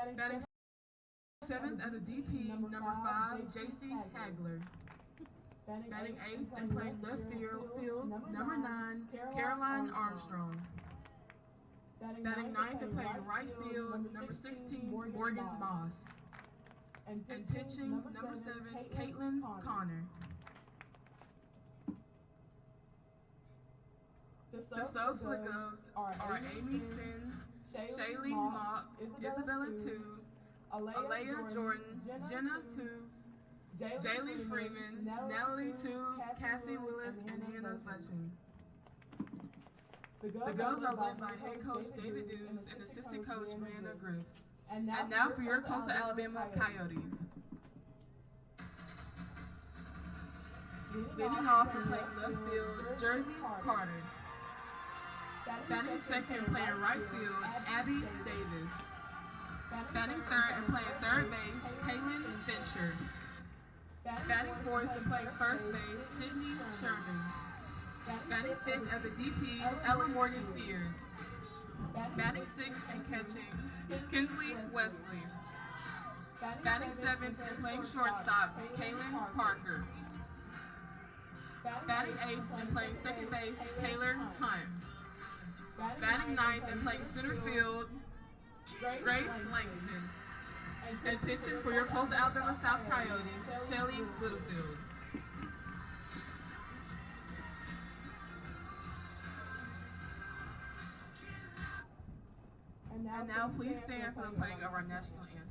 Batting seventh as a DP, number 5, J.C. Hagler. Batting eighth and playing left field, number 9, Caroline Armstrong. Batting ninth and playing right field, number 16, Morgan Moss. And pitching, number 7, Caitlin Connor. The subs for the Govs are Amy Sin, Shaylee Mock, Isabella 2, Alea Jordan, Jenna 2, Jaylee Freeman, Natalie 2, Cassie Willis, and Hannah Slushin. The Govs are led by head coach David Dews and assistant coach Miranda Groves. And now for your Coastal Alabama Coyotes. Leading off and playing left field, Jersey Carter. Batting second and playing right field, Abby Davis. Batting third and playing third base, Kaylin Fincher. Batting fourth and playing first base, Sydney Sherman. Batting fifth as a DP, Ella Morgan Sears. Batting sixth and catching, Kinsley Wesley. Batting seventh and playing shortstop, Kaylin Parker. Batting eighth and playing second base, Taylor Hunt. Batting ninth and playing center field, Grace Langston. And pitching for your Coastal Alabama South Coyotes, Shelly Littlefield. And now please stand for the playing of our national anthem.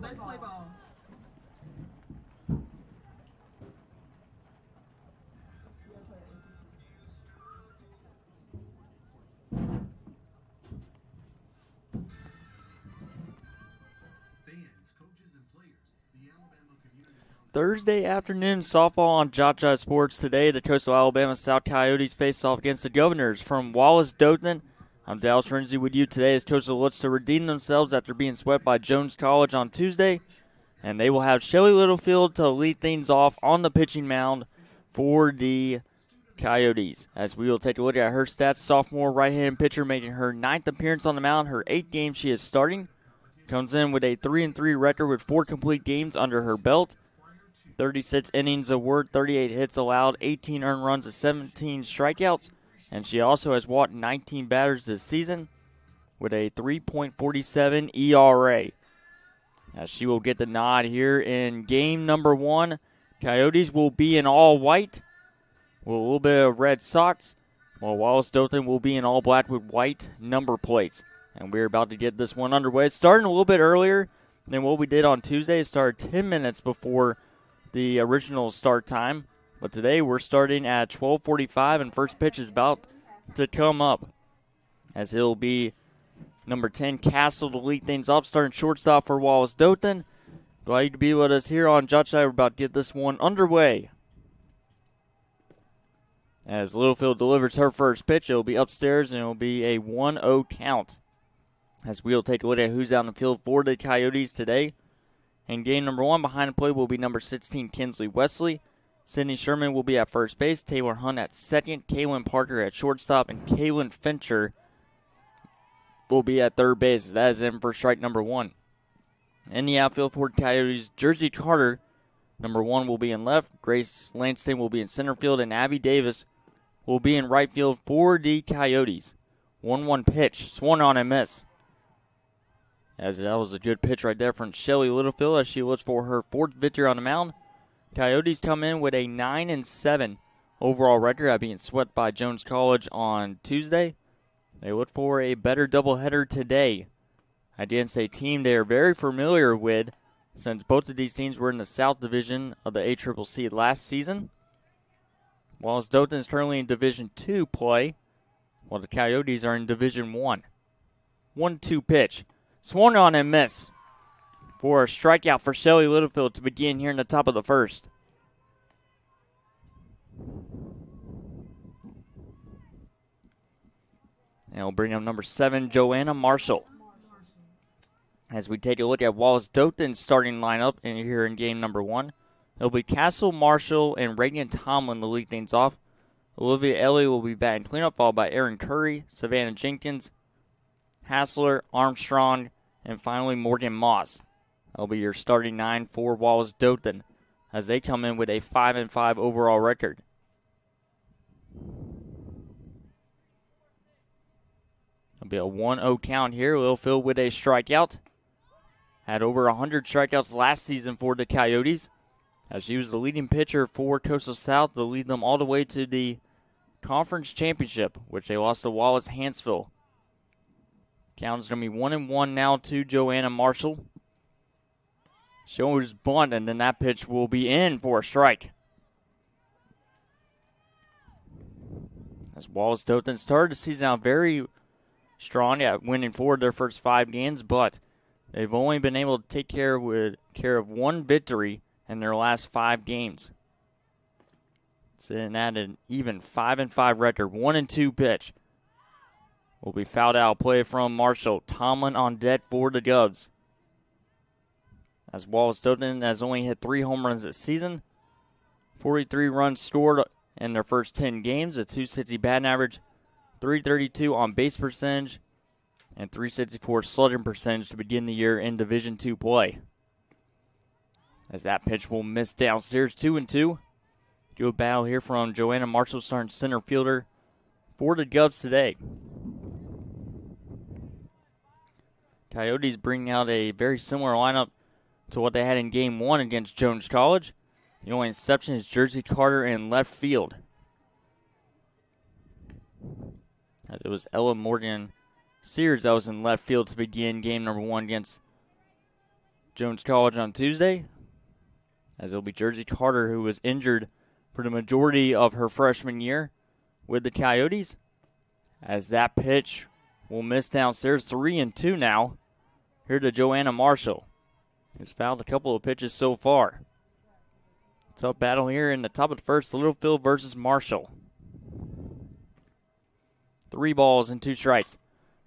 Let's play ball. Thursday afternoon softball on JockJive Sports. Today, the Coastal Alabama South Coyotes face off against the Governors from Wallace, Dothan. I'm Dallas Renzi with you today as Coastal looks to redeem themselves after being swept by Jones College on Tuesday. And they will have Shelly Littlefield to lead things off on the pitching mound for the Coyotes. As we will take a look at her stats, sophomore right-handed pitcher making her 9th appearance on the mound, her 8th game she is starting. Comes in with a 3-3 record with 4 complete games under her belt. 36 innings of work, 38 hits allowed, 18 earned runs, and 17 strikeouts. And she also has walked 19 batters this season with a 3.47 ERA. As she will get the nod here in game number 1. Coyotes will be in all white with a little bit of red socks, while Wallace Dothan will be in all black with white number plates. And we're about to get this one underway. It's starting a little bit earlier than what we did on Tuesday. It started 10 minutes before the original start time. But today we're starting at 12:45, and first pitch is about to come up. As it'll be number 10, Castle, to lead things off, starting shortstop for Wallace Dothan. Glad you to be with us here on JockJive. We're about to get this one underway. As Littlefield delivers her first pitch, it'll be upstairs, and it'll be a 1-0 count. As we'll take a look at who's out in the field for the Coyotes today. In game number 1, behind the plate will be number 16, Kinsley Wesley. Sydney Sherman will be at first base, Taylor Hunt at second, Kaylin Parker at shortstop, and Kaylin Fincher will be at third base. That is in for strike number 1. In the outfield for Coyotes, Jersey Carter, number 1, will be in left, Grace Langston will be in center field, and Abby Davis will be in right field for the Coyotes. 1-1 pitch, swung on and miss. As that was a good pitch right there from Shelly Littlefield as she looks for her 4th victory on the mound. Coyotes come in with a 9-7 overall record after being swept by Jones College on Tuesday. They look for a better doubleheader today against a team they are very familiar with, since both of these teams were in the South Division of the ACCC last season. Wallace Dothan is currently in Division 2 play, while the Coyotes are in Division 1. 1-2 pitch. Swung on and miss for a strikeout for Shelly Littlefield to begin here in the top of the first. And we'll bring up number 7, Joanna Marshall. As we take a look at Wallace Dothan's starting lineup here in game number 1, it'll be Castle Marshall and Reagan Tomlin to lead things off. Olivia Ellie will be batting cleanup, followed by Erin Curry, Savannah Jenkins, Hassler, Armstrong, and finally Morgan Moss. That'll be your starting 9 for Wallace Dothan as they come in with a 5-5 overall record. It'll be a 1-0 count here. Littlefield with a strikeout. Had over 100 strikeouts last season for the Coyotes, as she was the leading pitcher for Coastal South to lead them all the way to the conference championship, which they lost to Wallace Hanceville. Count is going to be 1-1 now to Joanna Marshall. Shows bunt, and then that pitch will be in for a strike. As Wallace Dothan started the season out very strong at winning 4 of their first 5 games, but they've only been able to take care of 1 victory in their last 5 games. Sitting at an even 5-5 record. 1-2 pitch will be fouled out. Play from Marshall. Tomlin on deck for the Govs. As Wallace Dothan has only hit 3 home runs this season. 43 runs scored in their first 10 games. A .260 batting average. .332 on base percentage. And .364 slugging percentage to begin the year in Division II play. As that pitch will miss downstairs. 2-2. Good battle here from Joanna Marshall, starting center fielder for the Govs today. Coyotes bring out a very similar lineup to what they had in Game 1 against Jones College. The only exception is Jersey Carter in left field, as it was Ella Morgan Sears that was in left field to begin game number 1 against Jones College on Tuesday, as it'll be Jersey Carter, who was injured for the majority of her freshman year with the Coyotes, as that pitch will miss downstairs. 3-2 now here to Joanna Marshall, who's fouled a couple of pitches so far. Tough battle here in the top of the first, Littlefield versus Marshall. 3 balls and 2 strikes.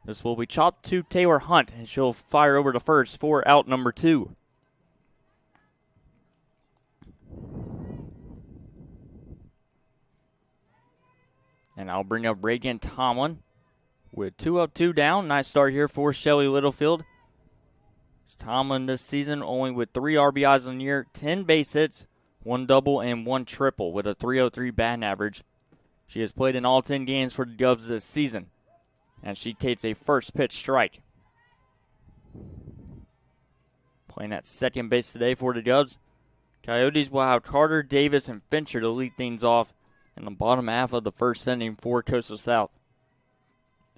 This will be chopped to Taylor Hunt, and she'll fire over to first for out number 2. And I'll bring up Reagan Tomlin with 2 up, 2 down. Nice start here for Shelly Littlefield. It's Tomlin this season only with 3 RBIs on the year, 10 base hits, 1 double, and 1 triple with a .303 batting average. She has played in all 10 games for the Govs this season, and she takes a first pitch strike. Playing at second base today for the Govs. Coyotes will have Carter, Davis, and Fincher to lead things off in the bottom half of the first inning for Coastal South,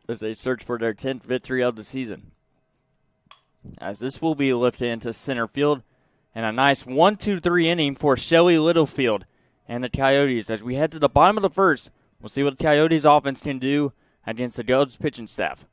as they search for their 10th victory of the season. As this will be lifted into center field, and a nice 1-2-3 inning for Shelly Littlefield and the Coyotes. As we head to the bottom of the first, we'll see what the Coyotes offense can do against the Govs pitching staff.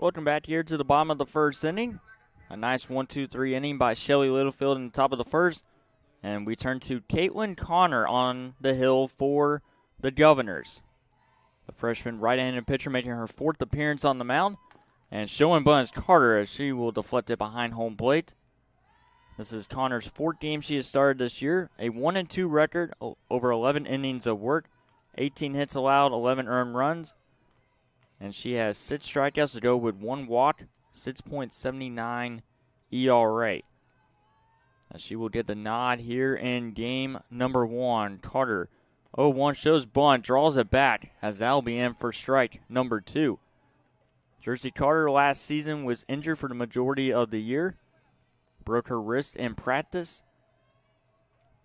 Welcome back here to the bottom of the first inning. A nice 1-2-3 inning by Shelly Littlefield in the top of the first. And we turn to Caitlin Connor on the hill for the Governors. The freshman right-handed pitcher making her fourth appearance on the mound. And showing Buns Carter as she will deflect it behind home plate. This is Connor's fourth game she has started this year. A 1-2 record, over 11 innings of work. 18 hits allowed, 11 earned runs. And she has 6 strikeouts to go with 1 walk, 6.79 ERA. As she will get the nod here in game number 1. Carter, 0-1 shows bunt, draws it back, as that'll be in for strike number 2. Jersey Carter last season was injured for the majority of the year. Broke her wrist in practice.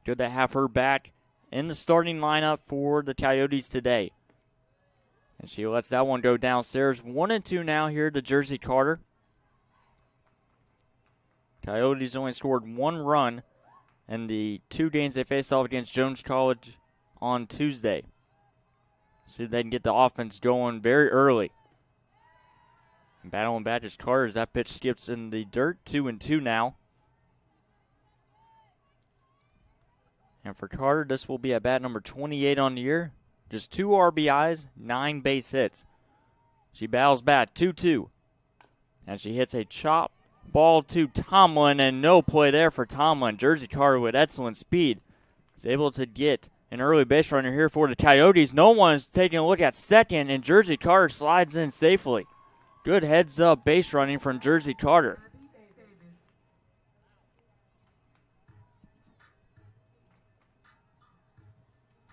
Good to have her back in the starting lineup for the Coyotes today. And she lets that one go downstairs. 1-2 now here to Jersey Carter. Coyotes only scored 1 run in the 2 games they faced off against Jones College on Tuesday. See if they can get the offense going very early. And battling back is Carter as that pitch skips in the dirt. 2-2 now. And for Carter, this will be at bat number 28 on the year. Just 2 RBIs, 9 base hits. She battles back, 2-2. And she hits a chop ball to Tomlin, and no play there for Tomlin. Jersey Carter with excellent speed is able to get an early base runner here for the Coyotes. No one's taking a look at second, and Jersey Carter slides in safely. Good heads-up base running from Jersey Carter.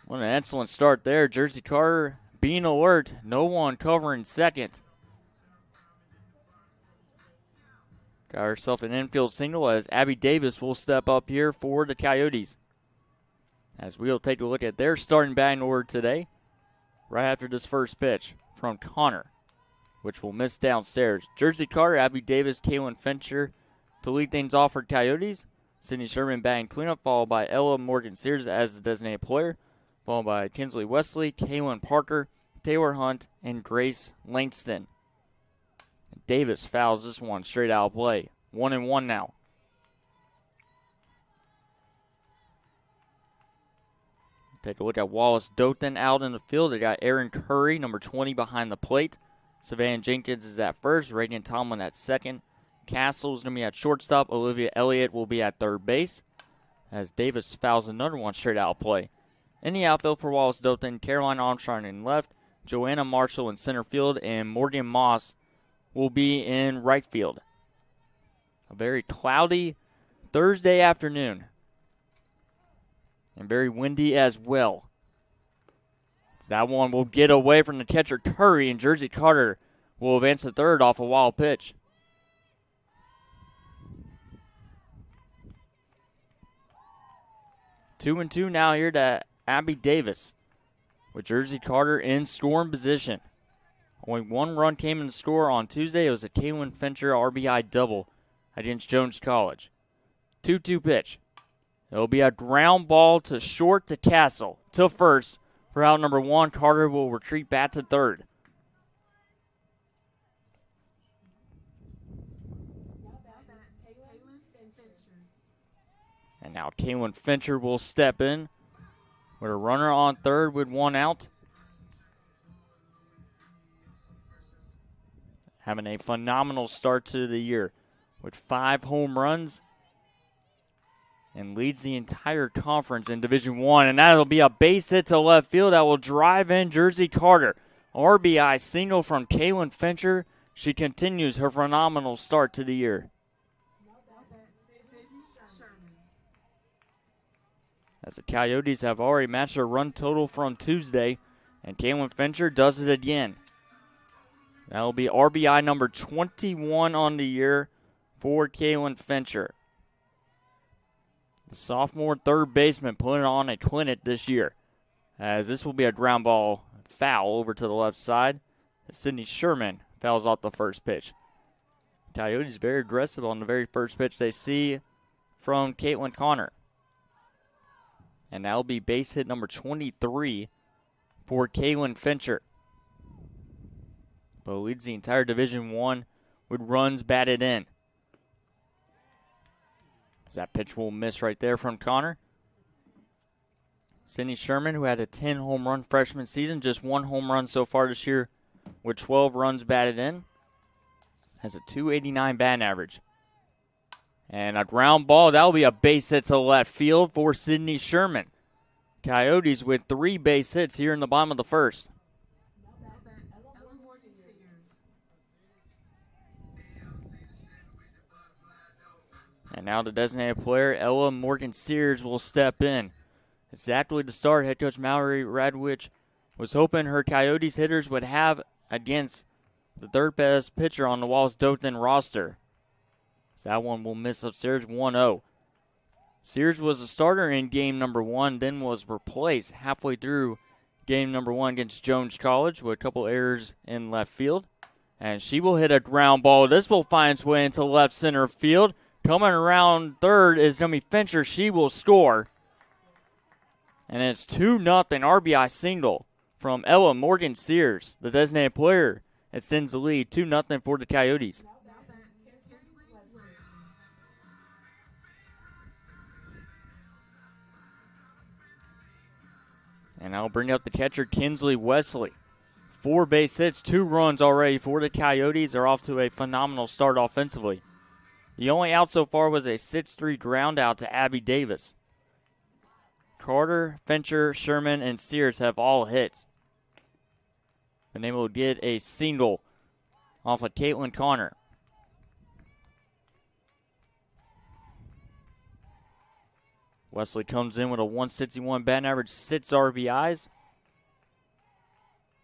What an excellent start there. Jersey Carter being alert. No one covering second. Got herself an infield single as Abby Davis will step up here for the Coyotes. As we'll take a look at their starting batting order today. Right after this first pitch from Connor, which will miss downstairs. Jersey Carter, Abby Davis, Kaylin Fincher to lead things off for Coyotes. Sydney Sherman batting cleanup, followed by Ella Morgan Sears as the designated player. Followed by Kinsley Wesley, Kaylin Parker, Taylor Hunt, and Grace Langston. Davis fouls this one straight out of play. 1-1 now. Take a look at Wallace Dothan out in the field. They got Aaron Curry, number 20, behind the plate. Savannah Jenkins is at first. Reagan Tomlin at second. Castle is going to be at shortstop. Olivia Elliott will be at third base. As Davis fouls another one straight out of play. In the outfield for Wallace Dothan, Caroline Armstrong in left, Joanna Marshall in center field, and Morgan Moss will be in right field. A very cloudy Thursday afternoon. And very windy as well. That one will get away from the catcher Curry, and Jersey Carter will advance to third off a wild pitch. Two and two now here to Abby Davis with Jersey Carter in scoring position. Only 1 run came in the score on Tuesday. It was a Kaylin Fincher RBI double against Jones College. 2-2 pitch. It'll be a ground ball to short to Castle. To first for out number 1. Carter will retreat back to third. And now Kaylin Fincher will step in with a runner on third with 1 out. Having a phenomenal start to the year with 5 home runs and leads the entire conference in Division I. And that'll be a base hit to left field that will drive in Jersey Carter. RBI single from Kaylin Fincher. She continues her phenomenal start to the year. As the Coyotes have already matched their run total from Tuesday, and Kaylin Fincher does it again. That'll be RBI number 21 on the year for Kaylin Fincher. The sophomore third baseman putting on a clinic this year, as this will be a ground ball foul over to the left side. Sydney Sherman fouls off the first pitch. Coyotes very aggressive on the very first pitch they see from Caitlin Connor. And that'll be base hit number 23 for Kaylin Fincher. But leads the entire Division I with runs batted in. As that pitch will miss right there from Connor. Sydney Sherman, who had a 10 home run freshman season, just 1 home run so far this year with 12 runs batted in, has a .289 batting average. And a ground ball, that will be a base hit to left field for Sydney Sherman. Coyotes with 3 base hits here in the bottom of the first. And now the designated player, Ella Morgan-Sears, will step in. Exactly the start head coach Mallory Radwich was hoping her Coyotes hitters would have against the third best pitcher on the Wallace Dothan roster. So that one will miss upstairs 1-0. Sears was a starter in game number 1, then was replaced halfway through game number 1 against Jones College with a couple errors in left field. And she will hit a ground ball. This will find its way into left center field. Coming around third is going to be Fincher. She will score. And it's 2-0 RBI single from Ella Morgan-Sears. The designated player extends the lead 2-0 for the Coyotes. And I'll bring up the catcher, Kinsley Wesley. 4 base hits, 2 runs already for the Coyotes. They're off to a phenomenal start offensively. The only out so far was a 6-3 ground out to Abby Davis. Carter, Fincher, Sherman, and Sears have all hits. Been able to get a single off of Caitlin Connor. Wesley comes in with a 161 batting average, 6 RBIs.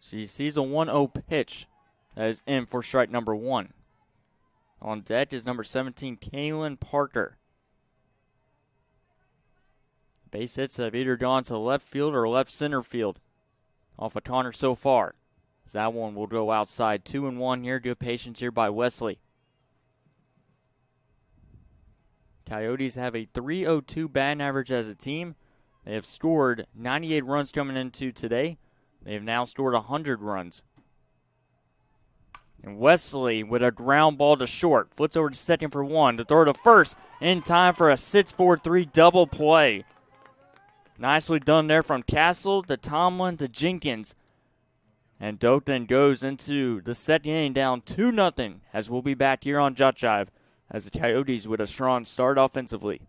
She sees a 1-0 pitch that is in for strike number 1. On deck is number 17, Kaylin Parker. Base hits have either gone to left field or left center field off of Connor so far. So that one will go outside. 2-1 here. Good patience here by Wesley. Coyotes have a .302 batting average as a team. They have scored 98 runs coming into today. They have now scored 100 runs. And Wesley with a ground ball to short. Flips over to second for 1. To throw to first in time for a 6-4-3 double play. Nicely done there from Castle to Tomlin to Jenkins. And Dothan goes into the second inning down 2-0 as we'll be back here on JockJive as the Coyotes with a strong start offensively.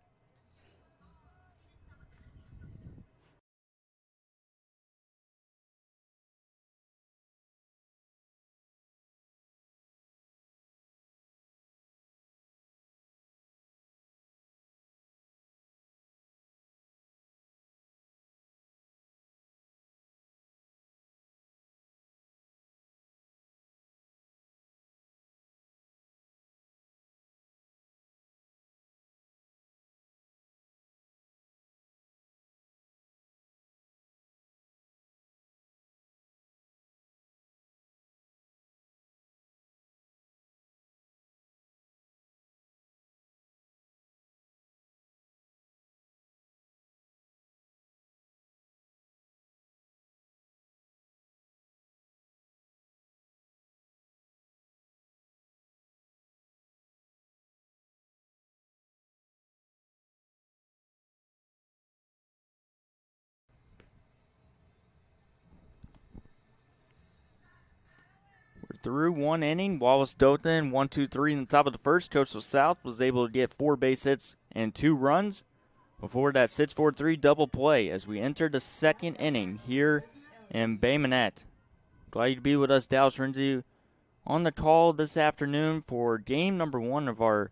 Through 1 inning, Wallace Dothan 1-2-3 in the top of the first. Coastal South was able to get 4 base hits and 2 runs before that 6-4-3 double play as we enter the second inning here in Bay Minette. Glad you to be with us, Dallas Renzi, on the call this afternoon for game number 1 of our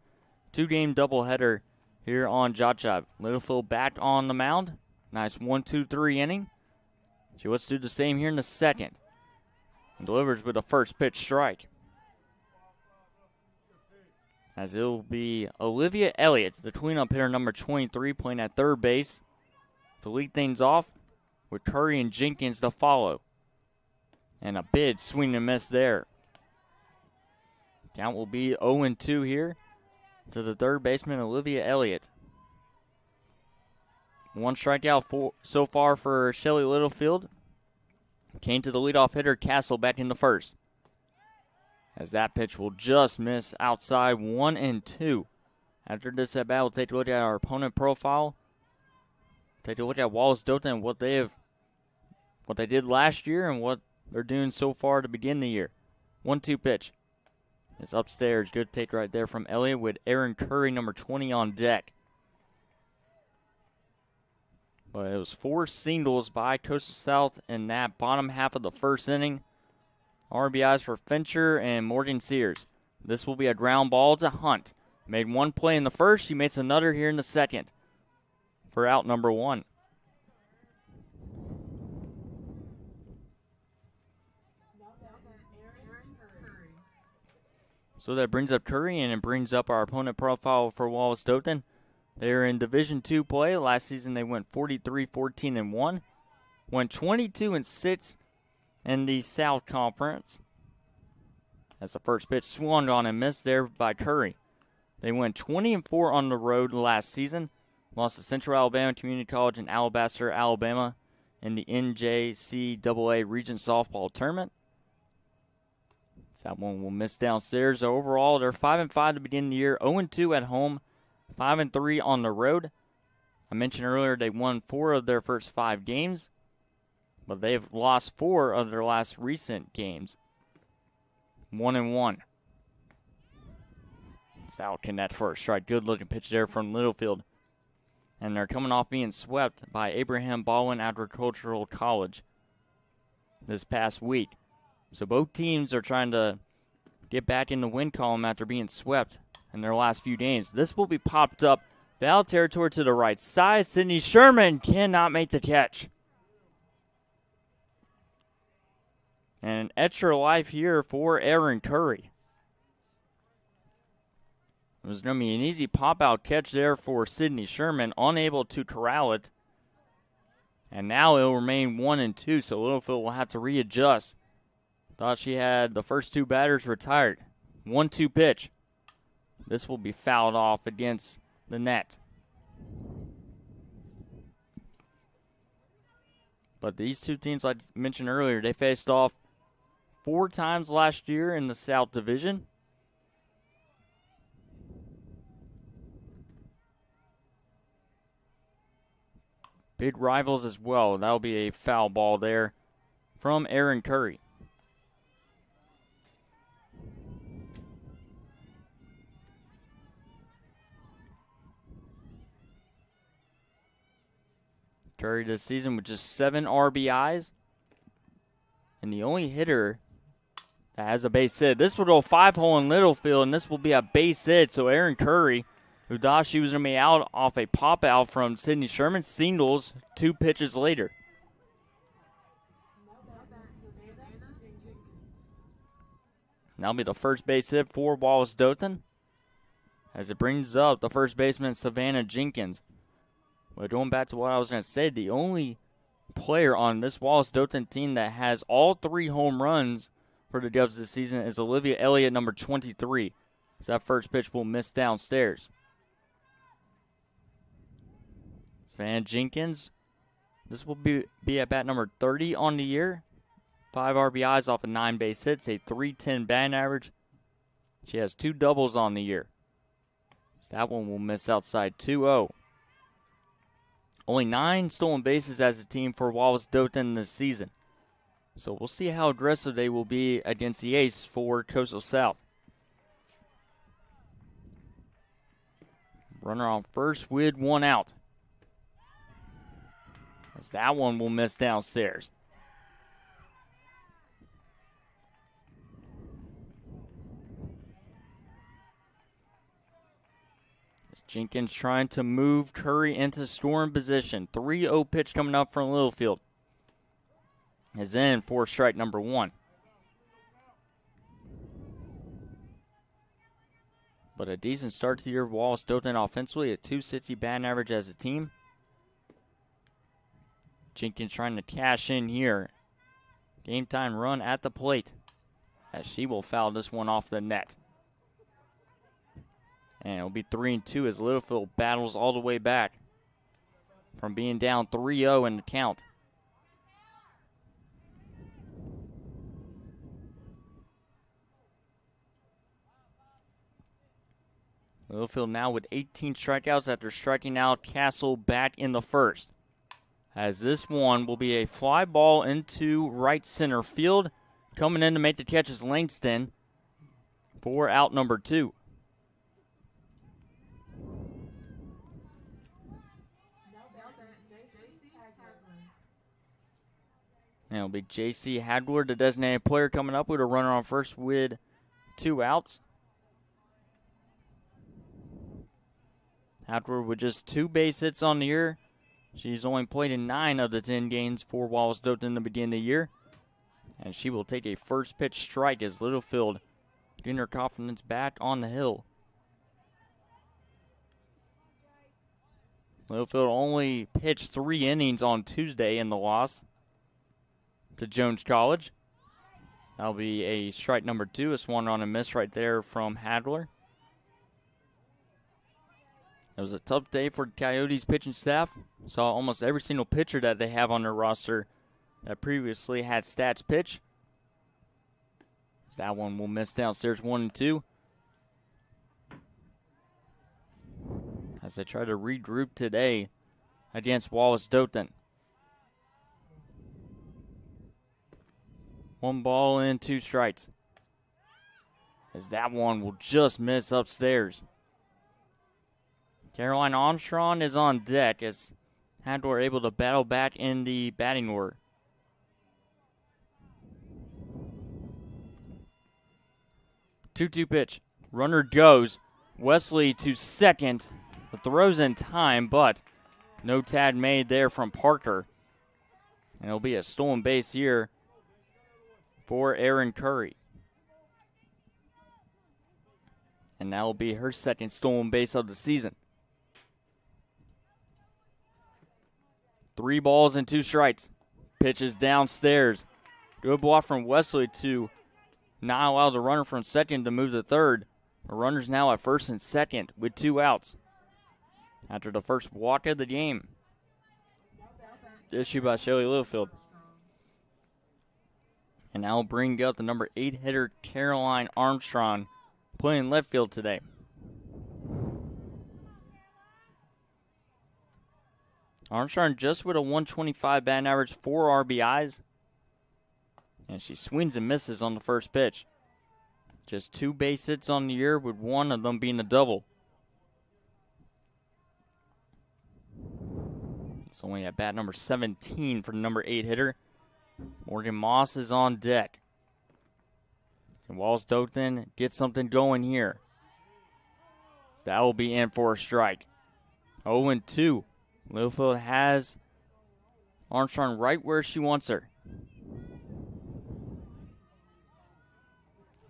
2-game doubleheader here on JockJive. Littlefield back on the mound. Nice 1-2-3 inning. So let's do the same here in the second. And delivers with a first pitch strike. As it will be Olivia Elliott, the cleanup hitter number 23, playing at third base to lead things off with Curry and Jenkins to follow. And a big swing and miss there. Count will be 0-2 here to the third baseman, Olivia Elliott. 1 strikeout so far for Shelly Littlefield. Came to the leadoff hitter, Castle, back in the first. as that pitch will just miss outside 1-2. After this at bat, we'll take a look at our opponent profile. Take a look at Wallace Dothan, what they did last year and what they're doing so far to begin the year. 1-2 pitch. It's upstairs. Good take right there from Elliott with Aaron Curry, number 20, on deck. But it was 4 singles by Coastal South in that bottom half of the first inning. RBIs for Fincher and Morgan Sears. This will be a ground ball to Hunt. Made 1 play in the first. He makes another here in the second for out number 1. So that brings up Curry, and it brings up our opponent profile for Wallace Dothan. They're in Division II play. Last season they went 43-14-1. Went 22-6 in the South Conference. That's the first pitch swung on and missed there by Curry. They went 20-4 on the road last season. Lost to Central Alabama Community College in Alabaster, Alabama in the NJCAA Region Softball Tournament. That one will miss downstairs. Overall, they're 5-5 to begin the year, 0-2 at home, 5-3 on the road. I mentioned earlier they won 4 of their first 5 games, but they've lost 4 of their last recent games. 1-1. Stout connect for a strike. Good looking pitch there from Littlefield. And they're coming off being swept by Abraham Baldwin Agricultural College this past week. So both teams are trying to get back in the win column after being swept in their last few games. This will be popped up. Foul territory to the right side. Sidney Sherman cannot make the catch. And an extra life here for Aaron Curry. It was going to be an easy pop-out catch there for Sidney Sherman, unable to corral it. And now it will remain 1-2, so Littlefield will have to readjust. Thought she had the first 2 batters retired. 1-2 pitch. This will be fouled off against the net. But these two teams, like I mentioned earlier, they faced off 4 times last year in the South Division. Big rivals as well. That'll be a foul ball there from Aaron Curry. Curry this season with just 7 RBIs. And the only hitter that has a base hit. This will go 5-hole in Littlefield, and this will be a base hit. So Aaron Curry, who thought she was going to be out off a pop-out from Sidney Sherman, singles 2 pitches later. That'll be the first base hit for Wallace Dothan, as it brings up the first baseman, Savannah Jenkins. But going back to what I was going to say, the only player on this Wallace Dothan team that has all 3 home runs for the Doves this season is Olivia Elliott, number 23. So that first pitch will miss downstairs. Savannah Jenkins, this will be at bat number 30 on the year. 5 RBIs off of 9 base hits, a .310 batting average. She has 2 doubles on the year. So that one will miss outside 2-0. Only 9 stolen bases as a team for Wallace Dothan this season. So we'll see how aggressive they will be against the ace for Coastal South. Runner on first with 1 out. As that one will miss downstairs. Jenkins trying to move Curry into scoring position. 3-0 pitch coming up from Littlefield. Is in for strike number 1. But a decent start to the year. Wallace Dothan offensively, a .260 batting average as a team. Jenkins trying to cash in here. Game time run at the plate, as she will foul this one off the net. And it'll be 3-2 as Littlefield battles all the way back from being down 3-0 in the count. Littlefield now with 18 strikeouts after striking out Castle back in the first. As this one will be a fly ball into right center field. Coming in to make the catch is Langston for out number 2. And it'll be J.C. Hadward, the designated player, coming up with a runner on first with 2 outs. Hadward with just 2 base hits on the year. She's only played in 9 of the 10 games for Wallace Dothan in the beginning of the year. And she will take a first pitch strike as Littlefield getting her confidence back on the hill. Littlefield only pitched 3 innings on Tuesday in the loss to Jones College. That'll be a strike number 2. A swung on a miss right there from Hadler. It was a tough day for the Coyotes pitching staff. Saw almost every single pitcher that they have on their roster that previously had stats pitch. That one will miss downstairs 1-2. As they try to regroup today against Wallace Dothan. 1 ball and 2 strikes. As that one will just miss upstairs. Caroline Armstrong is on deck as Hadler able to battle back in the batting order. Two-two pitch. Runner goes. Wesley to second. The throw's in time, but no tag made there from Parker. And it'll be a stolen base here for Erin Curry. And that will be her second stolen base of the season. 3 balls and 2 strikes. Pitches downstairs. Good block from Wesley to not allow the runner from second to move to third. The runner's now at first and second with 2 outs. After the first walk of the game. Issued by Shelly Littlefield. And now bring up the number 8 hitter, Caroline Armstrong, playing left field today. Armstrong just with a 125 batting average, 4 RBIs. And she swings and misses on the first pitch. Just 2 base hits on the year, with 1 of them being a double. It's only at bat number 17 for the number 8 hitter. Morgan Moss is on deck. And Wallace Dothan gets something going here. That will be in for a strike. 0-2. Littlefield has Armstrong right where she wants her.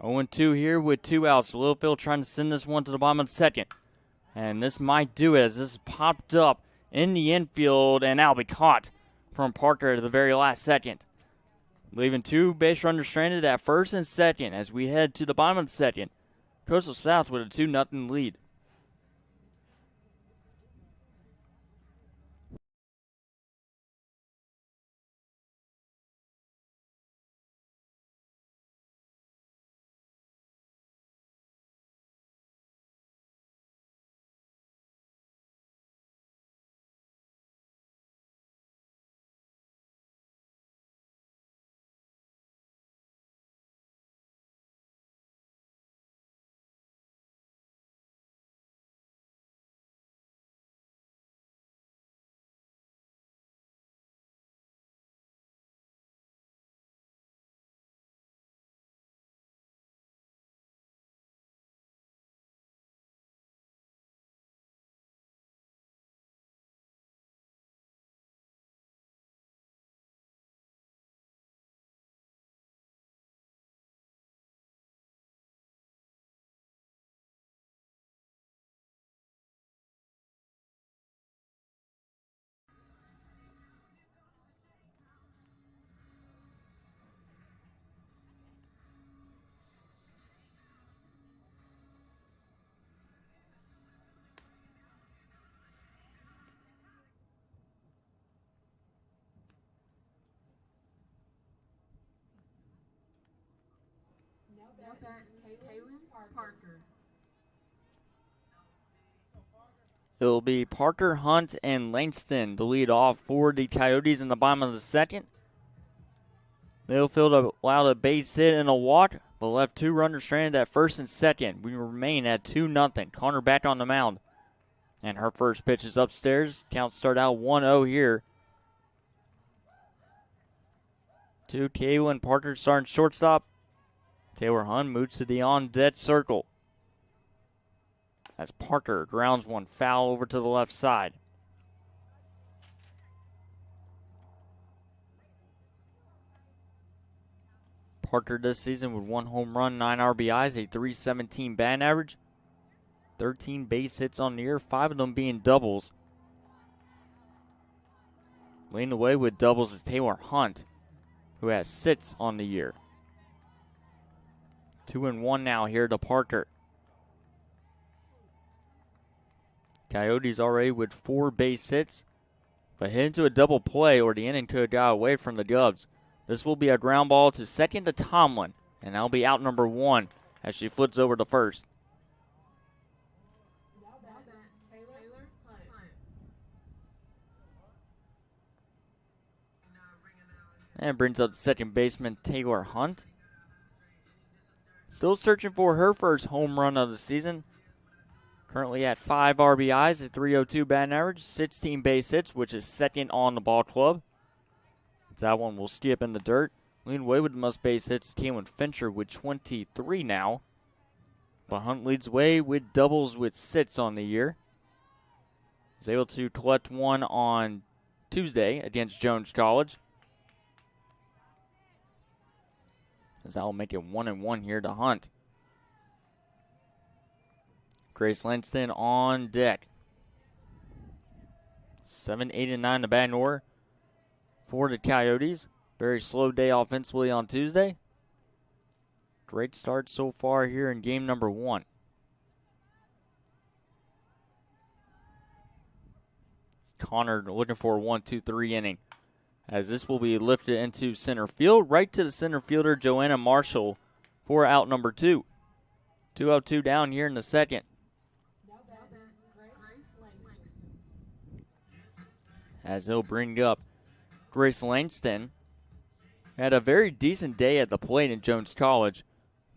0-2 here with 2 outs. Littlefield trying to send this one to the bottom of the second. And this might do it as this popped up in the infield, and that'll be caught from Parker at the very last second. Leaving 2 base runners stranded at first and second as we head to the bottom of the second. Coastal South with a 2-0 lead. Parker. It'll be Parker, Hunt, and Langston to lead off for the Coyotes in the bottom of the second. Littlefield allowed a base hit and a walk, but left two runners stranded at first and second. We remain at 2-0. Connor back on the mound. And her first pitch is upstairs. Count start out 1-0 here. To Kaylin Parker starting shortstop. Taylor Hunt moves to the on-deck circle. As Parker grounds one foul over to the left side. Parker this season with 1 home run, 9 RBIs, a .317 batting average, 13 base hits on the year, 5 of them being doubles. Leading the way with doubles is Taylor Hunt, who has 6 on the year. 2-1 now here to Parker. Coyotes already with 4 base hits, but hit into a double play or the inning could have got away from the Govs. This will be a ground ball to second to Tomlin, and that'll be out number 1 as she flips over to first. And brings up second baseman Taylor Hunt. Still searching for her first home run of the season. Currently at 5 RBIs, a .302 batting average, 16 base hits, which is second on the ball club. That one will skip in the dirt. Leading away with the most base hits, Kaylin Fincher with 23 now. But Hunt leads the way with doubles with 6 on the year. Was able to collect one on Tuesday against Jones College. As that will make it 1-1 here to Hunt. Grace Langston on deck. 7, 8, and 9 to batting order for the Coyotes. Very slow day offensively on Tuesday. Great start so far here in game number 1. Connor looking for a 1-2-3 inning, as this will be lifted into center field, right to the center fielder Joanna Marshall for out number 2. 2-0-2 down here in the second. As he'll bring up Grace Langston. Had a very decent day at the plate in Jones College.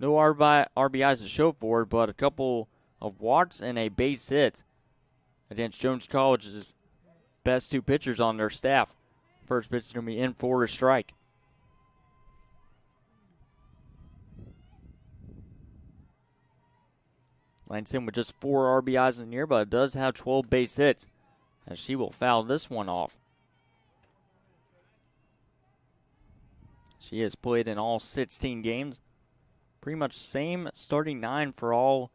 No RBIs to show for it, but a couple of walks and a base hit against Jones College's best 2 pitchers on their staff. First pitch is going to be in for a strike. Langston with just 4 RBIs in the year, but does have 12 base hits, as she will foul this one off. She has played in all 16 games. Pretty much same starting 9 for all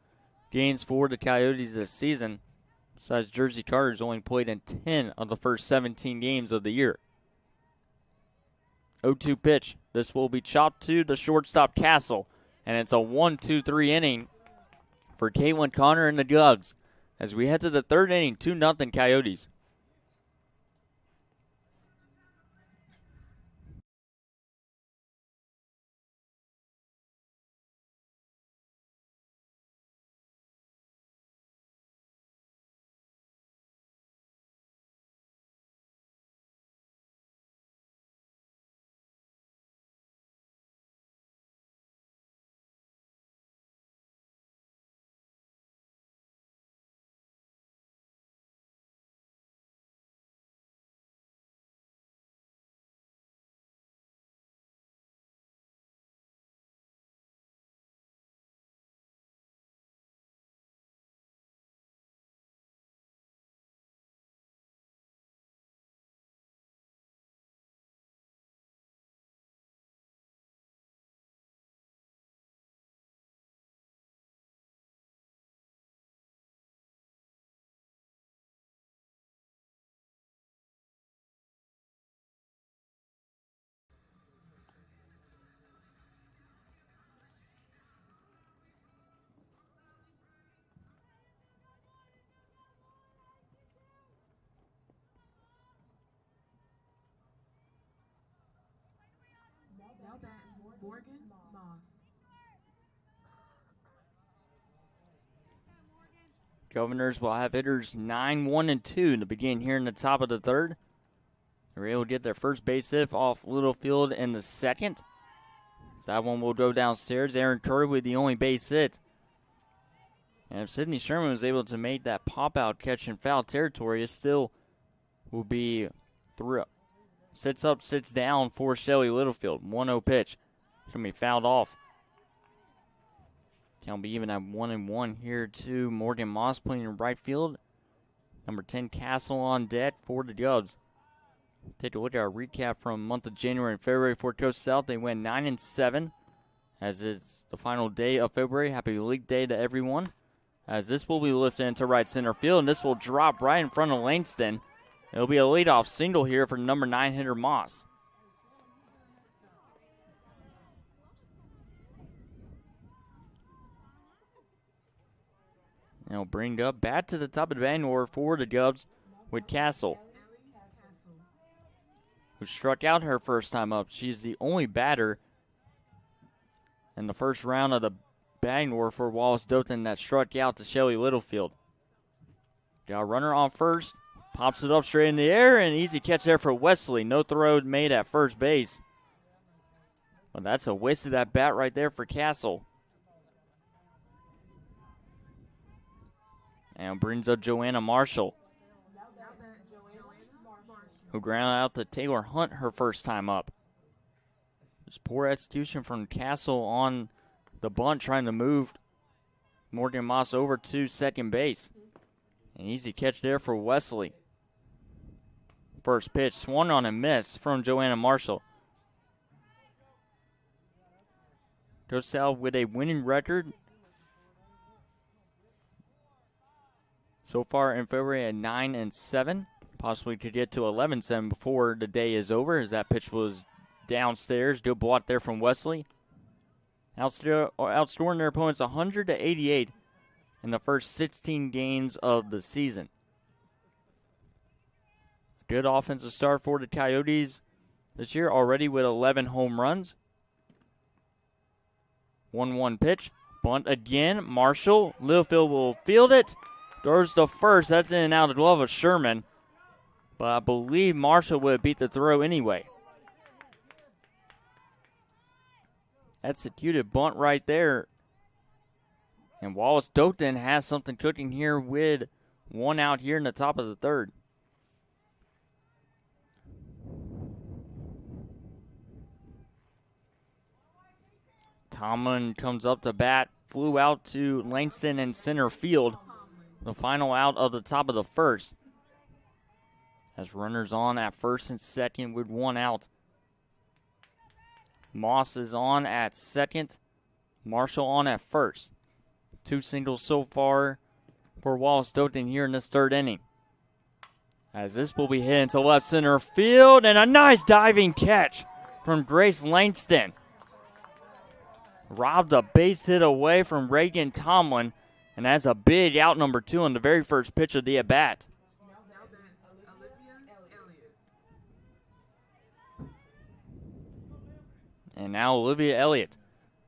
games for the Coyotes this season. Besides, Jersey Carter's only played in 10 of the first 17 games of the year. 0-2 pitch. This will be chopped to the shortstop Castle. And it's a 1-2-3 inning for Caitlin Connor and the Govs. As we head to the third inning, 2-0 Coyotes. Morgan Moss. Governors will have hitters 9, 1, and 2 to begin here in the top of the third. They were able to get their first base hit off Littlefield in the second. So that one will go downstairs. Aaron Curry with the only base hit. And if Sidney Sherman was able to make that pop-out catch in foul territory, it still will be through. Sits up, sits down for Shelly Littlefield. 1-0 pitch. It's going to be fouled off. Count be even at 1-1 here to Morgan Moss playing in right field. Number 10, Castle on deck for the Govs. Take a look at our recap from month of January and February for Coast South. They went 9-7 as it's the final day of February. Happy League Day to everyone. As this will be lifted into right center field, and this will drop right in front of Langston. It'll be a leadoff single here for number 9 hitter Moss. Now bring up bat to the top of the batting order for the Govs with Castle, who struck out her first time up. She's the only batter in the first round of the batting order for Wallace Dothan that struck out to Shelly Littlefield. Got a runner on first, pops it up straight in the air, and easy catch there for Wesley. No throw made at first base. But that's a waste of that bat right there for Castle. And brings up Joanna Marshall, who grounded out to Taylor Hunt her first time up. Just poor execution from Castle on the bunt, trying to move Morgan Moss over to second base. An easy catch there for Wesley. First pitch swung on and missed from Joanna Marshall. Coach South with a winning record so far in February at 9-7. Possibly could get to 11-7 before the day is over, as that pitch was downstairs. Good block there from Wesley. Outscoring their opponents 100-88 in the first 16 games of the season. Good offensive start for the Coyotes this year, already with 11 home runs. 1-1 pitch. Bunt again. Marshall. Littlefield will field it. Throws the first. That's in and out of the glove of Sherman. But I believe Marshall would beat the throw anyway. Executed bunt right there. And Wallace Dothan has something cooking here with one out here in the top of the third. Tomlin comes up to bat. Flew out to Langston in center field. The final out of the top of the first. As runners on at first and second with one out. Moss is on at second. Marshall on at first. 2 singles so far for Wallace Dothan here in this third inning. As this will be hit into left center field, and a nice diving catch from Grace Langston. Robbed a base hit away from Reagan Tomlin, and that's a big out number 2 on the very first pitch of the at-bat. And now Olivia Elliott,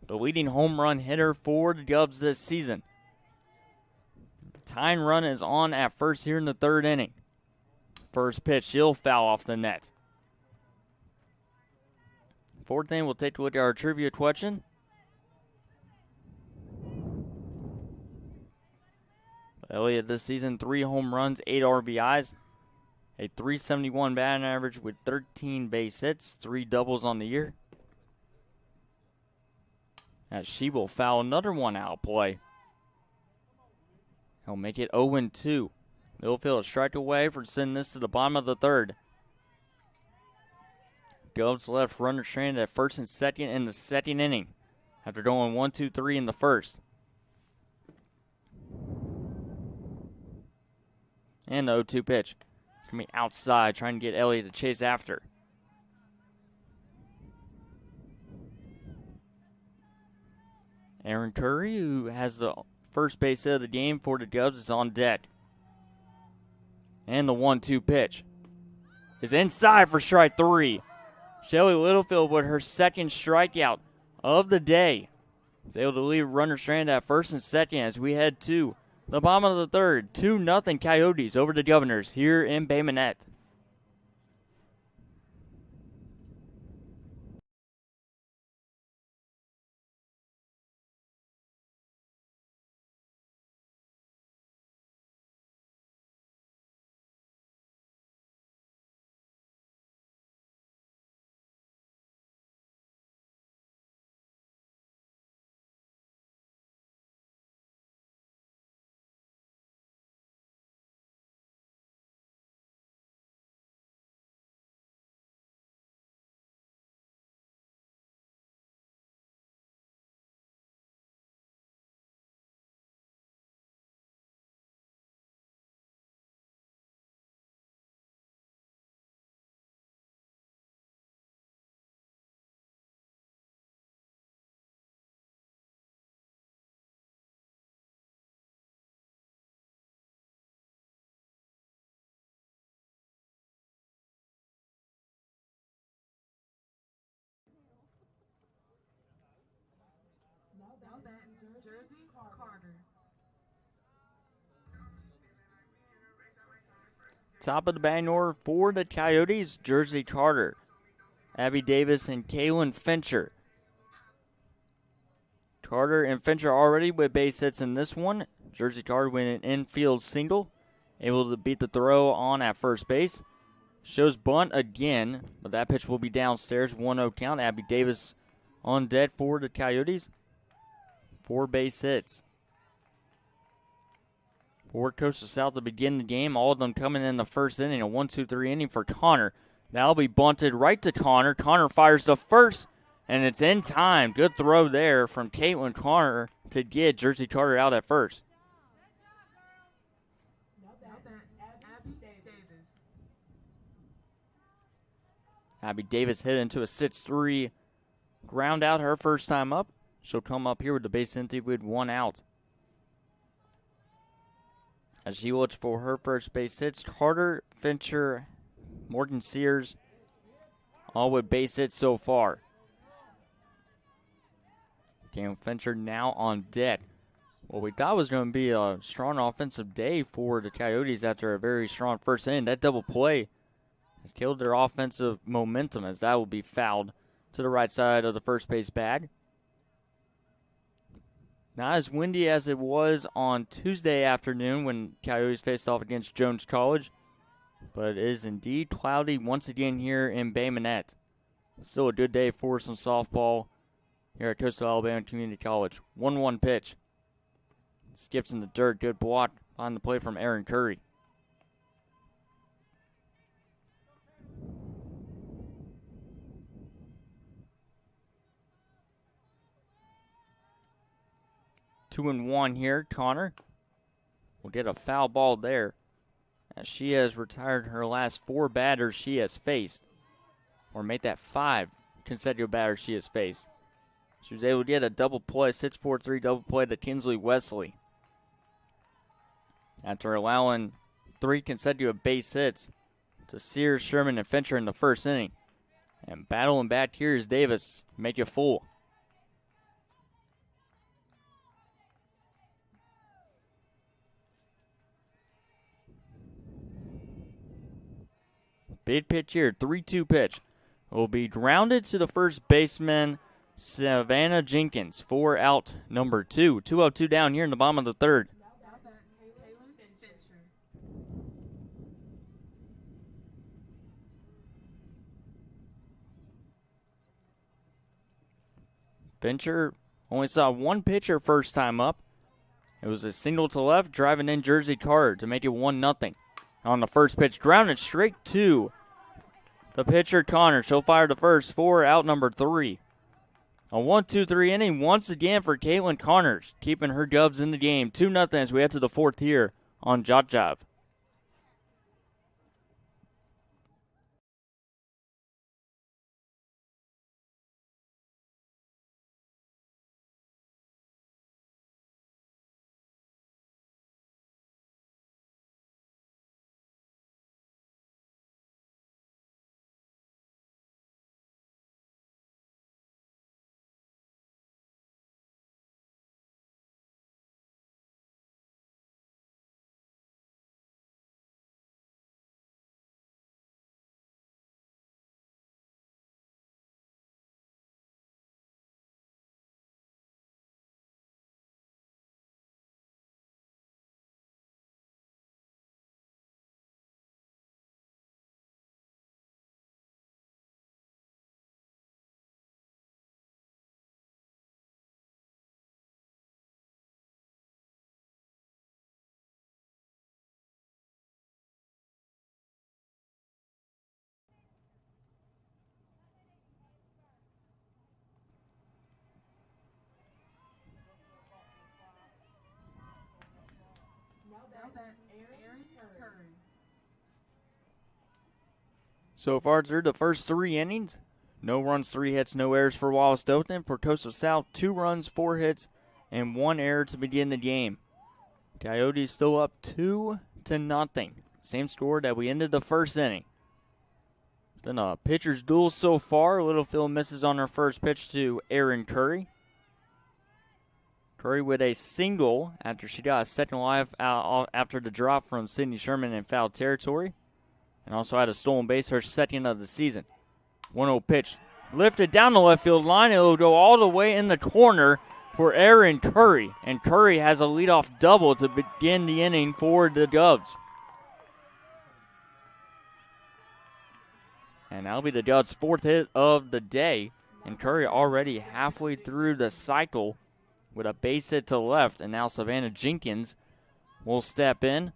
the leading home run hitter for the Govs this season. Tying run is on at first here in the third inning. First pitch, she'll foul off the net. Fourth inning, we'll take a look at our trivia question. Elliott this season, 3 home runs, 8 RBIs, a .371 batting average with 13 base hits, 3 doubles on the year. As she will foul another one out play. He'll make it 0-2. Littlefield a strike away for sending this to the bottom of the third. Govs left runner stranded at first and second in the second inning after going 1-2-3 in the first. And the 0-2 pitch. It's going to be outside, trying to get Elliott to chase after. Aaron Curry, who has the first base hit of the game for the Govs, is on deck. And the 1-2 pitch is inside for strike 3. Shelly Littlefield with her second strikeout of the day is able to leave runner stranded at first and second as we head to The bottom of the third, 2-0 Coyotes over the Governors here in Bay Minette. Jersey Carter. Top of the batting order for the Coyotes, Jersey Carter, Abby Davis, and Kaylin Fincher. Carter and Fincher already with base hits in this one. Jersey Carter with an infield single, able to beat the throw on at first base. Shows bunt again, but that pitch will be downstairs. 1-0 count. Abby Davis on deck for the Coyotes. 4 base hits. For Coastal South to begin the game, all of them coming in the first inning. A 1-2-3 inning for Connor. That'll be bunted right to Connor. Connor fires the first, and it's in time. Good throw there from Caitlin Connor to get Jersey Carter out at first. Abby Davis hit into a 6-3 ground out her first time up. She'll come up here with the base empty with 1 out. As she looks for her first base hits, Carter, Fincher, Morgan Sears, all with base hits so far. Cam Fincher now on deck. What we thought was going to be a strong offensive day for the Coyotes after a very strong first inning. That double play has killed their offensive momentum, as that will be fouled to the right side of the first base bag. Not as windy as it was on Tuesday afternoon when Coyotes faced off against Jones College, but it is indeed cloudy once again here in Bay Minette. Still a good day for some softball here at Coastal Alabama Community College. 1-1 pitch. Skips in the dirt. Good block on the play from Aaron Curry. Two and one here. Connor will get a foul ball there, as she has retired her last 4 batters she has faced, or made that 5 consecutive batters she has faced. She was able to get a double play, 6-4-3 double play to Kinsley Wesley, after allowing 3 consecutive base hits to Sears, Sherman, and Fincher in the first inning. And battling back here is Davis. Make you full. Big pitch here, 3-2 pitch. Will be grounded to the first baseman, Savannah Jenkins, for out number 2. 2-0-2 down here in the bottom of the third. Fincher only saw 1 pitch her first time up. It was a single to left, driving in Jersey Carter to make it 1-0. On the first pitch, grounded straight to the pitcher, Connor. She'll fire the first for out number 3. A 1-2-3 inning once again for Caitlin Connors, keeping her Govs in the game. 2-0 as we head to the 4th here on JockJive. So far through the first 3 innings, no runs, 3 hits, no errors for Wallace Dothan. For Coastal South, 2 runs, 4 hits, and 1 error to begin the game. Coyotes still up 2-0. Same score that we ended the first inning. It's been a pitcher's duel so far. Littlefield misses on her first pitch to Aaron Curry. Curry with a single after she got a second life out after the drop from Sydney Sherman in foul territory. And also had a stolen base, her second of the season. 1-0 pitch. Lifted down the left field line. It will go all the way in the corner for Aaron Curry. And Curry has a leadoff double to begin the inning for the Doves. And that'll be the Doves' 4th hit of the day. And Curry already halfway through the cycle with a base hit to left. And now Savannah Jenkins will step in.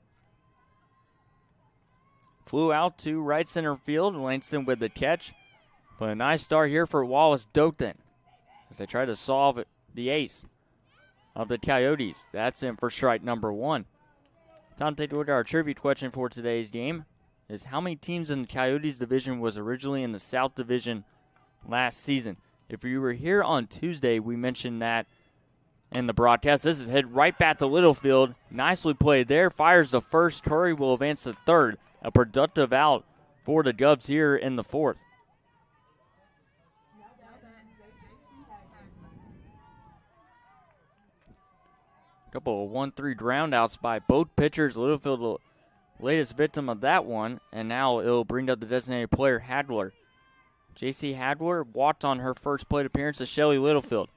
Flew out to right center field. Langston with the catch. But a nice start here for Wallace Dothan as they try to solve the ace of the Coyotes. That's in for strike number 1. Time to take a look at our trivia question for today's game. Is how many teams in the Coyotes division was originally in the South Division last season? If you were here on Tuesday, we mentioned that in the broadcast. This is hit right back to Littlefield. Nicely played there. Fires the first. Curry will advance to third. A productive out for the Doves here in the 4th. Couple of 1-3 groundouts by both pitchers. Littlefield, the latest victim of that one, and now it'll bring up the designated player, Hadler. J.C. Hadler walked on her first plate appearance to Shelly Littlefield.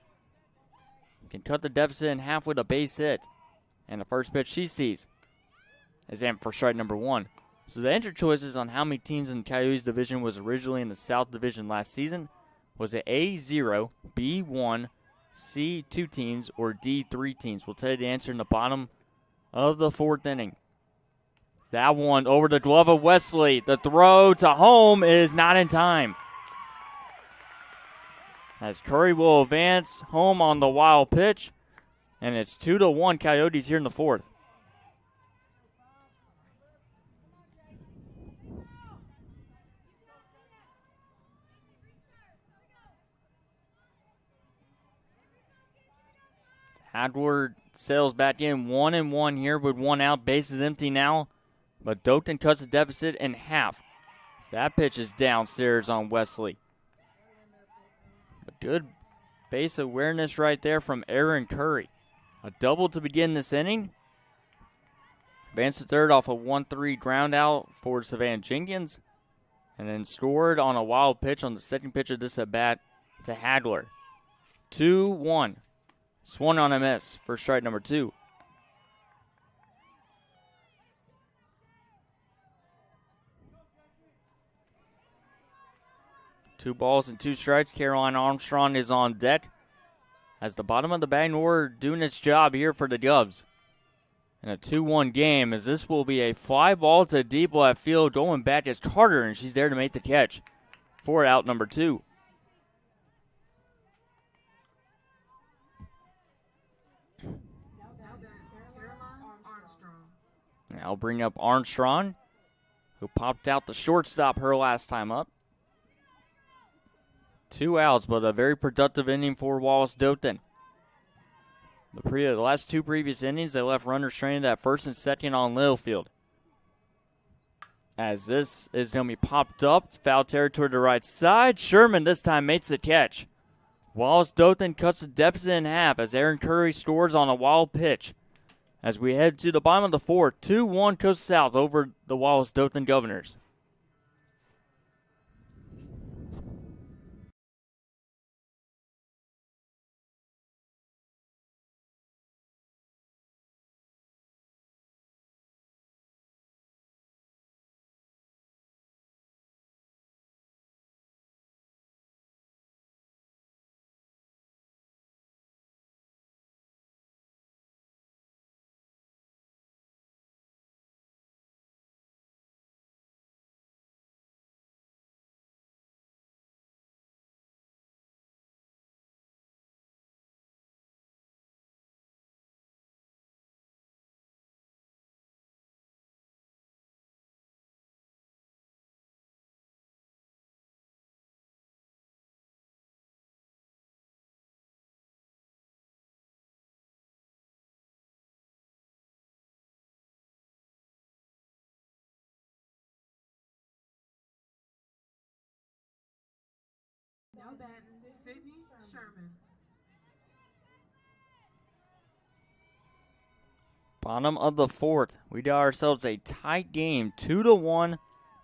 Can cut the deficit in half with a base hit. And the first pitch she sees is in for strike number 1. So the entry choices on how many teams in the Coyotes division was originally in the South Division last season was it A, 0, B, 1, C, 2 teams, or D, 3 teams. We'll tell you the answer in the bottom of the 4th inning. That one over the glove of Wesley. The throw to home is not in time. As Curry will advance home on the wild pitch. And it's 2-1 Coyotes here in the 4th. Hadward sails back in 1-1 here with 1 out. Bases empty now. But Dothan cuts the deficit in half. So that pitch is downstairs on Wesley. A good base awareness right there from Aaron Curry. A double to begin this inning. Advanced to third off a 1-3 ground out for Savannah Jenkins. And then scored on a wild pitch on the second pitch of this at bat to Hadler. 2-1. Swung on a miss for strike number 2. Two balls and 2 strikes. Caroline Armstrong is on deck as the bottom of the batting order doing its job here for the Doves. In a 2-1 game, as this will be a fly ball to deep left field. Going back is Carter, and she's there to make the catch for out number 2. I'll bring up Armstrong, who popped out the shortstop her last time up. 2 outs, but a very productive inning for Wallace Dothan. The last 2 previous innings, they left runners stranded at first and second on Littlefield. As this is going to be popped up, foul territory to the right side. Sherman this time makes the catch. Wallace Dothan cuts the deficit in half as Aaron Curry scores on a wild pitch. As we head to the bottom of the 4th, 2-1 Coast South over the Wallace Dothan Governors. Now batting Sydney Sherman. Bottom of the fourth. We got ourselves a tight game, 2-1.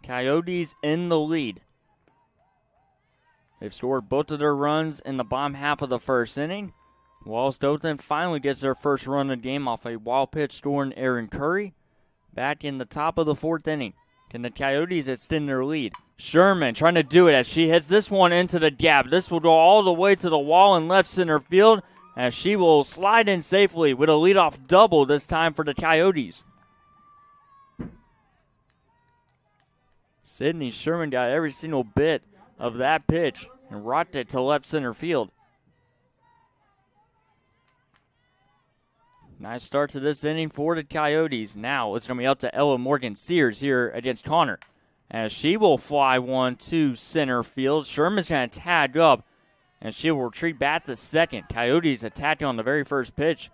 Coyotes in the lead. They've scored both of their runs in the bottom half of the first inning. Wallace Dothan finally gets their first run of the game off a wild pitch scoring Aaron Curry. Back in the top of the fourth inning. Can the Coyotes extend their lead? Sherman trying to do it as she hits this one into the gap. This will go all the way to the wall in left center field as she will slide in safely with a leadoff double this time for the Coyotes. Sydney Sherman got every single bit of that pitch and rocked it to left center field. Nice start to this inning for the Coyotes. Now it's going to be up to Ella Morgan Sears here against Connor, as she will fly one to center field. Sherman's going to tag up, and she will retreat back to second. Coyotes attacking on the very first pitch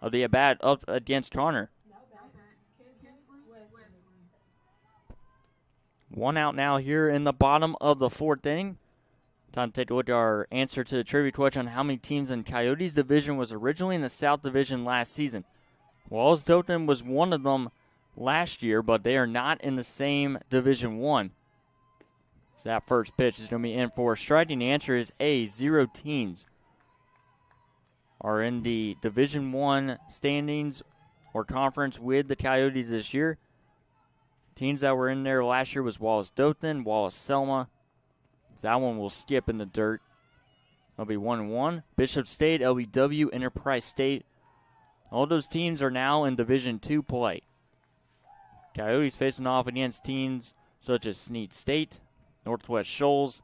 of the at-bat up against Connor. One out now here in the bottom of the fourth inning. Time to take a look at our answer to the trivia question on how many teams in Coyotes division was originally in the South Division last season. Wallace Dothan was one of them last year, but they are not in the same Division 1. So that first pitch is going to be in for a strike, and the answer is A. 0 teams are in the Division 1 standings or conference with the Coyotes this year. Teams that were in there last year was Wallace Dothan, Wallace Selma. So that one will skip in the dirt. It'll be 1-1. Bishop State, LBW, Enterprise State. All those teams are now in Division 2 play. Coyotes facing off against teams such as Snead State, Northwest Shoals,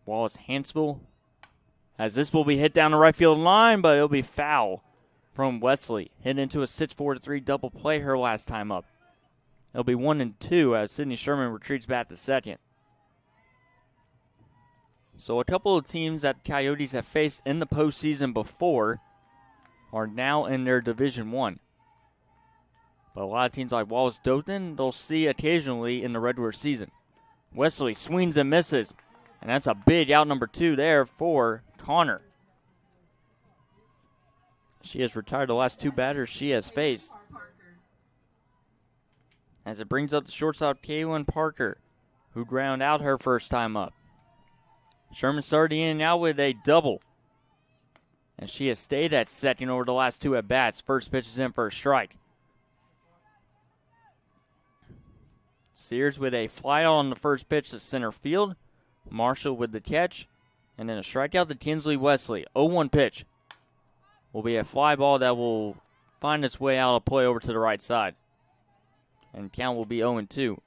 Wallace Hansville. As this will be hit down the right field line, but it'll be foul from Wesley. Hit into a 6-4-3 double play her last time up. It'll be 1-2 as Sydney Sherman retreats back to second. So a couple of teams that Coyotes have faced in the postseason before are now in their Division 1. But a lot of teams like Wallace Dothan, they'll see occasionally in the regular season. Wesley swings and misses, and that's a big out number 2 there for Connor. She has retired the last 2 batters she has faced. As it brings up the shortstop, Kaylin Parker, who ground out her first time up. Sherman started in now with a double, and she has stayed at second over the last 2 at-bats. First pitch is in for a strike. Sears with a flyout on the first pitch to center field. Marshall with the catch, and then a strikeout to Kinsley Wesley. 0-1 pitch will be a fly ball that will find its way out of play over to the right side. And count will be 0-2.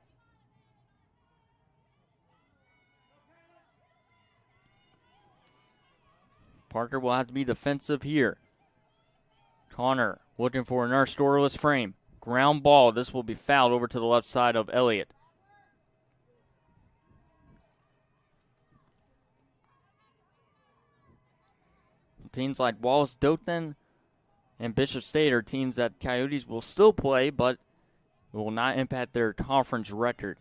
Parker will have to be defensive here. Connor looking for another scoreless frame. Ground ball. This will be fouled over to the left side of Elliott. Teams like Wallace Dothan and Bishop State are teams that Coyotes will still play, but it will not impact their conference record.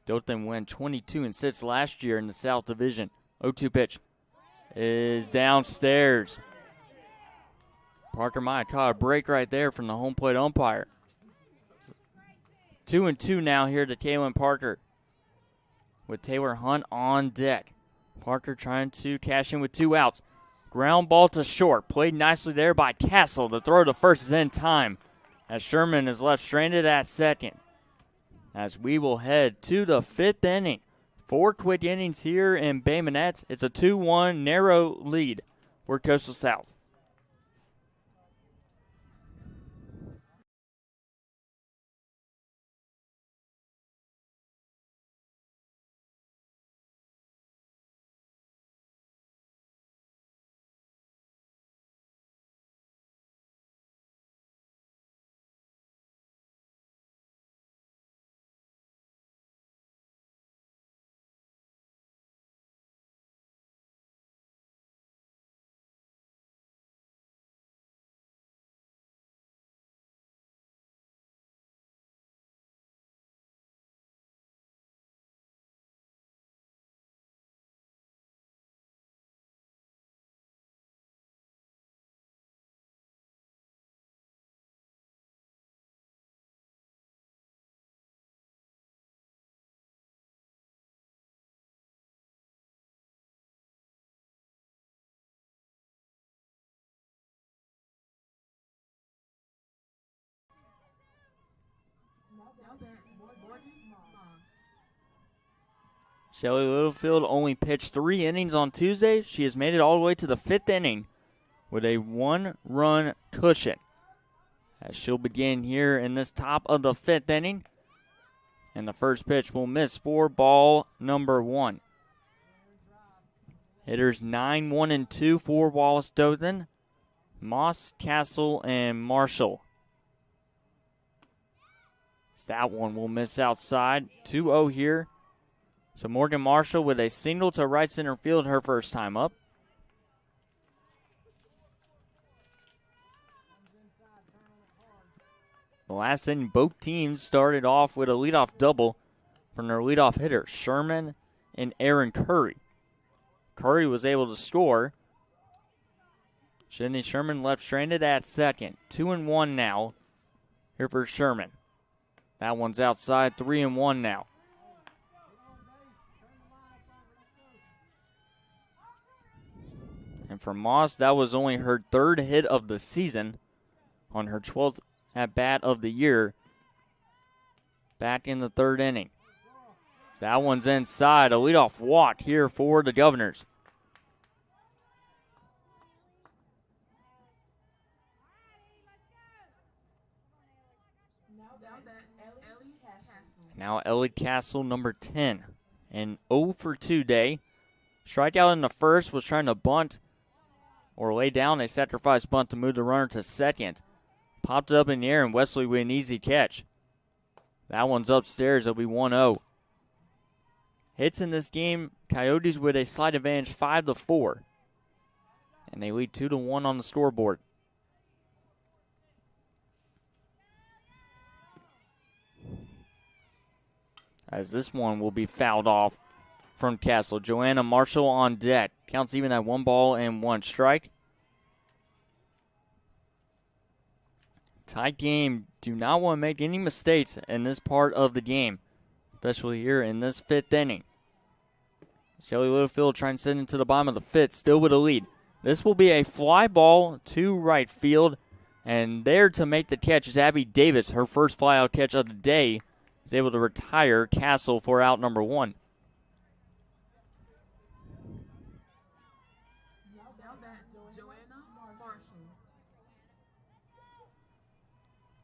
Dothan went 22-6 last year in the South Division. 0-2 pitch is downstairs. Parker might have caught a break right there from the home plate umpire. 2-2 now here to Kaylin Parker with Taylor Hunt on deck. Parker trying to cash in with 2 outs. Ground ball to short. Played nicely there by Castle. The throw to first is in time as Sherman is left stranded at second. As we will head to the 5th inning. 4 quick innings here in Bay Minette. It's a 2-1 narrow lead for Coastal South. Shelly Littlefield only pitched 3 innings on Tuesday. She has made it all the way to the 5th inning with a 1-run cushion. As she'll begin here in this top of the 5th inning. And the first pitch will miss for ball number 1. Hitters 9, 1, and 2 for Wallace Dothan, Moss, Castle, and Marshall. That one will miss outside. 2-0 here. So Morgan Marshall with a single to right center field her first time up. The last inning, both teams started off with a leadoff double from their leadoff hitter, Sherman and Aaron Curry. Curry was able to score. Sydney Sherman left stranded at second. 2-1 now here for Sherman. That one's outside, 3-1 now. And for Moss, that was only her 3rd hit of the season on her 12th at-bat of the year back in the 3rd inning. That one's inside, a leadoff walk here for the Governors. Now Ellie Castle, number 10, an 0 for 2 day. Strikeout in the first, was trying to bunt or lay down a sacrifice bunt to move the runner to second. Popped it up in the air, and Wesley with an easy catch. That one's upstairs. It'll be 1-0. Hits in this game, Coyotes with a slight advantage 5-4. And they lead 2-1 on the scoreboard. As this one will be fouled off from Castle. Joanna Marshall on deck. Counts even at 1-1 strike. Tight game. Do not want to make any mistakes in this part of the game, especially here in this 5th inning. Shelly Littlefield trying to send into the bottom of the 5th, still with a lead. This will be a fly ball to right field, and there to make the catch is Abby Davis. Her first flyout catch of the day is able to retire Castle for out number 1.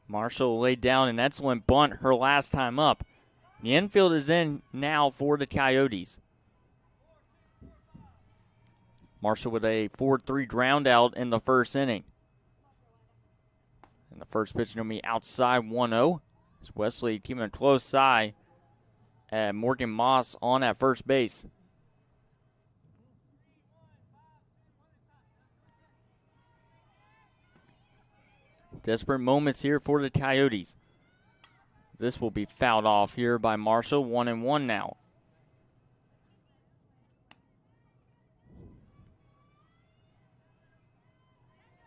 Marshall laid down an excellent bunt her last time up. The infield is in now for the Coyotes. Marshall with a 4-3 ground out in the first inning. And the first pitch going to be outside 1-0. It's Wesley keeping a close eye at Morgan Moss on at first base. Desperate moments here for the Coyotes. This will be fouled off here by Marshall. 1-1 now.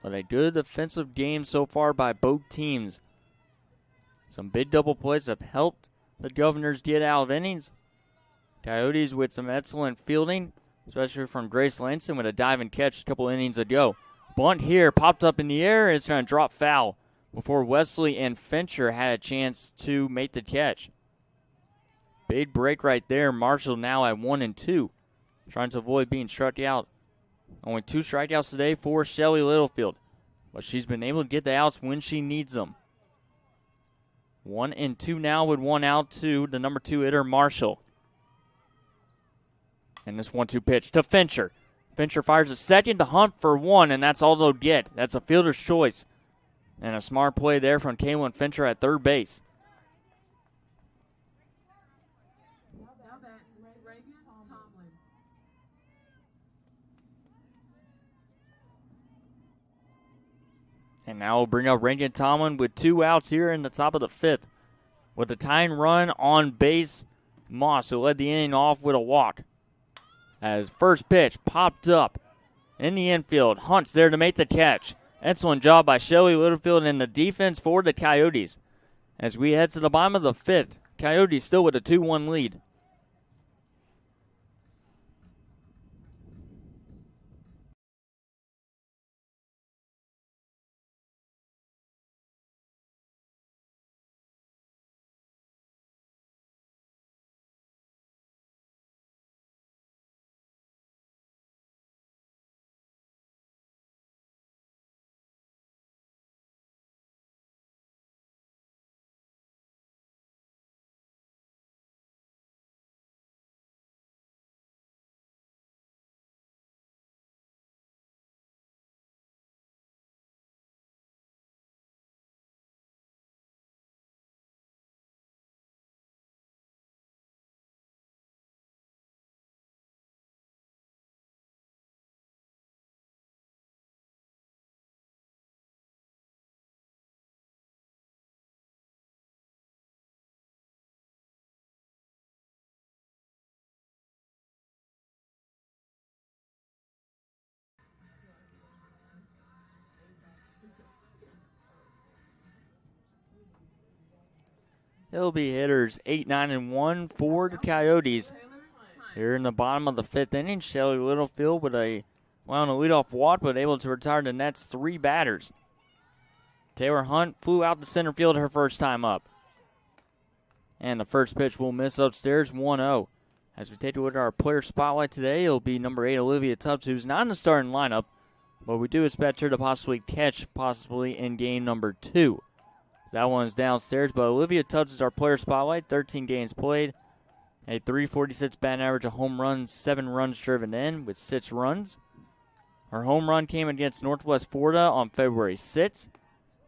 But a good defensive game so far by both teams. Some big double plays have helped the Governors get out of innings. Coyotes with some excellent fielding, especially from Grace Lanston with a dive and catch a couple innings ago. Bunt here, popped up in the air, and it's going to drop foul before Wesley and Fincher had a chance to make the catch. Big break right there. Marshall now at 1-2, trying to avoid being struck out. Only 2 strikeouts today for Shelly Littlefield, but she's been able to get the outs when she needs them. 1-2 now with 1 out to the number 2 hitter, Marshall. And this 1-2 pitch to Fincher. Fincher fires a second to hunt for 1, and that's all they'll get. That's a fielder's choice. And a smart play there from Kaylin Fincher at third base. And now we'll bring up Reagan Tomlin with 2 outs here in the top of the 5th. With the tying run on base, Moss, who led the inning off with a walk. As first pitch popped up in the infield. Hunt's there to make the catch. Excellent job by Shelly Littlefield and the defense for the Coyotes. As we head to the bottom of the 5th, Coyotes still with a 2-1 lead. It'll be hitters 8, 9, and 1 for the Coyotes. Here in the bottom of the 5th inning, Shelly Littlefield with a leadoff walk, but able to retire the Nets 3 batters. Taylor Hunt flew out to center field her first time up. And the first pitch will miss upstairs, 1-0. As we take a look at our player spotlight today, it'll be number 8, Olivia Tubbs, who's not in the starting lineup, but we do expect her to possibly catch in game number 2. That one's downstairs, but Olivia Tubbs is our player spotlight, 13 games played, a .346 batting average, a home run, 7 runs driven in with 6 runs. Her home run came against Northwest Florida on February 6th.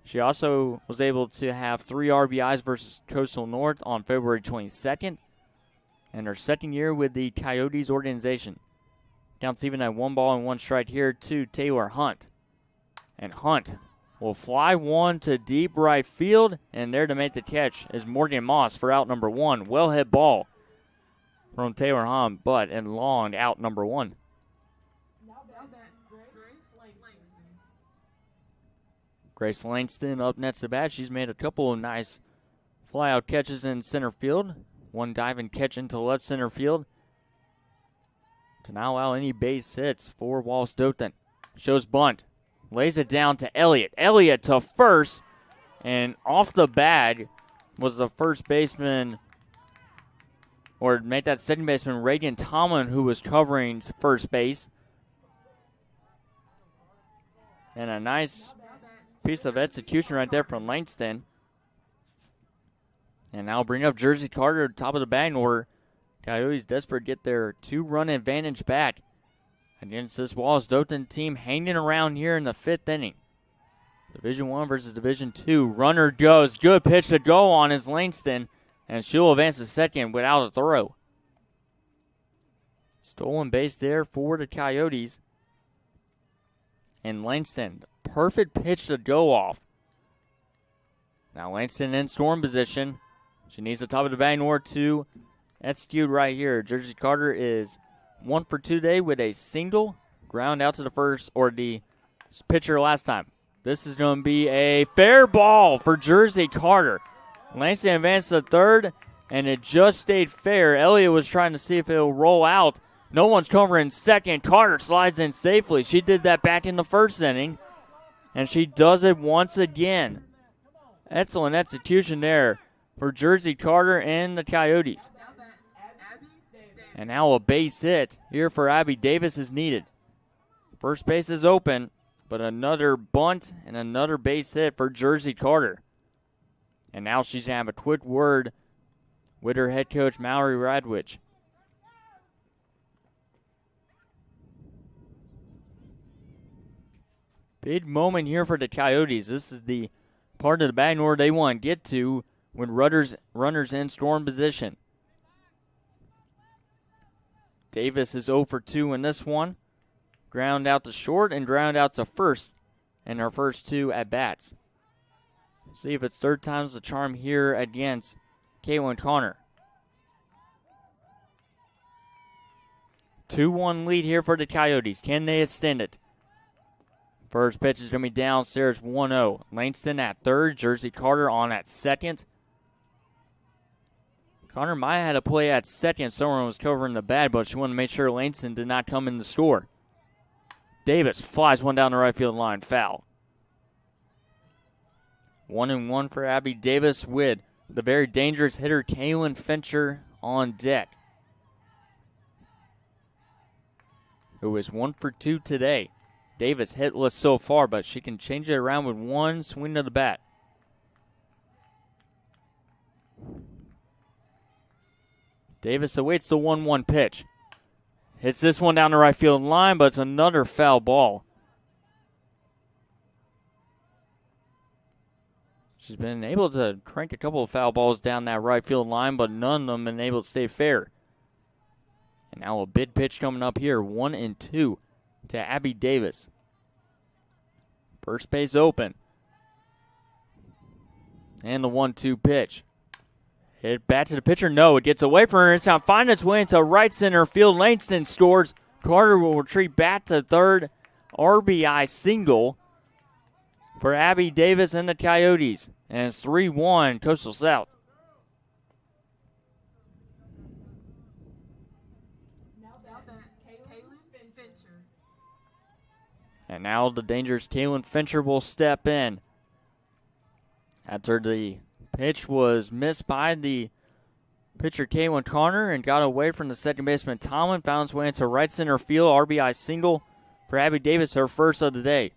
She also was able to have 3 RBIs versus Coastal North on February 22nd, and her second year with the Coyotes organization. Counts even at 1 ball and 1 strike here to Taylor Hunt. And Hunt will fly one to deep right field, and there to make the catch is Morgan Moss for out number 1. Well hit ball from Taylor Hunt, but in long out number 1. Grace Langston up next to bat. She's made a couple of nice fly-out catches in center field. One diving catch into left center field to not allow any base hits for Wallace Dothan. Shows bunt. Lays it down to Elliott. Elliott to first. And off the bag was the first baseman, or make that second baseman, Reagan Tomlin, who was covering first base. And a nice piece of execution right there from Langston. And now bring up Jersey Carter, top of the batting order. Coyotes desperate to get their 2-run advantage back against this Wallace Dothan team hanging around here in the 5th inning. Division 1 versus Division 2. Runner goes. Good pitch to go on is Langston, and she'll advance to second without a throw. Stolen base there for the Coyotes. And Langston, perfect pitch to go off. Now Langston in storm position. She needs the top of the batting order to execute right here. Jersey Carter is 1 for 2 today with a single, ground out to the first, or the pitcher last time. This is going to be a fair ball for Jersey Carter. Langston advanced to third, and it just stayed fair. Elliott was trying to see if it'll roll out. No one's covering second. Carter slides in safely. She did that back in the first inning, and she does it once again. Excellent execution there for Jersey Carter and the Coyotes. And now a base hit here for Abby Davis is needed. First base is open, but another bunt and another base hit for Jersey Carter. And now she's going to have a quick word with her head coach, Mallory Radwich. Big moment here for the Coyotes. This is the part of the batting order they want to get to when runners in storm position. Davis is 0 for 2 in this one. Ground out to short and ground out to first in her first 2 at-bats. See if it's third time's the charm here against Caitlin Connor. 2-1 lead here for the Coyotes. Can they extend it? First pitch is going to be downstairs, 1-0. Langston at third, Jersey Carter on at second. Connor might have had a play at second. Someone was covering the bag, but she wanted to make sure Langston did not come in the score. Davis flies one down the right field line, foul. 1-1 for Abby Davis with the very dangerous hitter Kaylin Fincher on deck, who is 1 for 2 today. Davis hitless so far, but she can change it around with one swing of the bat. Davis awaits the 1-1 pitch. Hits this one down the right field line, but it's another foul ball. She's been able to crank a couple of foul balls down that right field line, but none of them been able to stay fair. And now a big pitch coming up here, 1-2 to Abby Davis. First base open. And the 1-2 pitch. Hit back to the pitcher. No, it gets away from her. It's now finding its way into right center field. Langston scores. Carter will retreat back to third. RBI single for Abby Davis and the Coyotes. And it's 3-1 Coastal South. And now the dangerous Kaylin Fincher will step in. After the pitch was missed by the pitcher Kaylin Connor and got away from the second baseman Tomlin, found his way into right center field. RBI single for Abby Davis, her first of the day.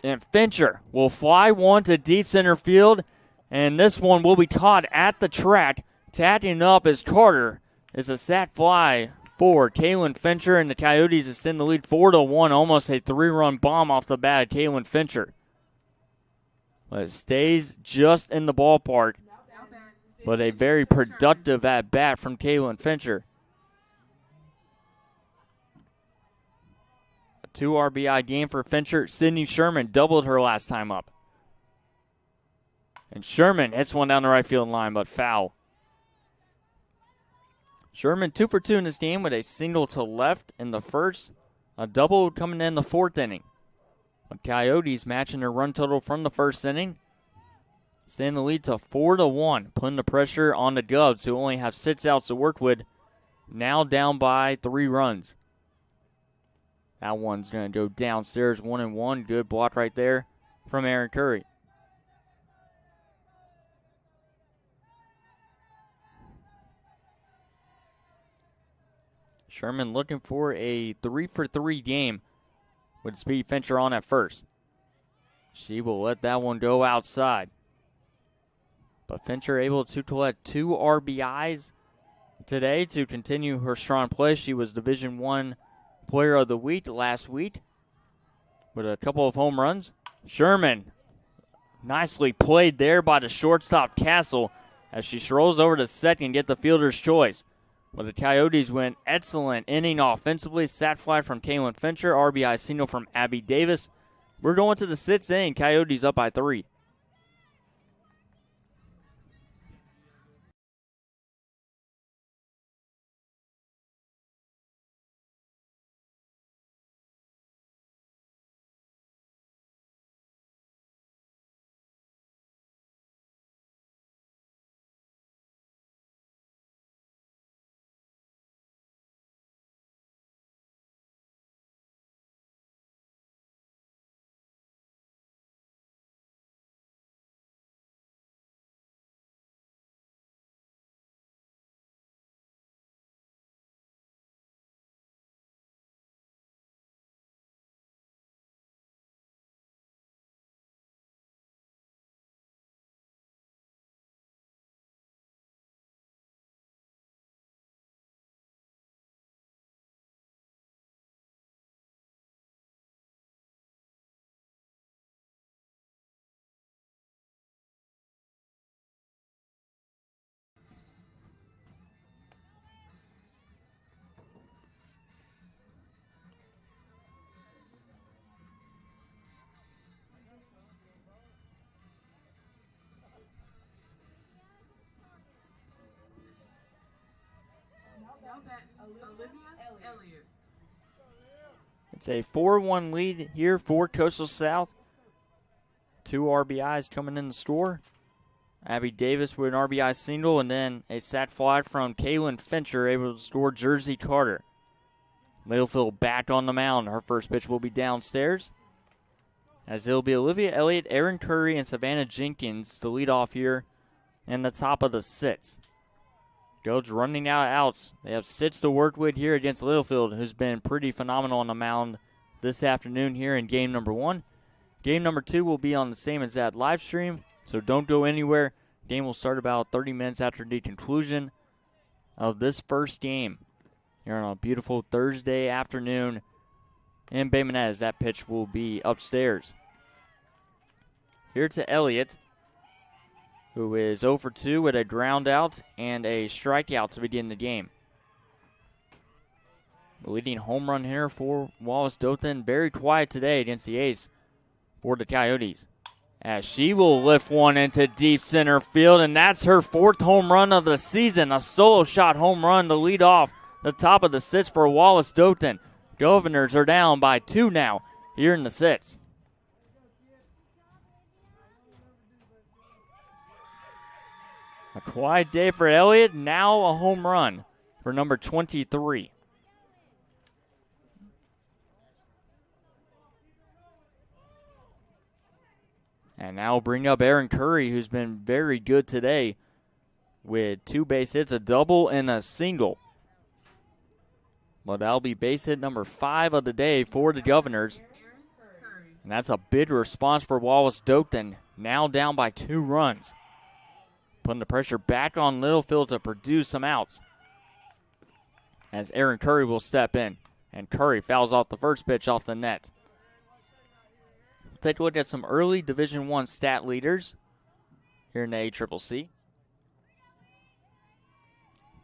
And Fincher will fly one to deep center field, and this one will be caught at the track. Tacking up as Carter is a sac fly for Kaylin Fincher, and the Coyotes extend the lead 4-1, almost a 3-run bomb off the bat of Kaylin Fincher. But it stays just in the ballpark, but a very productive at-bat from Kaylin Fincher. A 2 RBI game for Fincher. Sydney Sherman doubled her last time up. And Sherman hits one down the right field line, but foul. Sherman 2 for 2 in this game with a single to left in the first, a double coming in the fourth inning. The Coyotes matching their run total from the first inning, staying the lead to 4-1, putting the pressure on the Govs, who only have 6 outs to work with, now down by 3 runs. That one's going to go downstairs, 1-1. Good block right there from Aaron Curry. Sherman looking for a 3-for-3 game with Speed Fincher on at first. She will let that one go outside. But Fincher able to collect 2 RBIs today to continue her strong play. She was Division I Player of the Week last week with a couple of home runs. Sherman, nicely played there by the shortstop Castle as she strolls over to second, get the fielder's choice. But the Coyotes went excellent inning offensively. Sac fly from Kaylin Fincher, RBI single from Abby Davis. We're going to the 6th inning. Coyotes up by 3. It's a 4-1 lead here for Coastal South. 2 RBIs coming in the score. Abby Davis with an RBI single, and then a sac fly from Kaylin Fincher, able to score Jersey Carter. Littlefield back on the mound. Her first pitch will be downstairs, as it'll be Olivia Elliott, Aaron Curry, and Savannah Jenkins to lead off here in the top of the 6th. Goats running out of outs. They have 6 to work with here against Littlefield, who's been pretty phenomenal on the mound this afternoon here in game number 1. Game number 2 will be on the same exact live stream, so don't go anywhere. Game will start about 30 minutes after the conclusion of this first game here on a beautiful Thursday afternoon in Bay Minette. That pitch will be upstairs. Here to Elliott, who is 0 for 2 with a ground out and a strikeout to begin the game. The leading home run hitter for Wallace Dothan, very quiet today against the ace for the Coyotes, as she will lift one into deep center field, and that's her 4th home run of the season. A solo shot home run to lead off the top of the 6th for Wallace Dothan. Governors are down by 2 now here in the 6th. A quiet day for Elliott, now a home run for number 23. And now we'll bring up Aaron Curry, who's been very good today with 2 base hits, a double and a single. Well, that'll be base hit number 5 of the day for the Governors. And that's a big response for Wallace Dothan, now down by 2 runs. Putting the pressure back on Littlefield to produce some outs. As Aaron Curry will step in. And Curry fouls off the first pitch off the net. Take a look at some early Division I stat leaders here in the ACCC.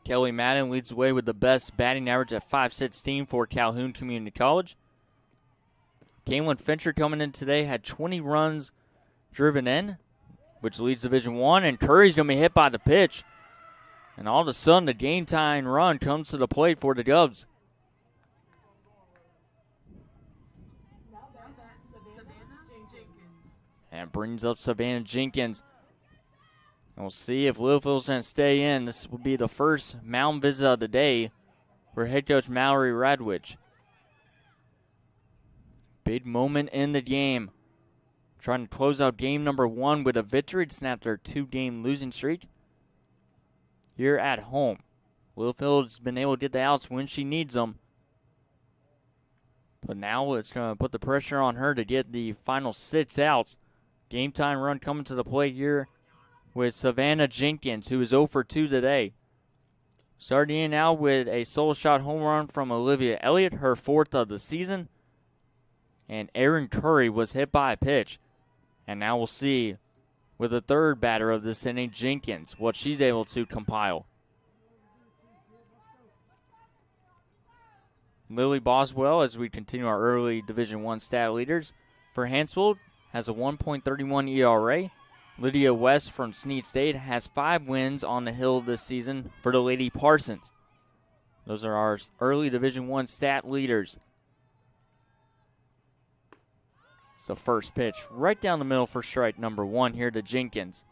Kelly Madden leads the way with the best batting average at .516 for Calhoun Community College. Kaylin Fincher coming in today had 20 runs driven in, which leads Division I, and Curry's going to be hit by the pitch. And all of a sudden, the game time run comes to the plate for the Govs. And brings up Savannah Jenkins. And we'll see if Littlefield's going to stay in. This will be the first mound visit of the day for head coach Mallory Radwich. Big moment in the game. Trying to close out game number 1 with a victory to snap their 2-game losing streak. Here at home. Littlefield's been able to get the outs when she needs them. But now it's going to put the pressure on her to get the final 6 outs. Game time run coming to the plate here with Savannah Jenkins, who is 0 for 2 today. Starting in now with a solo shot home run from Olivia Elliott, her 4th of the season. And Aaron Curry was hit by a pitch. And now we'll see with the 3rd batter of this inning, Jenkins, what she's able to compile. Lily Boswell, as we continue our early Division I stat leaders. For Hansfield, has a 1.31 ERA. Lydia West from Snead State has 5 wins on the hill this season for the Lady Parsons. Those are our early Division I stat leaders. It's the first pitch right down the middle for strike number 1 here to Jenkins.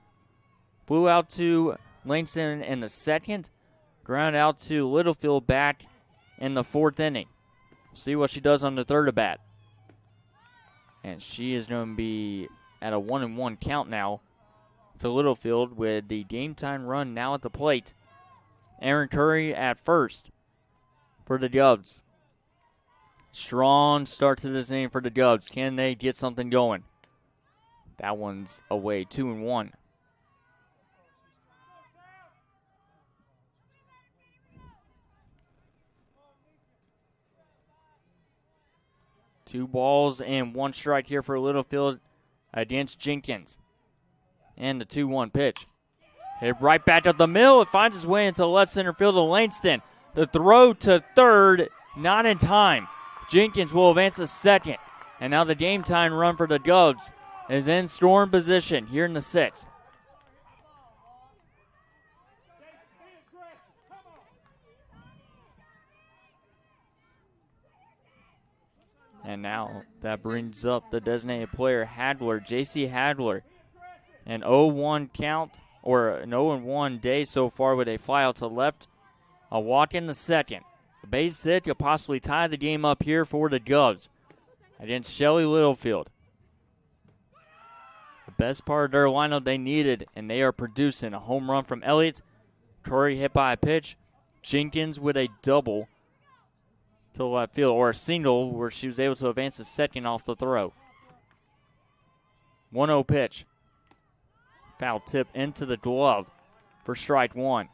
Flew out to Langston in the 2nd. Ground out to Littlefield back in the 4th inning. See what she does on the 3rd at bat. And she is going to be at a 1-1 count now to Littlefield with the game time run now at the plate. Aaron Curry at first for the Govs. Strong start to this inning for the Govs. Can they get something going? That one's away, 2-1. Two balls and 1 strike here for Littlefield against Jenkins. And the 2-1 pitch. Hit right back up the middle. It finds its way into left center field of Langston. The throw to 3rd, not in time. Jenkins will advance to 2nd. And now the game time run for the Govs is in storm position here in the 6th. And now that brings up the designated player, Hadler, J.C. Hadler. An 0-1 count, or an 0-1 day so far with a fly out to left. A walk in the 2nd. A base hit could possibly tie the game up here for the Govs against Shelley Littlefield. The best part of their lineup they needed, and they are producing. A home run from Elliott. Curry hit by a pitch. Jenkins with a double to left field, or a single where she was able to advance to 2nd off the throw. 1-0 pitch. Foul tip into the glove for strike 1.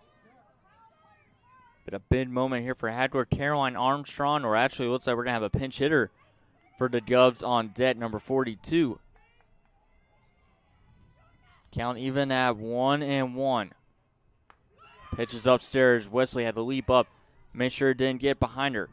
But a big moment here for Hadler. Caroline Armstrong, or actually looks like we're going to have a pinch hitter for the Govs on deck, number 42. Count even at 1-1. Pitches upstairs. Wesley had to leap up, make sure it didn't get behind her.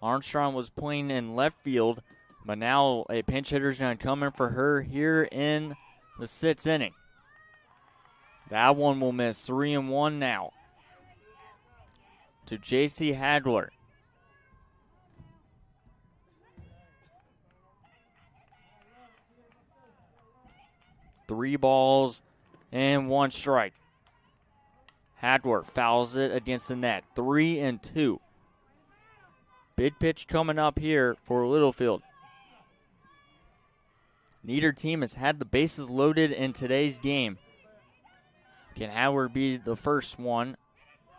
Armstrong was playing in left field, but now a pinch hitter is going to come in for her here in the 6th inning. That one will miss. 3-1 now to J.C. Hadler. Three balls and 1 strike. Hadworth fouls it against the net. 3-2. Big pitch coming up here for Littlefield. Neither team has had the bases loaded in today's game. Can Howard be the first one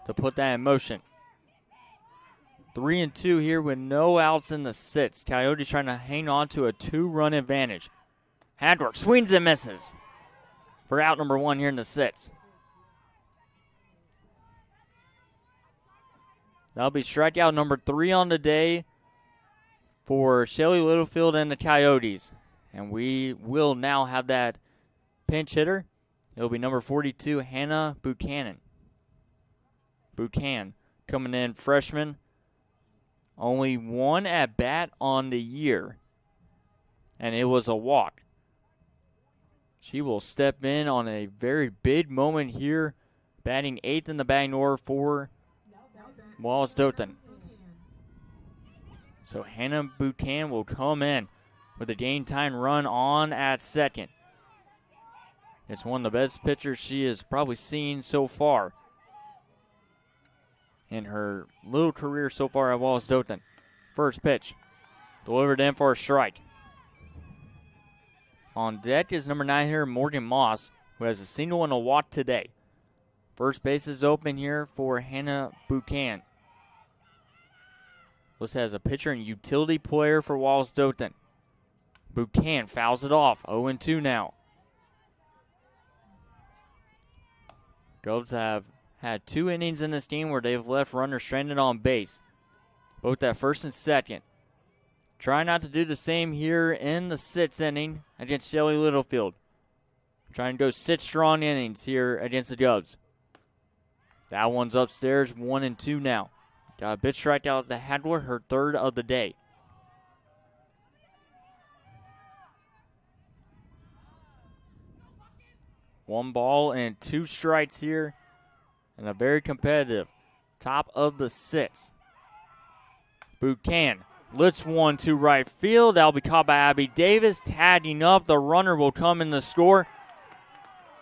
to put that in motion? 3-2 here with no outs in the sixth. Coyotes trying to hang on to a 2-run advantage. Hadworth swings and misses for out number 1 here in the sixth. That'll be strikeout number 3 on the day for Shelly Littlefield and the Coyotes. And we will now have that pinch hitter. It'll be number 42, Hannah Buchanan. Buchanan coming in, freshman. Only 1 at bat on the year, and it was a walk. She will step in on a very big moment here, batting 8th in the batting order for Wallace Dothan. So Hannah Buchanan will come in with a game time run on at second. It's one of the best pitchers she has probably seen so far in her little career so far at Wallace Dothan. First pitch, delivered in for a strike. On deck is number 9 here, Morgan Moss, who has a single and a walk today. First base is open here for Hannah Buchanan. Listed as a pitcher and utility player for Wallace Dothan. Buchanan fouls it off, 0-2 now. Govs have had 2 innings in this game where they've left runners stranded on base, both at first and second. Try not to do the same here in the 6th inning against Shelly Littlefield. Trying to go 6 strong innings here against the Govs. That one's upstairs, 1-2 now. Got a big strikeout to Hadler, her 3rd of the day. One ball and 2 strikes here, and a very competitive top of the 6th. Buchanan lifts one to right field. That'll be caught by Abby Davis. Tagging up, the runner will come in the score.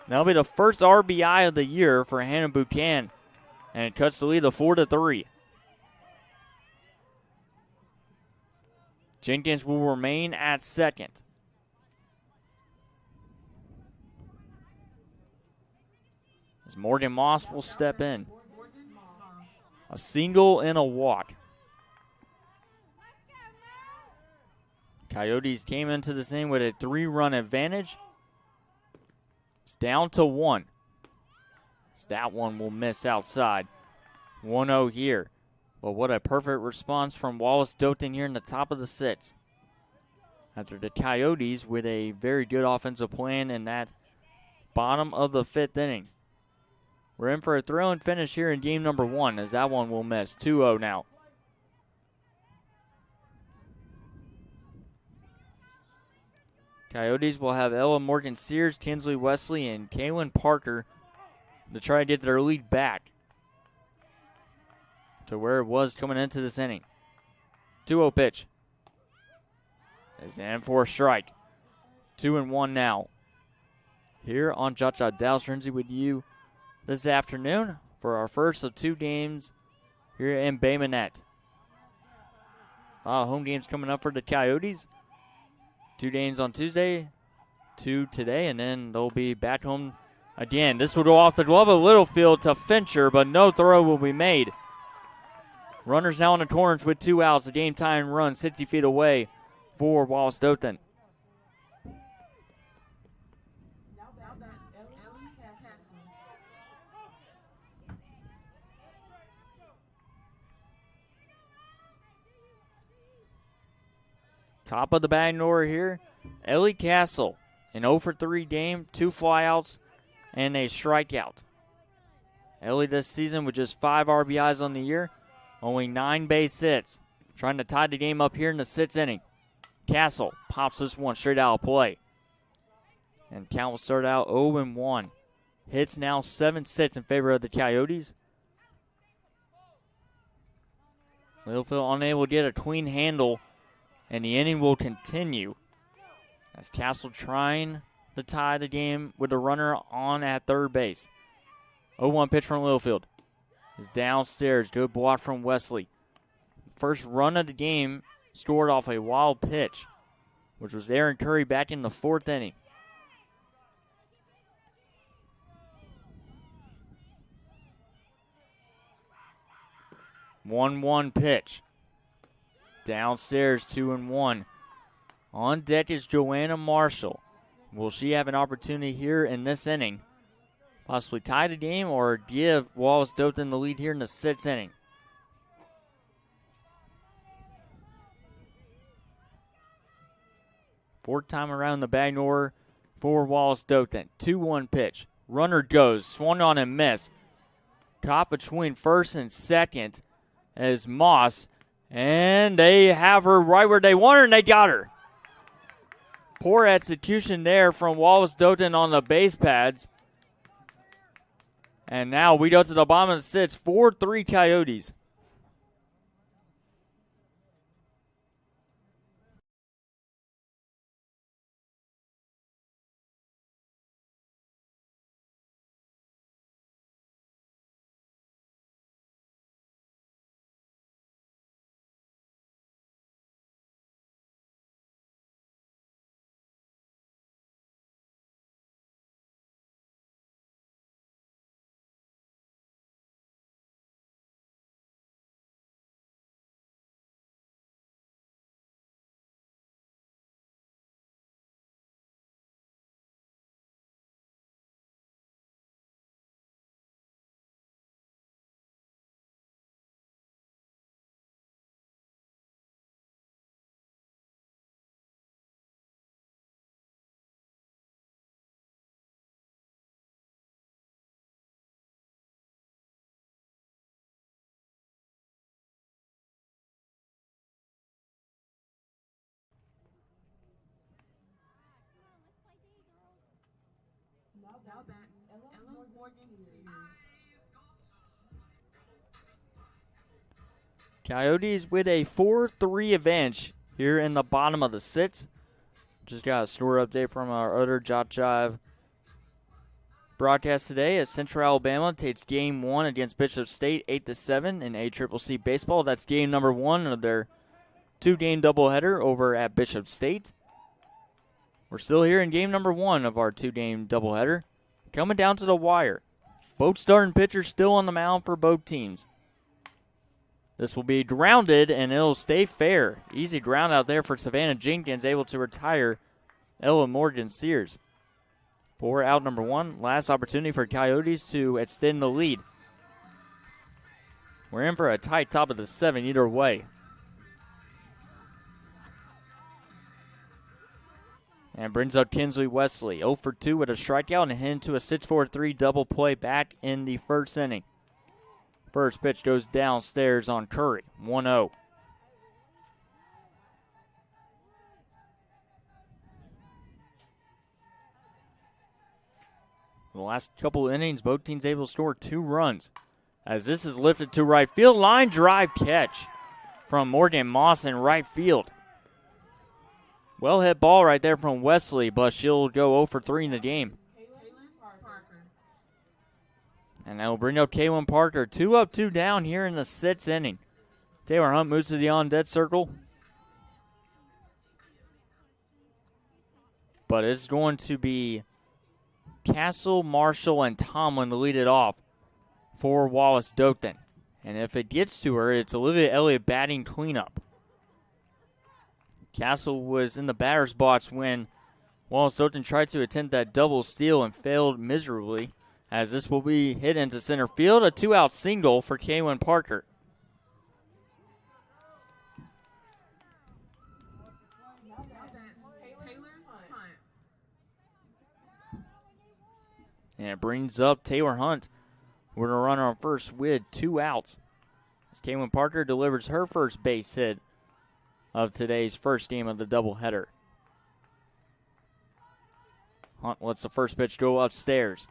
That'll be the first RBI of the year for Hannah Buchanan, and it cuts the lead to 4-3. Jenkins will remain at second. As Morgan Moss will step in. A single and a walk. Coyotes came into this inning with a 3-run advantage. It's down to 1. So that one will miss outside. 1-0 here. But what a perfect response from Wallace Dothan here in the top of the 6th. After the Coyotes with a very good offensive plan in that bottom of the 5th inning. We're in for a thrilling finish here in game number 1 as that one will miss. 2-0 now. Coyotes will have Ella Morgan Sears, Kinsley Wesley, and Kaylin Parker to try to get their lead back to where it was coming into this inning. 2-0 pitch. Is in for a strike. 2-1 now. Here on JockJive, Dallas Renzi with you this afternoon for our first of 2 games here in Bay Minette. Home games coming up for the Coyotes. 2 games on Tuesday, 2 today, and then they'll be back home again. This will go off the glove of Littlefield to Fincher, but no throw will be made. Runners now in the corners with 2 outs. The game time run 60 feet away for Wallace Dothan. Top of the batting order here, Ellie Castle. An 0-for-3 game, 2 flyouts, and a strikeout. Ellie this season with just 5 RBIs on the year, only 9 base hits. Trying to tie the game up here in the 6th inning. Castle pops this one straight out of play. And count will start out 0-1. Hits now 7-6 in favor of the Coyotes. Littlefield unable to get a clean handle, and the inning will continue as Castle trying to tie the game with a runner on at third base. 0-1 pitch from Littlefield. Is downstairs. Good block from Wesley. First run of the game scored off a wild pitch, which was Aaron Curry back in the 4th inning. One pitch. Downstairs, 2-1. On deck is Joanna Marshall. Will she have an opportunity here in this inning? Possibly tie the game or give Wallace Dothan the lead here in the 6th inning. Fourth time around the bag door for Wallace Dothan. 2-1 pitch. Runner goes. Swung on and missed. Caught between first and second as Moss. And they have her right where they want her, and they got her. Poor execution there from Wallace Dothan on the base pads. And now we go to the bottom of the 6th. 4-3 Coyotes. Now back, Ella Morgan Senior. Coyotes with a 4-3 advantage here in the bottom of the 6th. Just got a score update from our other JockJive broadcast today as Central Alabama takes game 1 against Bishop State 8-7 in ACCC baseball. That's game number 1 of their 2-game doubleheader over at Bishop State. We're still here in game number 1 of our 2-game doubleheader. Coming down to the wire. Both starting pitchers still on the mound for both teams. This will be grounded, and it'll stay fair. Easy ground out there for Savannah Jenkins, able to retire Ella Morgan Sears. For out number 1, last opportunity for Coyotes to extend the lead. We're in for a tight top of the 7 either way. And brings up Kinsley Wesley. 0 for 2 with a strikeout and a hit into a 6-4-3 double play back in the 1st inning. First pitch goes downstairs on Curry. 1-0. The last couple of innings, both teams able to score 2 runs. As this is lifted to right field. Line drive catch from Morgan Moss in right field. Well hit ball right there from Wesley, but she'll go 0 for 3 in the game. And that will bring up Kaylin Parker. 2 up, 2 down here in the 6th inning. Taylor Hunt moves to the on-dead circle. But it's going to be Castle, Marshall, and Tomlin to lead it off for Wallace Dothan. And if it gets to her, it's Olivia Elliott batting cleanup. Castle was in the batter's box when Wallace Dothan tried to attempt that double steal and failed miserably, as this will be hit into center field. A 2-out single for Kaylin Parker. And it brings up Taylor Hunt with a runner on first with 2 outs. As Kaylin Parker delivers her first base hit of today's first game of the doubleheader. Hunt lets the first pitch go upstairs.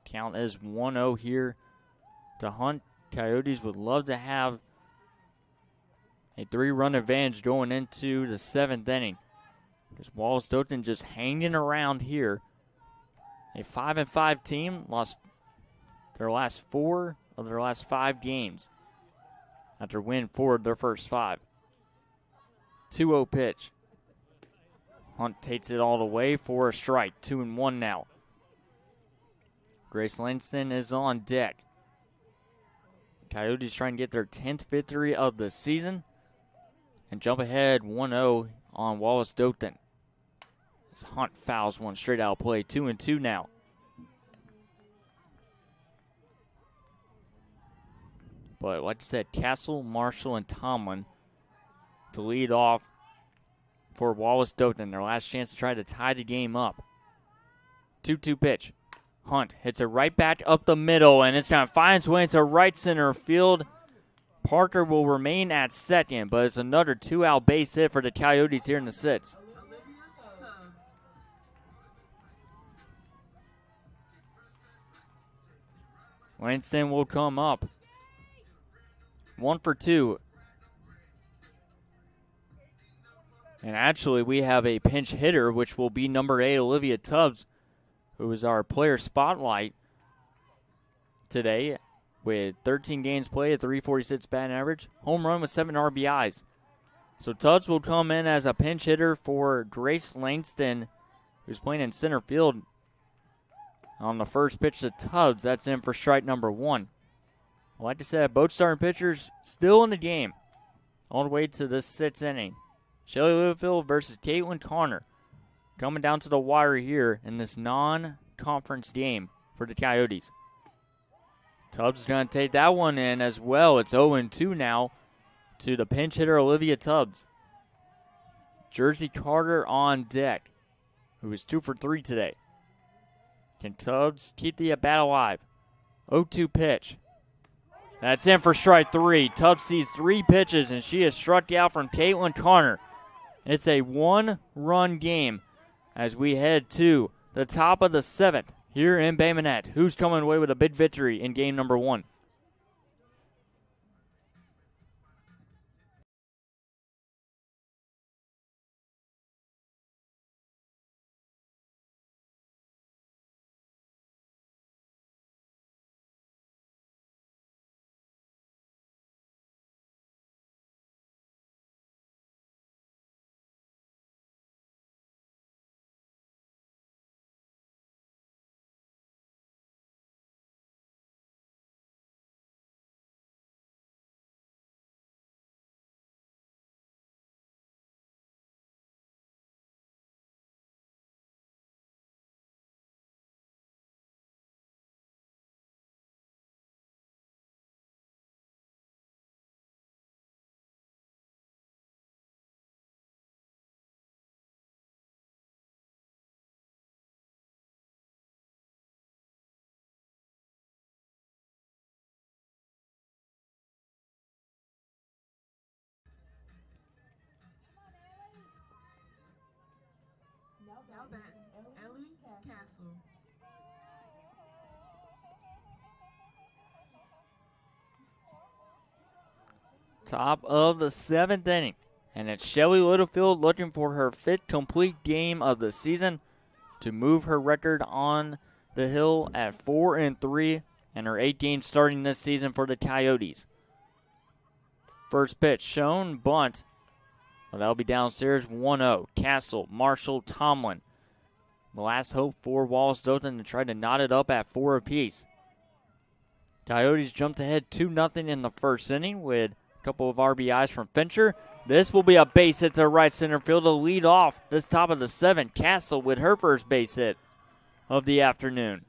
Count is 1-0 here to Hunt. Coyotes would love to have a 3-run advantage going into the 7th inning. Because Wallace Dothan just hanging around here A 5-5 team, lost their last 4 of their last 5 games after winning 4 of their first 5. 2-0 pitch. Hunt takes it all the way for a strike. 2-1 now. Grace Langston is on deck. Coyotes trying to get their 10th victory of the season and jump ahead 1-0 on Wallace Dothan. As Hunt fouls one straight out of play. 2-2 now. But like I said, Castle, Marshall, and Tomlin to lead off for Wallace Dothan. Their last chance to try to tie the game up. 2-2 pitch. Hunt hits it right back up the middle, and it's going to find its way into right center field. Parker will remain at second, but it's another 2-out base hit for the Coyotes here in the 6th. Langston will come up. 1 for 2. And actually, we have a pinch hitter, which will be number 8, Olivia Tubbs, who is our player spotlight today with 13 games played, a 346 batting average, home run with 7 RBIs. So Tubbs will come in as a pinch hitter for Grace Langston, who's playing in center field. On the first pitch to Tubbs, that's in for strike number 1. Like I said, both starting pitchers still in the game all the way to the 6th inning. Shelly Littlefield versus Caitlin Connor coming down to the wire here in this non-conference game for the Coyotes. Tubbs is going to take that one in as well. It's 0-2 now to the pinch hitter Olivia Tubbs. Jersey Carter on deck, who is 2 for 3 today. Can Tubbs keep the at-bat alive? 0-2 pitch. That's in for strike 3. Tubbs sees 3 pitches, and she is struck out from Caitlin Connor. It's a 1-run game as we head to the top of the 7th here in Bay Minette. Who's coming away with a big victory in game number 1? Now that Ellie Castle. Top of the 7th inning. And it's Shelly Littlefield looking for her 5th complete game of the season to move her record on the hill at 4-3 and her 8 games starting this season for the Coyotes. First pitch shown, bunt. Well, that'll be downstairs, 1-0. Castle, Marshall, Tomlin. The last hope for Wallace Dothan to try to knot it up at 4 apiece. Coyotes jumped ahead 2-0 in the first inning with a couple of RBIs from Fincher. This will be a base hit to right center field to lead off this top of the 7th. Castle with her first base hit of the afternoon.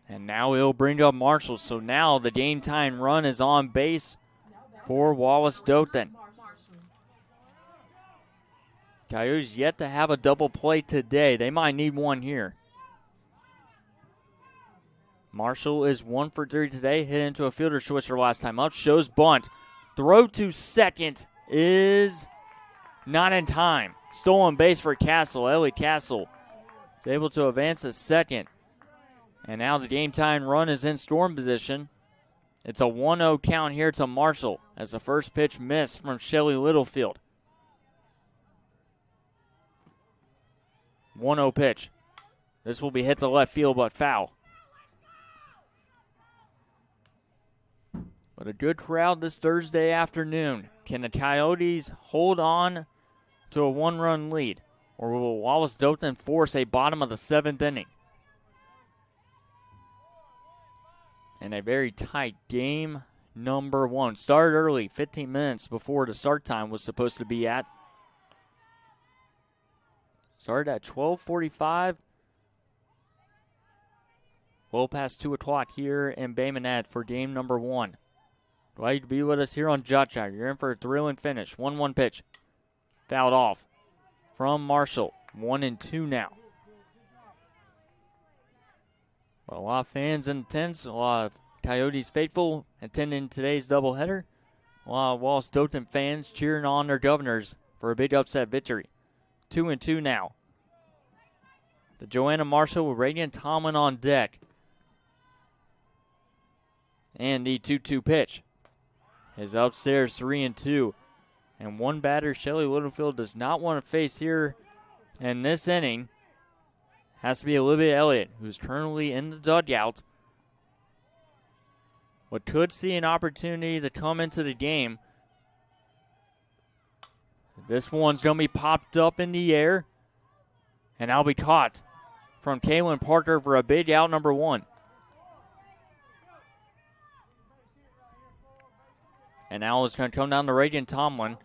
And now he'll bring up Marshall. So now the game time run is on base for Wallace Dothan. Coyotes yet to have a double play today. They might need one here. Marshall is 1 for 3 today. Hit into a fielder switch for last time up. Shows bunt. Throw to second is not in time. Stolen base for Castle. Ellie Castle is able to advance to second. And now the game time run is in storm position. It's a 1-0 count here to Marshall as the first pitch missed from Shelly Littlefield. 1-0 pitch. This will be hit to left field, but foul. But a good crowd this Thursday afternoon. Can the Coyotes hold on to a 1-run lead? Or will Wallace Dothan force a bottom of the 7th inning? And a very tight game number 1. Started early, 15 minutes before the start time was supposed to be at. Started at 12:45. Well past 2 o'clock here in Bay Minette for game number 1. Glad you to be with us here on JockJive. You're in for a thrilling finish. 1-1 pitch. Fouled off from Marshall. 1-2 now. Well, a lot of fans in attendance, a lot of Coyotes faithful attending today's doubleheader. A lot of Wallace Dothan fans cheering on their Governors for a big upset victory. 2-2 now. The Joanna Marshall with Radiant Tomlin on deck. And the 2-2 pitch is upstairs, 3-2. And one batter Shelly Littlefield does not want to face here in this inning has to be Olivia Elliott, who's currently in the dugout, but could see an opportunity to come into the game. This one's going to be popped up in the air, and that'll be caught from Kaylin Parker for a big out number 1. And now it's going to come down to Reagan Tomlin.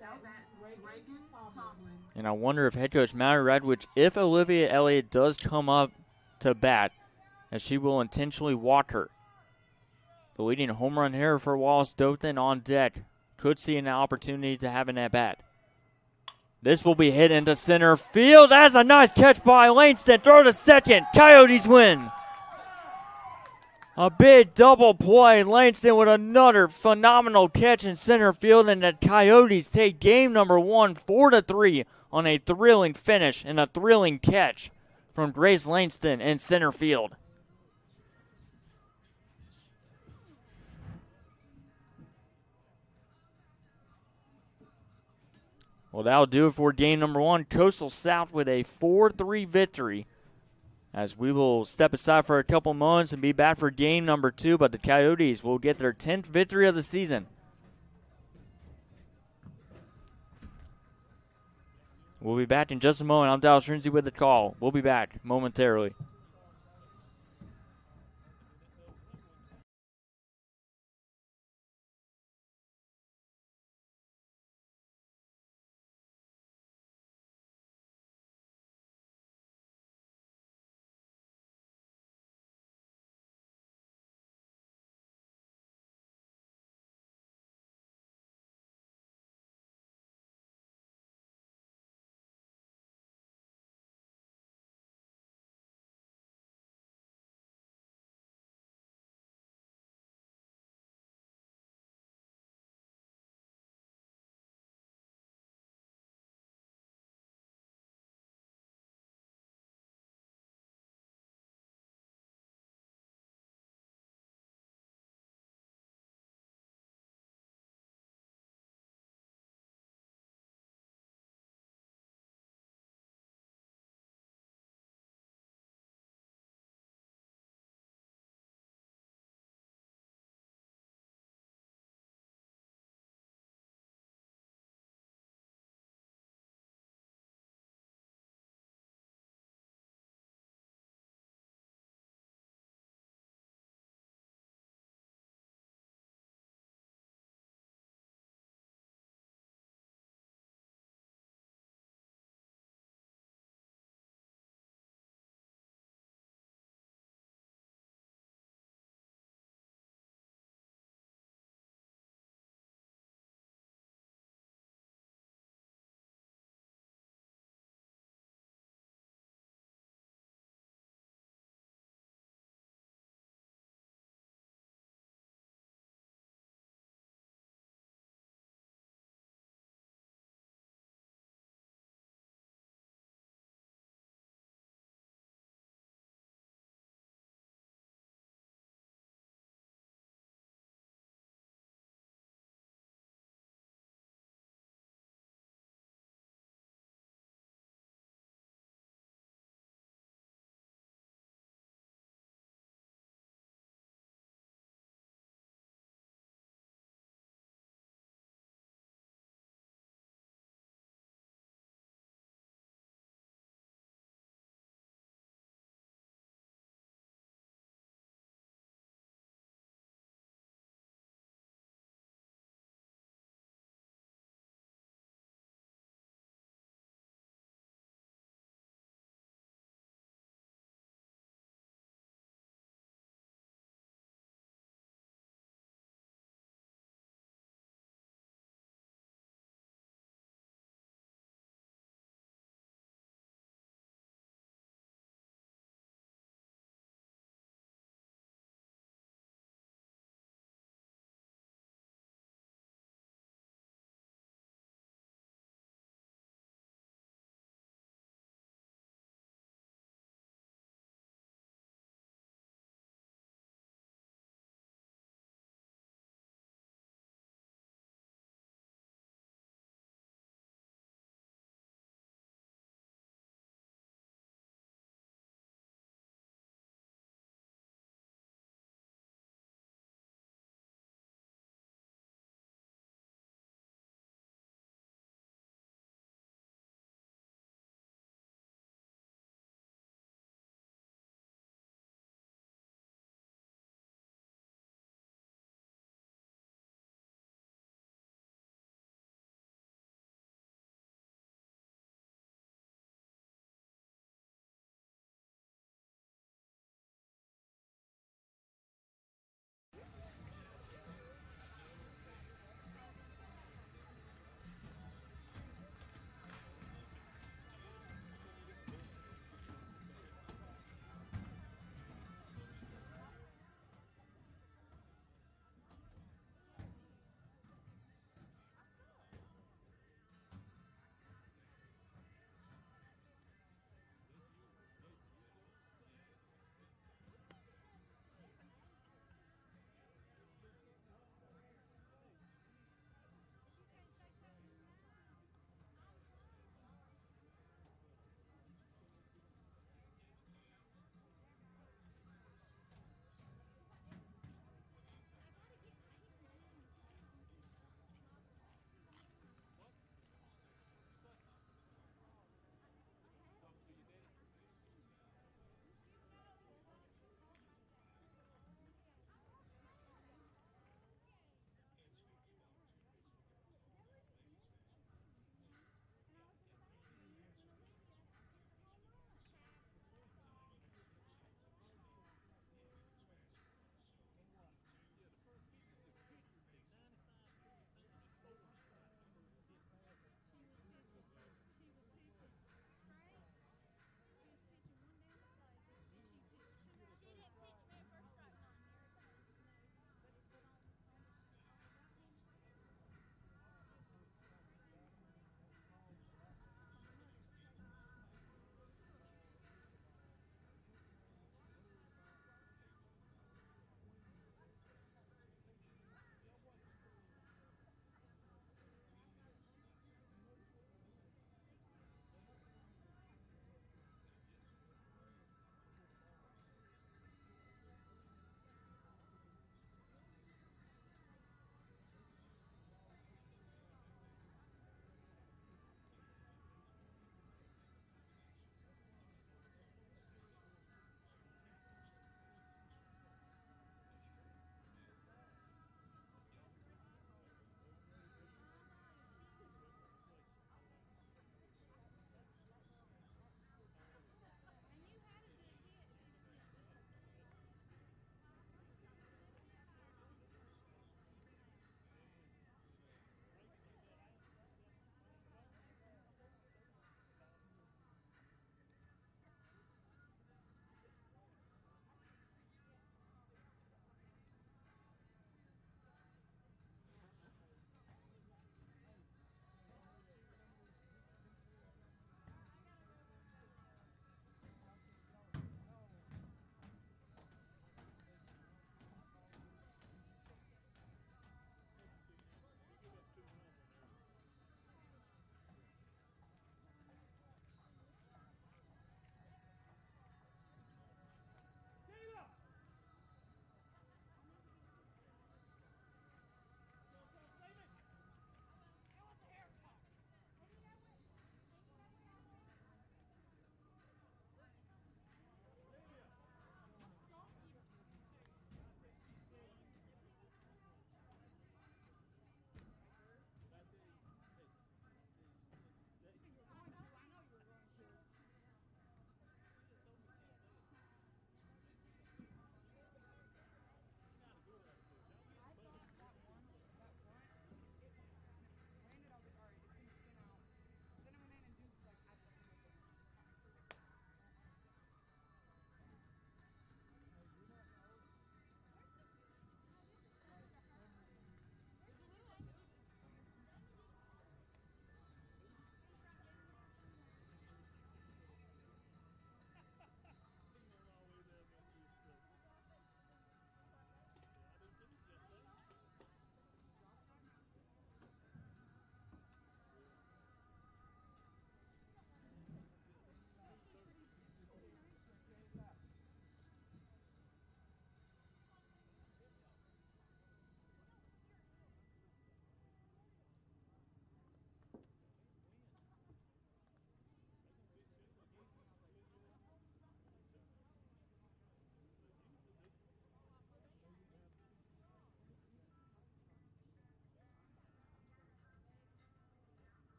And I wonder if head coach Mallory Radwich, if Olivia Elliott does come up to bat, as she will intentionally walk her. The leading home run hitter for Wallace Dothan on deck could see an opportunity to have an at-bat. This will be hit into center field. That's a nice catch by Langston. Throw to second. Coyotes win. A big double play. Langston with another phenomenal catch in center field, and the Coyotes take game number 1, 4-3 on a thrilling finish and a thrilling catch from Grace Langston in center field. Well, that'll do it for game number 1. Coastal South with a 4-3 victory, as we will step aside for a couple moments and be back for game number 2, but the Coyotes will get their 10th victory of the season. We'll be back in just a moment. I'm Dallas Rinsey with the call. We'll be back momentarily.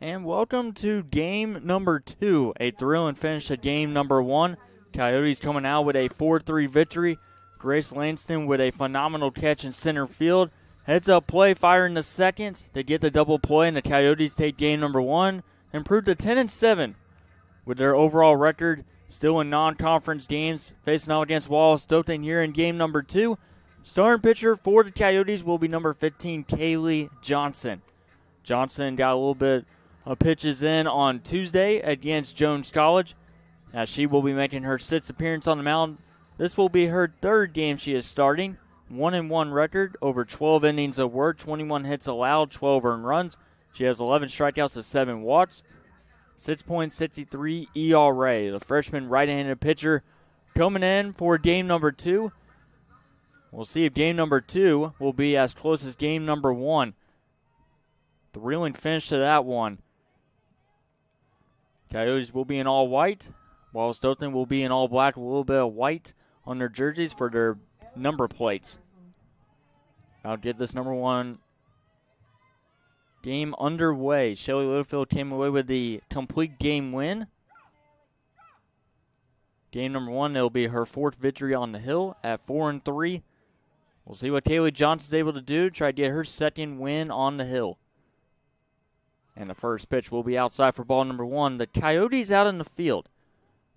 And welcome to game number 2, a thrilling finish to game number 1. Coyotes coming out with a 4-3 victory. Grace Langston with a phenomenal catch in center field. Heads up play, fire in the second to get the double play, and the Coyotes take game number 1, improved to 10-7 with their overall record. Still in non-conference games, facing off against Wallace Dothan here in game number 2. Starting pitcher for the Coyotes will be number 15, Kaylee Johnson. Johnson got a little bit of pitches in on Tuesday against Jones College, as she will be making her 6th appearance on the mound. This will be her 3rd game she is starting. 1-1 record, over 12 innings of work, 21 hits allowed, 12 earned runs. She has 11 strikeouts to 7 walks, 6.63 ERA. The freshman right-handed pitcher coming in for game number 2. We'll see if game number 2 will be as close as game number 1. Thrilling finish to that one. Coyotes will be in all white, while Dothan will be in all black with a little bit of white on their jerseys for their number plates. I'll get this number 1 game underway. Shelly Littlefield came away with the complete game win. Game number 1, it'll be her 4th victory on the hill at 4-3. We'll see what Kaylee Johnson's able to do to try to get her 2nd win on the hill. And the first pitch will be outside for ball number 1. The Coyotes out in the field.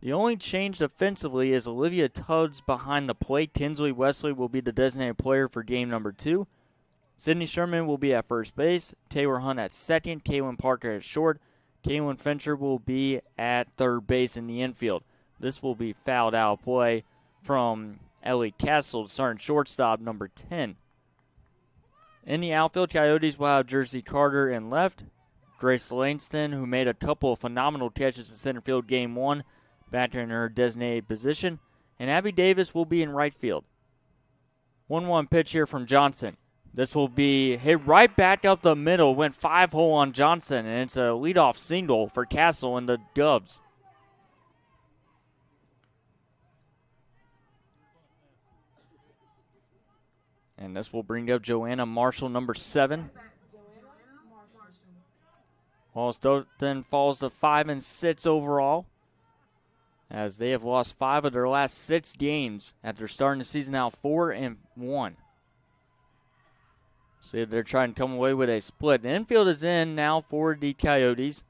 The only change defensively is Olivia Tubbs behind the plate. Kinsley Wesley will be the designated player for game number 2. Sydney Sherman will be at first base. Taylor Hunt at second. Kaylin Parker at short. Kaylin Fincher will be at 3rd base in the infield. This will be fouled out play from Ellie Castle, starting shortstop number 10. In the outfield, Coyotes will have Jersey Carter in left. Grace Langston, who made a couple of phenomenal catches in center field game 1, back in her designated position. And Abby Davis will be in right field. 1-1 pitch here from Johnson. This will be hit right back up the middle, went 5-hole on Johnson, and it's a leadoff single for Castle and the Dubs. And this will bring up Joanna Marshall, number 7. Wallace Dothan falls to 5-6 overall, as they have lost 5 of their last 6 games after starting the season out 4-1. See if they're trying to come away with a split. The infield is in now for the Coyotes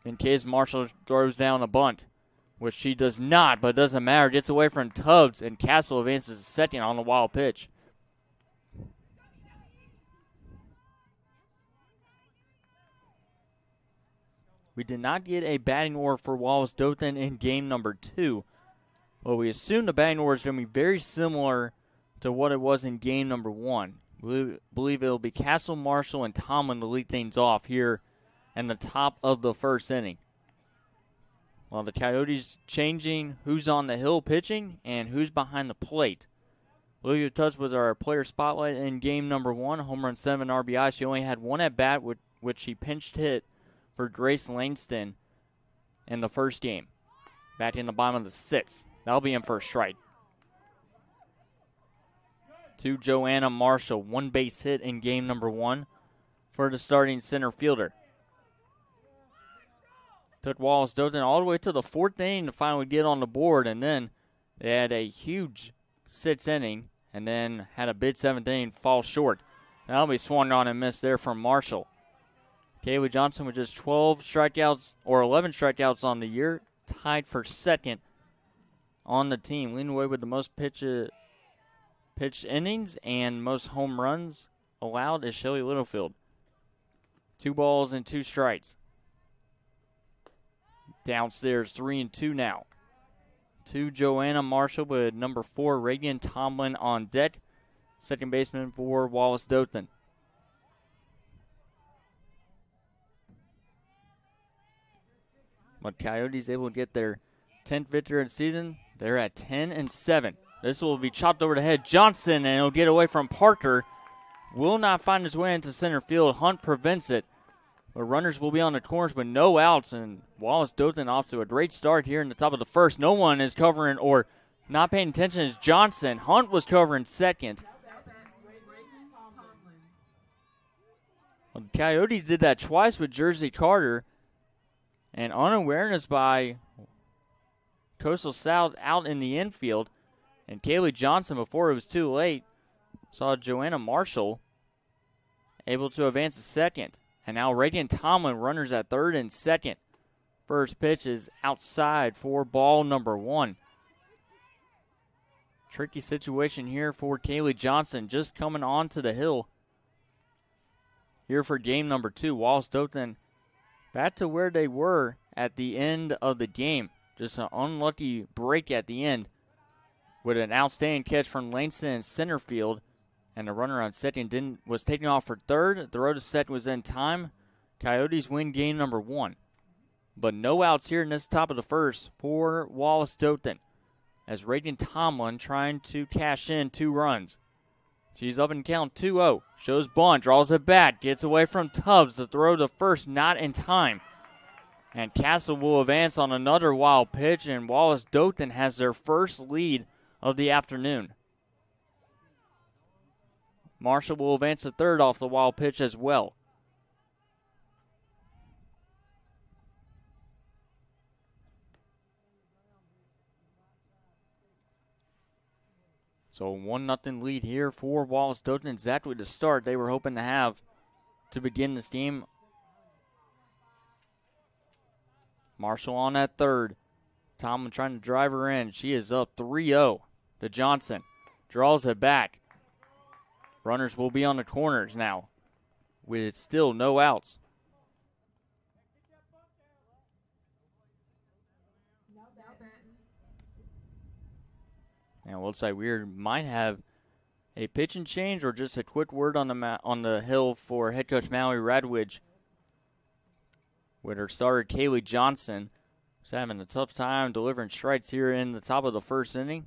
in case Marshall throws down a bunt, which she does not, but it doesn't matter. Gets away from Tubbs, and Castle advances to second on the wild pitch. We did not get a batting order for Wallace Dothan in game number 2. Well, we assume the batting order is going to be very similar to what it was in game number 1. We believe it will be Castle, Marshall, and Tomlin to lead things off here in the top of the first inning. Well, the Coyotes changing who's on the hill pitching and who's behind the plate. Olivia Tubbs was our player spotlight in game number 1, home run 7 RBI. She only had one at bat, which she pinched hit for Grace Langston in the first game, back in the bottom of the 6th. That'll be in for a strike. To Joanna Marshall, one base hit in game number 1 for the starting center fielder. Took Wallace Dothan all the way to the 4th inning to finally get on the board, and then they had a huge 6th inning, and then had a big 7th inning fall short. That'll be swung on and missed there from Marshall. Kaylee Johnson with just 12 strikeouts, or 11 strikeouts on the year, tied for second on the team. Leading away with the most pitched innings and most home runs allowed is Shelly Littlefield. 2 balls and 2 strikes. Downstairs, 3-2 now. To Joanna Marshall with number 4, Reagan Tomlin on deck. Second baseman for Wallace Dothan. But Coyotes able to get their 10th victory of the season. They're at 10-7. This will be chopped over the head. Johnson, and it'll get away from Parker. Will not find his way into center field. Hunt prevents it. The runners will be on the corners with no outs, and Wallace Dothan off to a great start here in the top of the first. No one is covering or not paying attention is Johnson. Hunt was covering second. Well, the Coyotes did that twice with Jersey Carter, and unawareness by Coastal South out in the infield. And Kaylee Johnson, before it was too late, saw Joanna Marshall able to advance to second. And now Reagan Tomlin, runners at third and second. First pitch is outside for ball number 1. Tricky situation here for Kaylee Johnson, just coming onto the hill here for game number 2. Wallace Dothan back to where they were at the end of the game. Just an unlucky break at the end with an outstanding catch from Langston in center field. And the runner on second was taken off for third. The road to second was in time. Coyotes win game number 1. But no outs here in this top of the first for Wallace Dothan, as Reagan Tomlin trying to cash in 2 runs. She's up and count 2-0. Shows bunt, draws it back, gets away from Tubbs. The throw to first not in time. And Castle will advance on another wild pitch, and Wallace Dothan has their first lead of the afternoon. Marshall will advance to third off the wild pitch as well. So 1-0 lead here for Wallace Dothan. Exactly the start they were hoping to have to begin this game. Marshall on at third. Tomlin trying to drive her in. She is up 3-0 to Johnson. Draws it back. Runners will be on the corners now with still no outs. And it looks like we might have a pitching change or just a quick word on the hill for head coach Mallory Radwidge with her starter Kaylee Johnson, who's having a tough time delivering strikes here in the top of the first inning.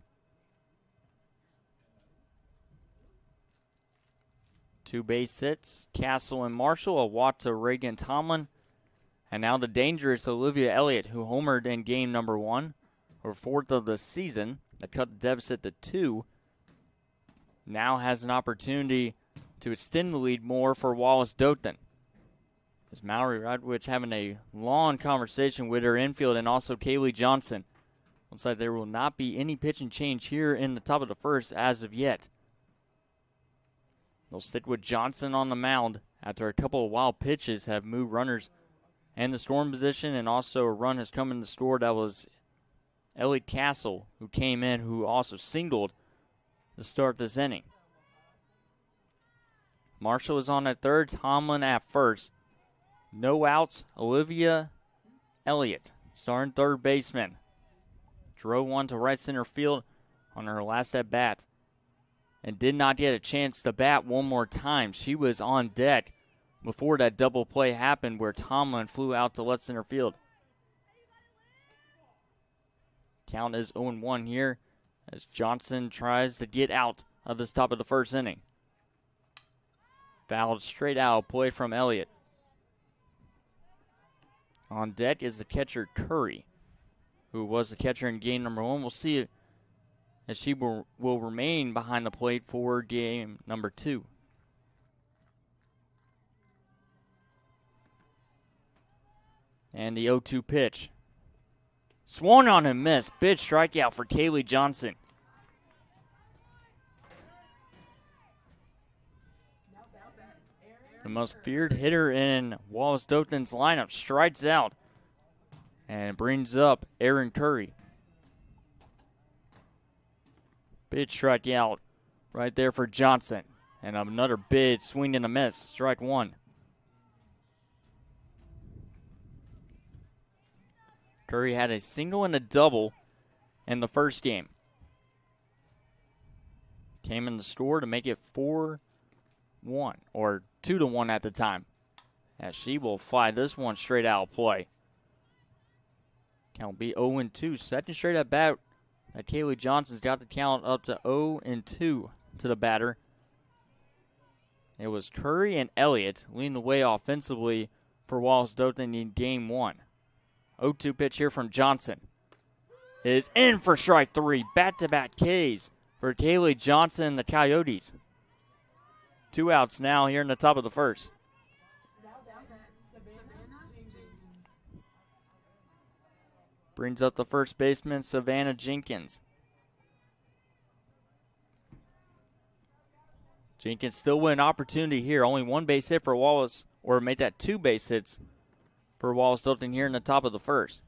2 base hits, Castle and Marshall, a walk to Reagan Tomlin, and now the dangerous Olivia Elliott, who homered in game number 1, her 4th of the season, that cut the deficit to 2, now has an opportunity to extend the lead more for Wallace Dothan. As Mallory Radwidge having a long conversation with her infield and also Kaylee Johnson. Looks like there will not be any pitching change here in the top of the first as of yet. They'll stick with Johnson on the mound after a couple of wild pitches have moved runners in the scoring position, and also a run has come in the score. That was Elliot Castle, who came in, who also singled to start this inning. Marshall is on at third, Tomlin at first. No outs, Olivia Elliott, starting third baseman. Drove one to right center field on her last at bat and did not get a chance to bat one more time. She was on deck before that double play happened where Tomlin flew out to left center field. Count is 0-1 here as Johnson tries to get out of this top of the first inning. Fouled straight out, play from Elliott. On deck is the catcher Curry, who was the catcher in game number 1. We'll see if she will remain behind the plate for game number 2. And the 0-2 pitch. Swung on and missed. Big strikeout for Kaylee Johnson. The most feared hitter in Wallace Dothan's lineup strides out and brings up Aaron Curry. Big strikeout right there for Johnson. And another big swing and a miss. Strike one. Curry had a single and a double in the first game. Came in the score to make it 4-1, or 2-1 at the time. As she will fly this one straight out of play. Count be 0-2. Second straight at bat. That Kaylee Johnson's got the count up to 0-2 to the batter. It was Curry and Elliott leading the way offensively for Wallace Dothan in game 1. 0-2 pitch here from Johnson. It is in for strike 3. Back-to-back Ks for Kaylee Johnson and the Coyotes. 2 outs now here in the top of the first. Brings up the first baseman, Savannah Jenkins. Jenkins still with an opportunity here. Only 1 base hit for Wallace, or make that 2 base hits for Wallace Dothan here in the top of the first.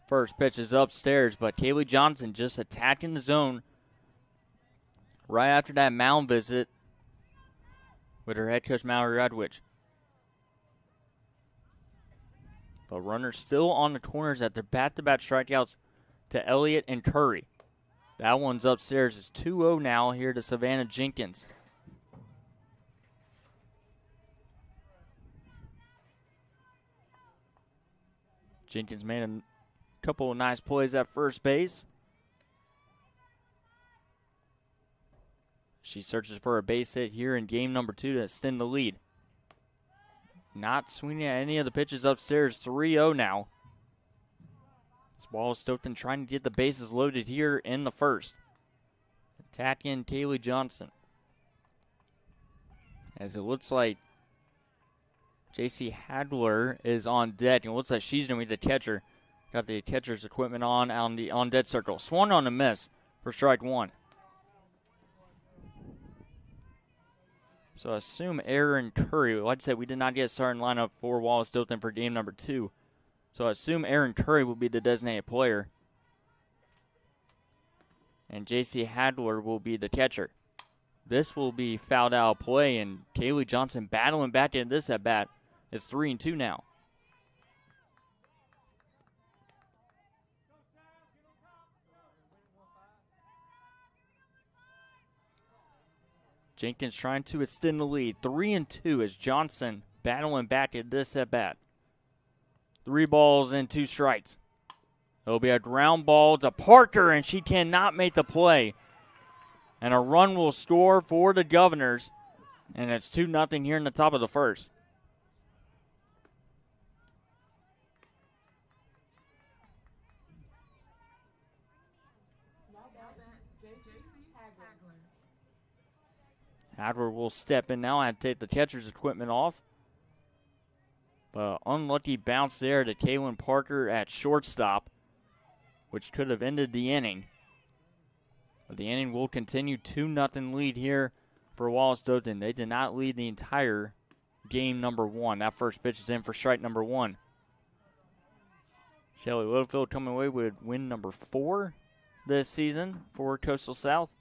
First pitch is upstairs, but Kaylee Johnson just attacking the zone right after that mound visit with her head coach, Mallory Radwich. But runners still on the corners at their back-to-back strikeouts to Elliott and Curry. That one's upstairs. It's 2-0 now here to Savannah Jenkins. Jenkins made a couple of nice plays at first base. She searches for a base hit here in game number 2 to extend the lead. Not swinging at any of the pitches upstairs. 3-0 now. It's Wallace Dothan trying to get the bases loaded here in the first. Attacking Kaylee Johnson. As it looks like J.C. Hadler is on deck, and it looks like she's going to be the catcher. Got the catcher's equipment on the on-deck circle. Swung on a miss for strike 1. So I assume Aaron Curry, like I said, we did not get a starting lineup for Wallace Dothan for game number 2. So I assume Aaron Curry will be the designated player. And J.C. Hadler will be the catcher. This will be fouled out of play, and Kaylee Johnson battling back into this at bat. It's 3-2 now. Jenkins trying to extend the lead. 3-2 as Johnson battling back at this at bat. 3 balls and 2 strikes. It'll be a ground ball to Parker, and she cannot make the play. And a run will score for the Governors. And it's 2-0 here in the top of the first. Hadler will step in now and take the catcher's equipment off. But unlucky bounce there to Kaylin Parker at shortstop, which could have ended the inning. But the inning will continue. 2-0 lead here for Wallace Dothan. They did not lead the entire game number 1. That first pitch is in for strike number 1. Shelly Littlefield coming away with win number 4 this season for Coastal South.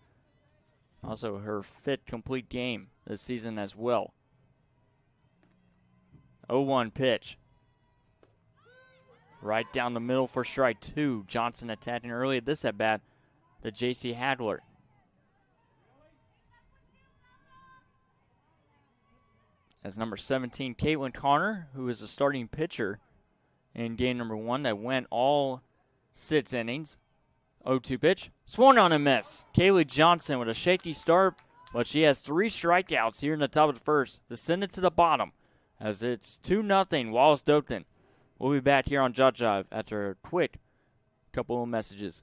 Also her 5th complete game this season as well. 0-1 pitch. Right down the middle for strike 2. Johnson attacking early at this at-bat to J.C. Hadler. As number 17, Caitlin Connor, who is a starting pitcher in game number 1 that went all 6 innings. 0-2 pitch. Swung on a miss. Kaylee Johnson with a shaky start, but she has 3 strikeouts here in the top of the first to send it to the bottom as it's 2-0 Wallace Dothan. We'll be back here on JockJive after a quick couple of messages.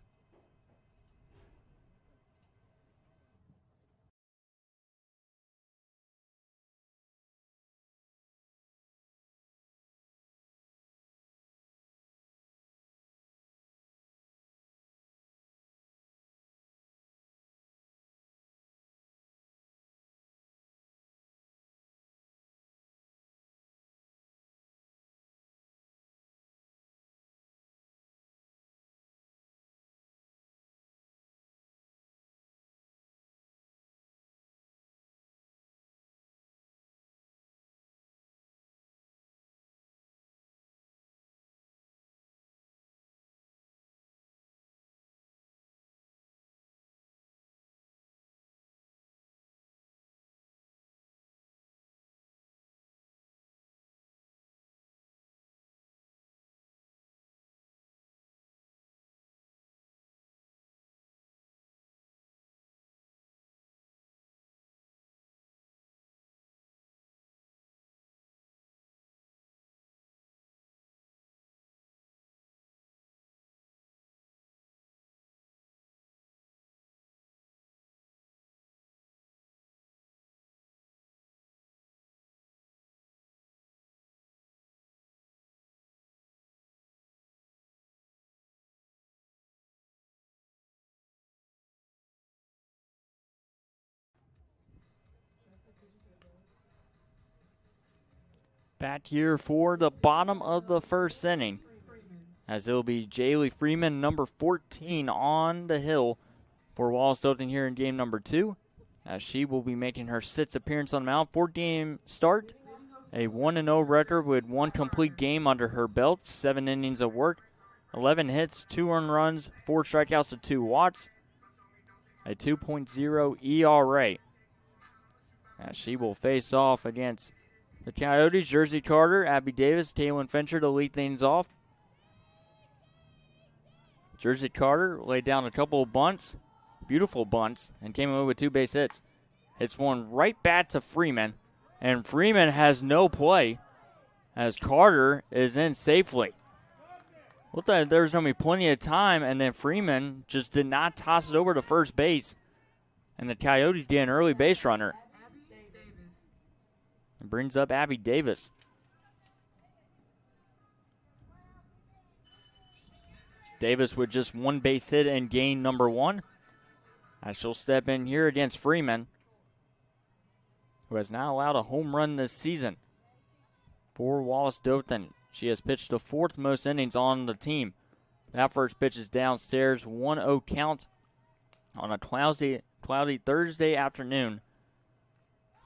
Back here for the bottom of the first inning, as it'll be Jaylee Freeman, number 14, on the hill for Wallace Dothan here in game number 2, as she will be making her 6th appearance on the mound. 4-game start, a 1-0 record with 1 complete game under her belt, 7 innings of work, 11 hits, 2 earned runs, 4 strikeouts to 2 walks, a 2.0 ERA. As she will face off against the Coyotes, Jersey Carter, Abby Davis, Taylor Fincher to lead things off. Jersey Carter laid down a couple of bunts, beautiful bunts, and came away with 2 base hits. Hits one right back to Freeman, and Freeman has no play as Carter is in safely. Looked like there was going to be plenty of time, and then Freeman just did not toss it over to first base, and the Coyotes get an early base runner. It brings up Abby Davis. Davis with just 1 base hit in game number 1. As she'll step in here against Freeman, who has not allowed a home run this season for Wallace Dothan. She has pitched the 4th most innings on the team. That first pitch is downstairs, 1-0 count on a cloudy Thursday afternoon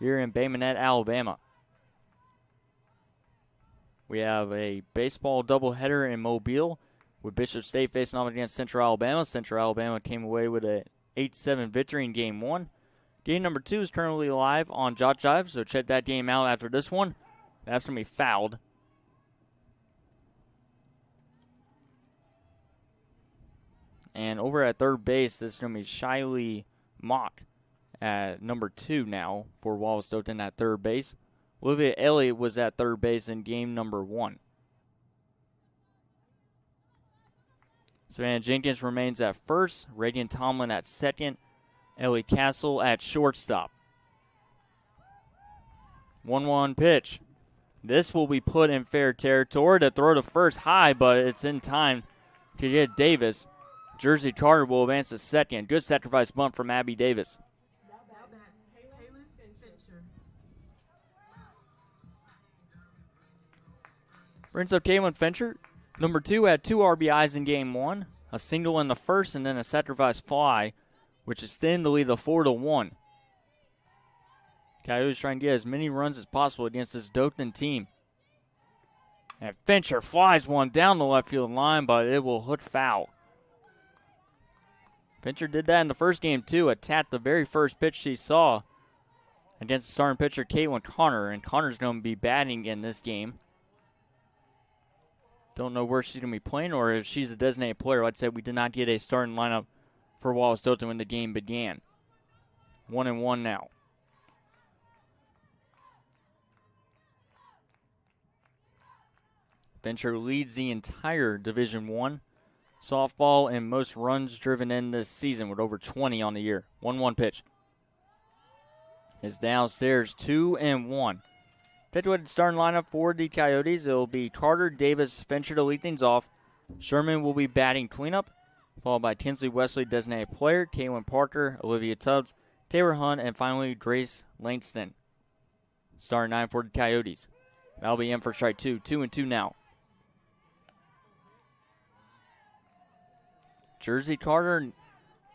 here in Bay Minette, Alabama. We have a baseball doubleheader in Mobile with Bishop State facing off against Central Alabama. Central Alabama came away with an 8-7 victory in game 1. Game number 2 is currently live on JockJive, so check that game out after this one. That's going to be fouled. And over at third base, this is going to be Shiley Mock at number 2 now for Wallace Dothan at third base. Olivia Elliott was at third base in game number 1. Savannah Jenkins remains at first. Reagan Tomlin at second. Ellie Castle at shortstop. 1-1 pitch. This will be put in fair territory to throw to first high, but it's in time to get Davis. Jersey Carter will advance to second. Good sacrifice bunt from Abby Davis. Brings up Caitlin Fincher. Number 2 had 2 RBIs in game 1, a single in the first, and then a sacrifice fly, which extended the lead to 4-1. Coyotes trying to get as many runs as possible against this Dothan team. And Fincher flies one down the left field line, but it will hook foul. Fincher did that in the first game too, attacked the very first pitch she saw against the starting pitcher Caitlin Connor, and Connor's going to be batting in this game. Don't know where she's going to be playing or if she's a designated player. Like I said, we did not get a starting lineup for Wallace Dothan when the game began. 1-1 now. Fincher leads the entire Division I softball in most runs driven in this season with over 20 on the year. 1-1 pitch. Is downstairs, 2-1. Effectuated starting lineup for the Coyotes. It will be Carter, Davis, Fincher to lead things off. Sherman will be batting cleanup, followed by Kinsley Wesley, designated player, Kaylin Parker, Olivia Tubbs, Taylor Hunt, and finally Grace Langston. Starting 9 for the Coyotes. That'll be in for strike 2. 2-2 now. Jersey Carter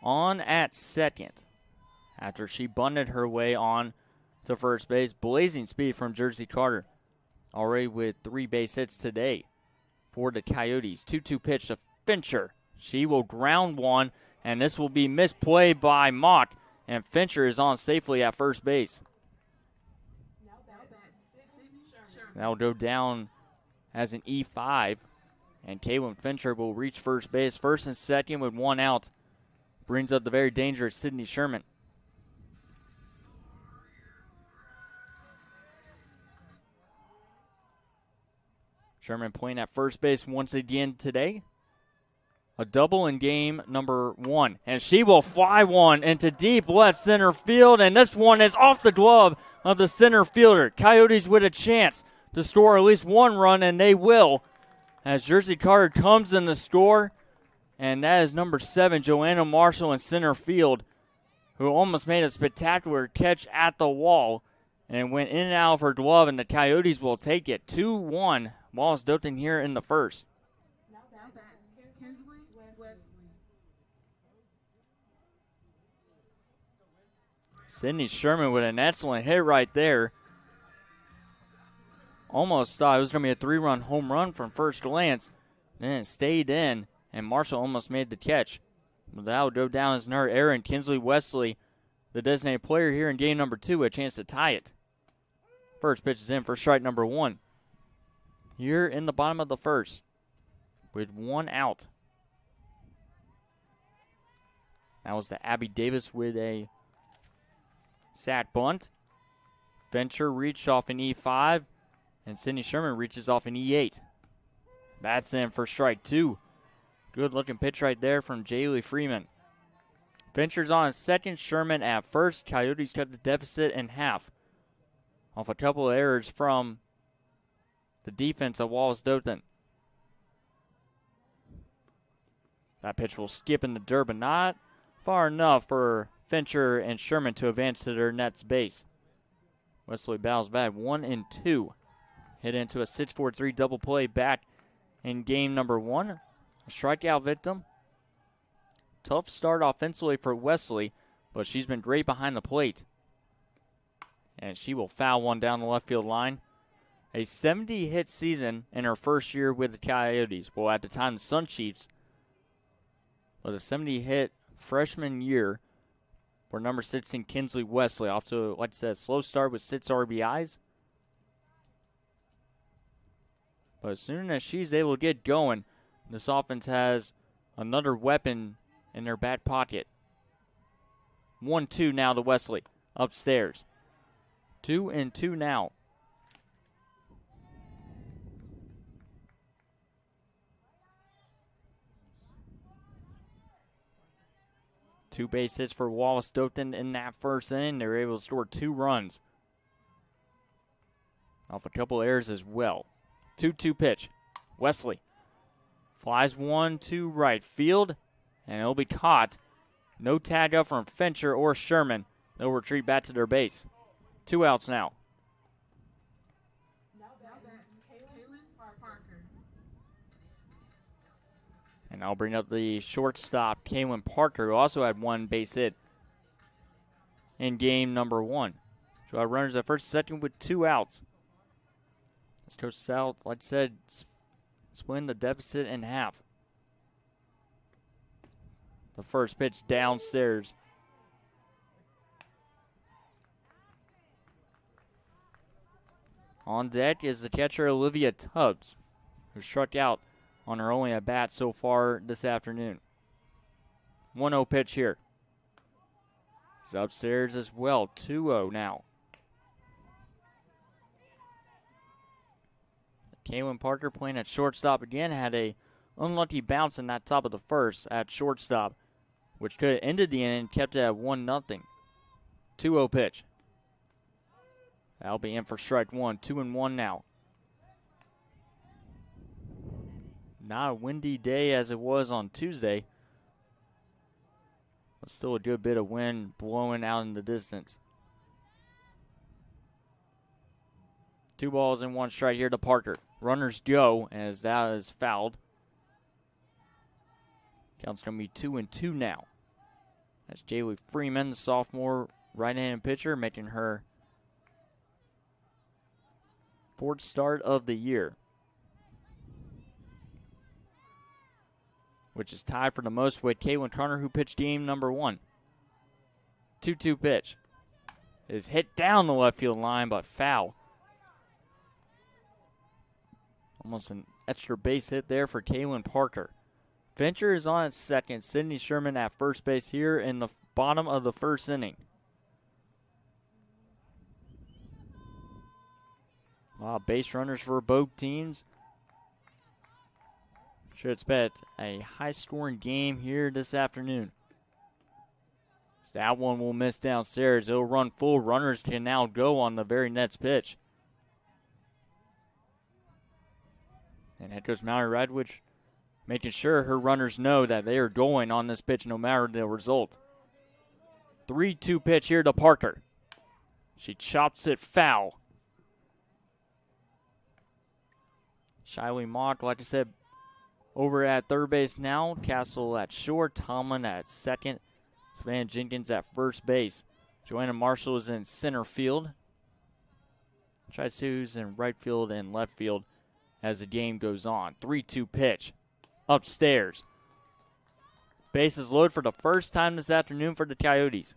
on at second after she bunted her way on to first base. Blazing speed from Jersey Carter, already with 3 base hits today for the Coyotes. 2-2 pitch to Fincher. She will ground one, and this will be misplayed by Mock, and Fincher is on safely at first base. That will go down as an E5, and Caitlin Fincher will reach first base. First and second with 1 out. Brings up the very dangerous Sydney Sherman. Sherman playing at first base once again today. A double in game number 1. And she will fly one into deep left center field. And this one is off the glove of the center fielder. Coyotes with a chance to score at least 1 run, and they will, as Jersey Carter comes in the score. And that is number 7, Joanna Marshall in center field, who almost made a spectacular catch at the wall and went in and out of her glove, and the Coyotes will take it. 2-1, Wallace Dothan here in the first. Sydney Sherman with an excellent hit right there. Almost thought it was going to be a 3-run home run from first glance. Then it stayed in, and Marshall almost made the catch. But that will go down as another error, and Kinsley Wesley, the designated player here in game number 2, a chance to tie it. First pitch is in for strike number 1. Here in the bottom of the first with 1 out. That was to Abby Davis with a sack bunt. Fincher reached off an E5, and Sydney Sherman reaches off an E8. That's in for strike 2. Good looking pitch right there from Jaylee Freeman. Fincher's on second, Sherman at first. Coyotes cut the deficit in half off a couple of errors from the defense of Wallace Dothan. That pitch will skip in the dirt, but not far enough for Fincher and Sherman to advance to their next base. Wesley bows back 1-2. Hit into a 6-4-3 double play back in game number 1. A strikeout victim. Tough start offensively for Wesley, but she's been great behind the plate. And she will foul one down the left field line. A 70-hit season in her first year with the Coyotes. Well, at the time, the Sun Chiefs. But a 70-hit freshman year for number 16, Kinsley Wesley. Off to, like I said, a slow start with 6 RBIs. But as soon as she's able to get going, this offense has another weapon in their back pocket. 1-2 now to Wesley. Upstairs. 2-2 now. Two base hits for Wallace Dothan in that first inning. They were able to score 2 runs off a couple errors as well. 2-2 pitch. Wesley flies one to right field, and it'll be caught. No tag up from Fincher or Sherman. They'll retreat back to their base. 2 outs now. And I'll bring up the shortstop, Kaylin Parker, who also had one base hit in game number 1. So our runners at first and second with 2 outs. As Coach South, like I said, split the deficit in half. The first pitch downstairs. On deck is the catcher Olivia Tubbs, who struck out on her only at bat so far this afternoon. 1-0 pitch here. It's upstairs as well. 2-0 now. Kaylin Parker playing at shortstop again had a unlucky bounce in that top of the first at shortstop, which could have ended the inning and kept it at 1-0. 2-0 pitch. That'll be in for strike 1. 2-1 now. Not a windy day as it was on Tuesday, but still a good bit of wind blowing out in the distance. 2 balls and 1 strike here to Parker. Runners go as that is fouled. Count's going to be 2-2 now. That's Jaylee Freeman, the sophomore right-handed pitcher, making her 4th start of the year, which is tied for the most with Caitlin Connor, who pitched game number 1. 2-2 pitch is hit down the left field line, but foul. Almost an extra base hit there for Kaylin Parker. Fincher is on at second. Sydney Sherman at first base here in the bottom of the first inning. A lot of base runners for both teams. Should expect a high-scoring game here this afternoon. So that one will miss downstairs. It'll run full. Runners can now go on the very next pitch. And head coach Mallory Radwich making sure her runners know that they are going on this pitch no matter the result. 3-2 pitch here to Parker. She chops it foul. Shiley Mock, like I said, over at third base now. Castle at short. Tomlin at second. Savannah Jenkins at first base. Joanna Marshall is in center field. Chisu's in right field and left field as the game goes on. 3-2 pitch. Upstairs. Bases loaded for the first time this afternoon for the Coyotes.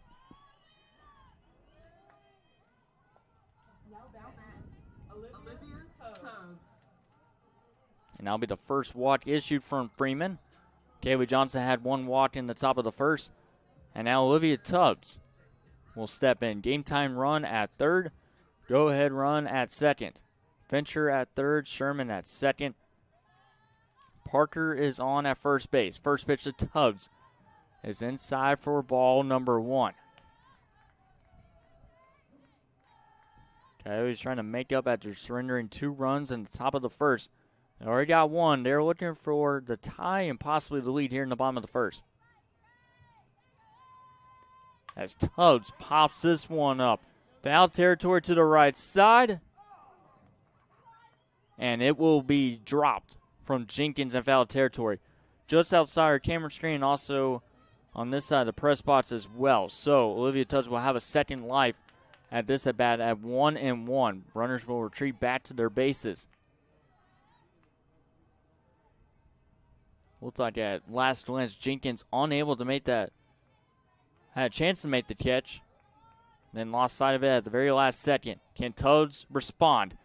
And that'll be the first walk issued from Freeman. Kaylee Johnson had 1 walk in the top of the first. And now Olivia Tubbs will step in. Game time run at third. Go ahead run at second. Fincher at third. Sherman at second. Parker is on at first base. First pitch to Tubbs is inside for ball number 1. Coyotes trying to make up after surrendering 2 runs in the top of the first. They already got 1. They're looking for the tie and possibly the lead here in the bottom of the first. As Tubbs pops this one up. Foul territory to the right side. And it will be dropped from Jenkins in foul territory. Just outside our camera screen, also on this side of the press box as well. So Olivia Tubbs will have a second life at this at bat at 1-1. Runners will retreat back to their bases. Looks like at last glance, Jenkins unable to make that. Had a chance to make the catch. Then lost sight of it at the very last second. Can Tubbs respond?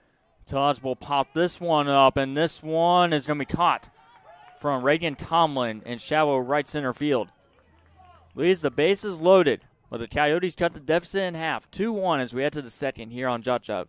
Tubbs will pop this one up, and this one is going to be caught from Reagan Tomlin in shallow right center field. Leaves the bases loaded, but the Coyotes cut the deficit in half. 2-1 as we head to the second here on JockJive.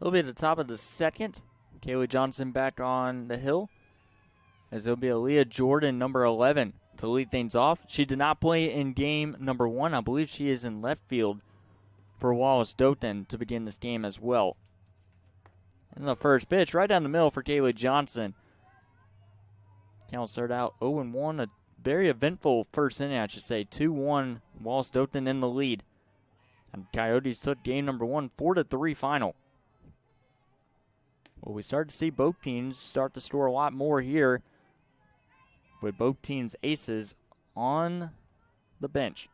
It'll be at the top of the second. Kaylee Johnson back on the hill, as it'll be Aaliyah Jordan, number 11, to lead things off. She did not play in game number 1. I believe she is in left field for Wallace Dothan to begin this game as well. And the first pitch, right down the middle for Kaylee Johnson. Count started out 0-1, a very eventful first inning, I should say. 2-1, Wallace Dothan in the lead. And Coyotes took game number 1, 4-3 final. Well, we started to see both teams start to score a lot more here, with both teams' aces on the bench.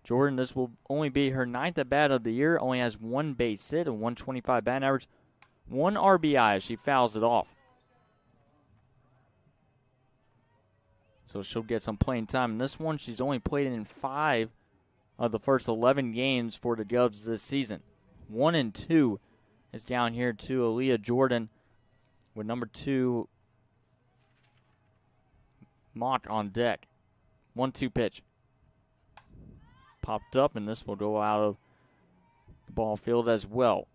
Jordan, this will only be her 9th at bat of the year, only has 1 base hit, a 125 batting average, 1 RBI as she fouls it off. So she'll get some playing time in this one. She's only played in 5 of the first 11 games for the Govs this season. 1 and 2 is down here to Aaliyah Jordan, with number 2 Mock on deck. 1-2 pitch. Popped up, and this will go out of the ball field as well.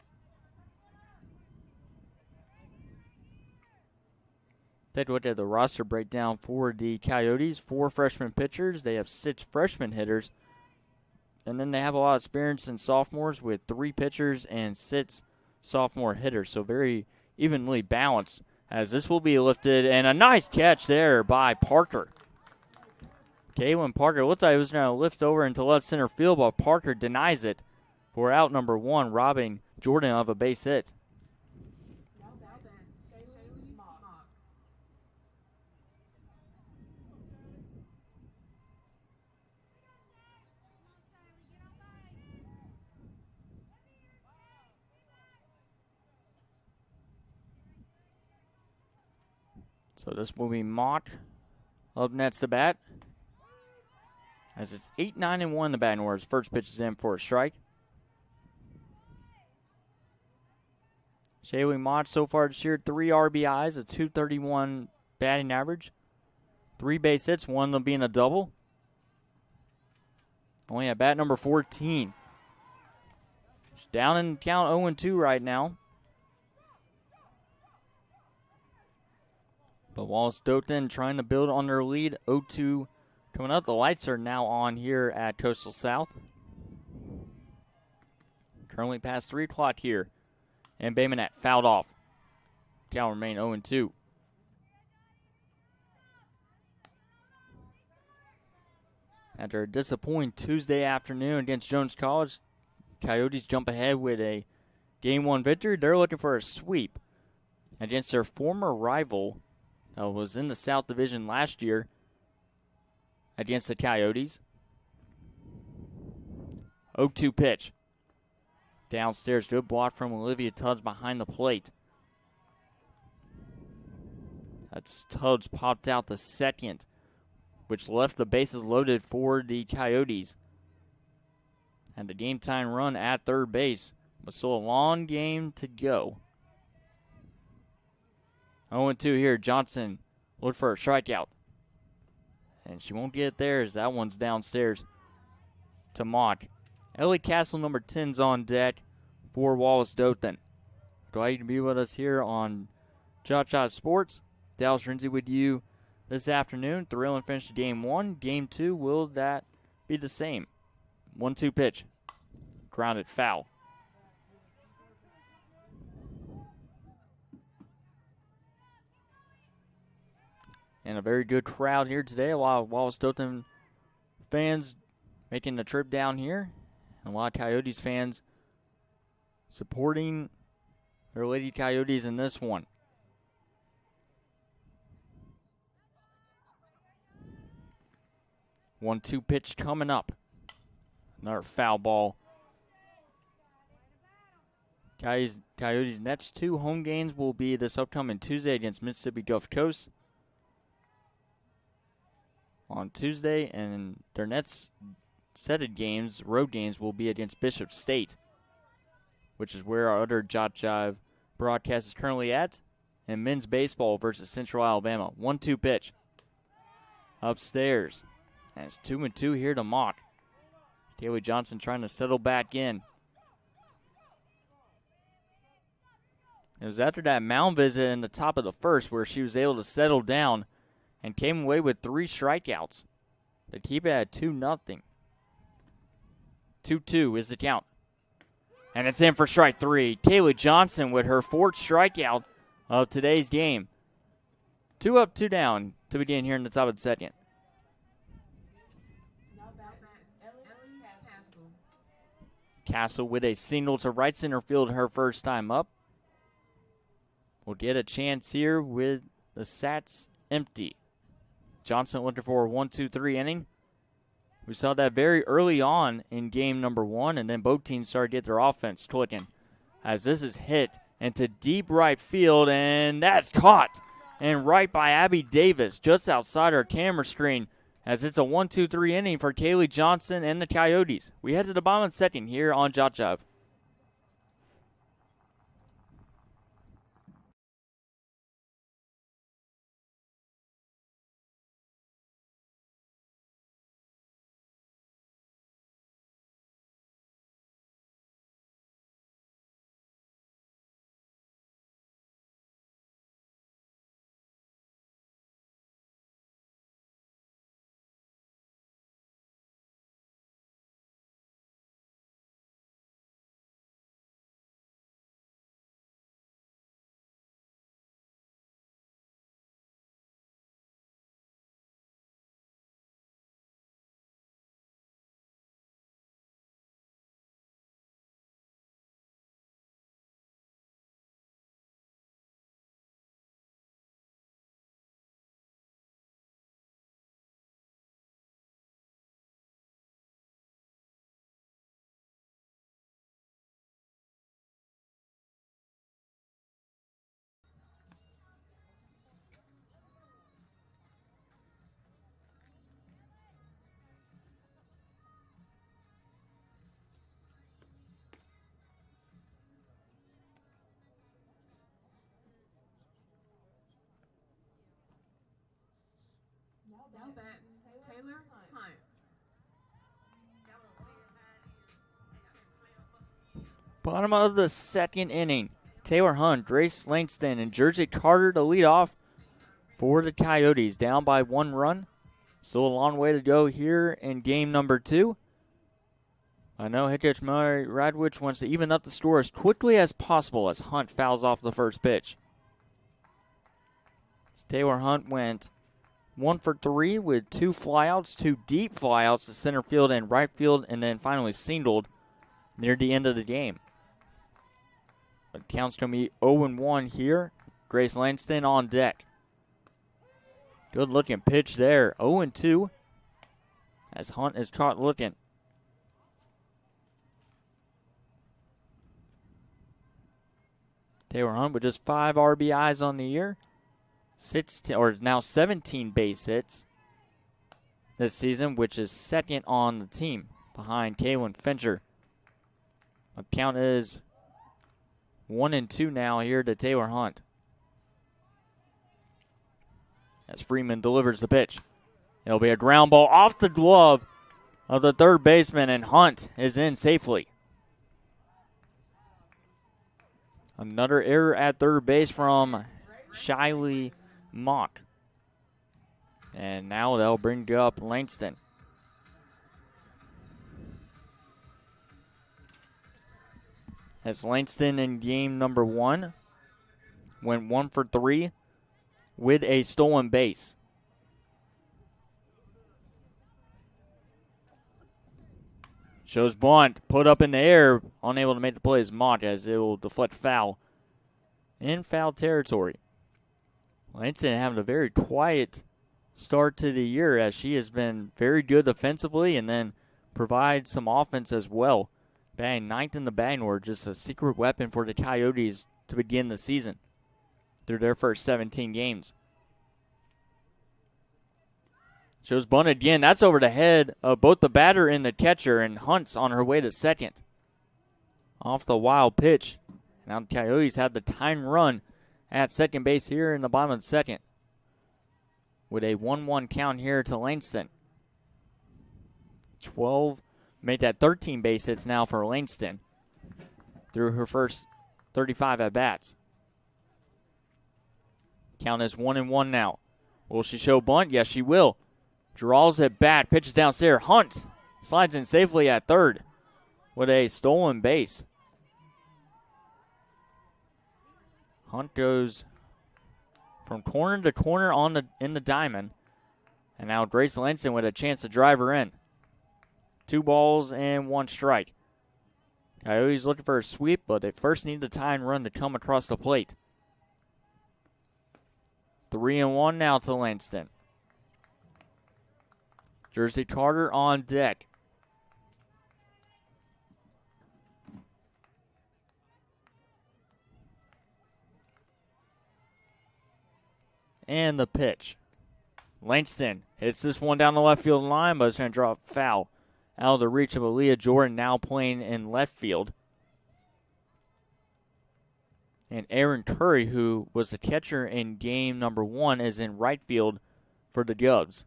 Take a look at the roster breakdown for the Coyotes. 4 freshman pitchers. They have 6 freshman hitters. And then they have a lot of experience in sophomores with 3 pitchers and 6 sophomore hitters. So very evenly balanced, as this will be lifted. And a nice catch there by Parker. Kaylin Parker looked like he was going to lift over into left center field, but Parker denies it for out number 1, robbing Jordan of a base hit. So this will be Mock up next to bat, as it's 8-9-1 the batting orders. First pitch is in for a strike. Shaylee Mock so far this year, 3 RBIs, a .231 batting average, 3 base hits, 1 of them being a double. Only at bat number 14. She's down in count 0-2 right now. But Wallace Dothan trying to build on their lead. 0-2 coming up. The lights are now on here at Coastal South. Currently past 3 o'clock here. And Baymanette fouled off. Count remain 0-2. After a disappointing Tuesday afternoon against Jones College, Coyotes jump ahead with a Game 1 victory. They're looking for a sweep against their former rival that was in the South Division last year against the Coyotes. 0-2 pitch. Downstairs, good block from Olivia Tubbs behind the plate. That's Tubbs popped out the second, which left the bases loaded for the Coyotes. And the game time run at third base, but still a long game to go. 0-2 here. Johnson look for a strikeout. And she won't get it there, as that one's downstairs to Mock. Ellie Castle, number 10's on deck for Wallace Dothan. Glad you can be with us here on JockJive Sports. Dallas Renzi with you this afternoon. Thrill and finish Game 1. Game 2, will that be the same? 1-2 pitch. Grounded foul. And a very good crowd here today. A lot of Wallace Dothan fans making the trip down here. And a lot of Coyotes fans supporting their Lady Coyotes in this one. One-two pitch coming up. Another foul ball. Coyotes' next 2 home games will be this upcoming Tuesday against Mississippi Gulf Coast on Tuesday, and their next set of games, road games, will be against Bishop State, which is where our other JockJive broadcast is currently at, and men's baseball versus Central Alabama. 1-2 pitch. Upstairs. And it's 2-2 here to Mock. Kaylee Johnson trying to settle back in. It was after that mound visit in the top of the first where she was able to settle down and came away with 3 strikeouts to keep it at 2-0. 2-2 is the count. And it's in for strike 3. Kaylee Johnson with her 4th strikeout of today's game. 2 up, 2 down to begin here in the top of the second. Castle with a single to right center field her first time up. Will get a chance here with the Sats empty. Johnson looking for a 1-2-3 inning. We saw that very early on in game number 1, and then both teams started to get their offense clicking. As this is hit into deep right field, and that's caught. And right by Abby Davis, just outside our camera screen, as it's a 1-2-3 inning for Kaylee Johnson and the Coyotes. We head to the bottom of the second here on JockJive. Now that Taylor Hunt. Bottom of the second inning. Taylor Hunt, Grace Langston, and Jersey Carter to lead off for the Coyotes. Down by 1 run. Still a long way to go here in game number 2. I know head coach Murray Radwich wants to even up the score as quickly as possible as Hunt fouls off the first pitch. As Taylor Hunt went 1 for 3 with 2 flyouts, 2 deep flyouts to center field and right field, and then finally singled near the end of the game. But count's going to be 0-1 here. Grace Langston on deck. Good looking pitch there. 0-2 as Hunt is caught looking. Taylor Hunt with just 5 RBIs on the year. Now 17 base hits this season, which is second on the team behind Kaylin Fincher. The count is 1-2 now here to Taylor Hunt. As Freeman delivers the pitch. It'll be a ground ball off the glove of the third baseman, and Hunt is in safely. Another error at third base from Shiley Mock. And now they'll bring up Langston. As Langston in game number 1 went 1 for 3 with a stolen base. Shows bunt, put up in the air, unable to make the play as Mock as it will deflect foul in foul territory. Langston having a very quiet start to the year as she has been very good defensively and then provides some offense as well. Batting 9th in the batting order, just a secret weapon for the Coyotes to begin the season through their first 17 games. Shows bunt again. That's over the head of both the batter and the catcher, and Hunt's on her way to second. Off the wild pitch. Now the Coyotes have the time run at second base here in the bottom of the second. With a 1-1 count here to Langston. 12 make that 13 base hits now for Langston through her first 35 at-bats. Count is 1-1 now. Will she show bunt? Yes, she will. Draws at bat, pitches downstairs. Hunt slides in safely at third with a stolen base. Hunt goes from corner to corner in the diamond. And now Grace Langston with a chance to drive her in. 2 balls and 1 strike. Coyotes looking for a sweep, but they first need the tying run to come across the plate. 3-1 now to Langston. Jersey Carter on deck. And the pitch. Langston hits this one down the left field line, but it's going to drop foul out of the reach of Aaliyah Jordan, now playing in left field. And Aaron Curry, who was the catcher in game number 1, is in right field for the Govs.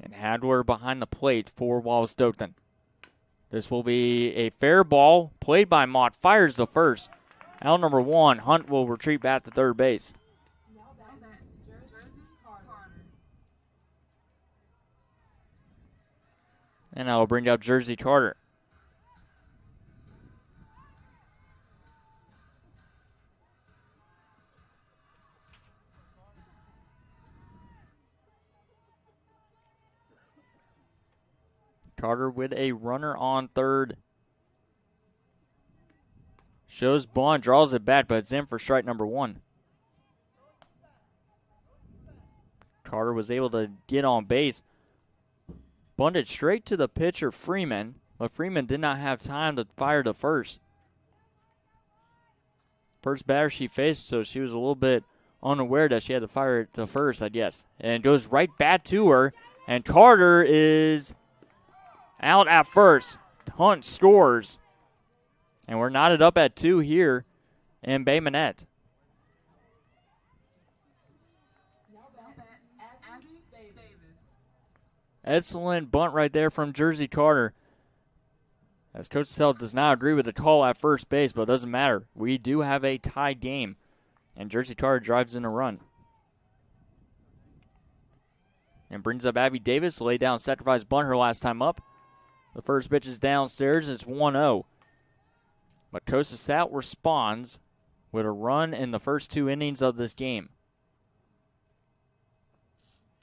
And Hadler behind the plate for Wallace Dothan. This will be a fair ball played by Mott. Fires the first. Out number 1. Hunt will retreat back to third base. And I will bring up Jersey Carter. Carter with a runner on third. Shows bunt, draws it back, but it's in for strike number 1. Carter was able to get on base. Bunted straight to the pitcher, Freeman, but Freeman did not have time to fire to first. First batter she faced, so she was a little bit unaware that she had to fire it to first, I guess. And it goes right back to her, and Carter is out at first. Hunt scores. And we're knotted up at 2 here in Bay Minette. Excellent bunt right there from Jersey Carter. As Coach Sell does not agree with the call at first base, but it doesn't matter. We do have a tied game. And Jersey Carter drives in a run. And brings up Abby Davis to lay down sacrifice bunt her last time up. The first pitch is downstairs, and it's 1-0. But Coach Sal responds with a run in the first 2 innings of this game.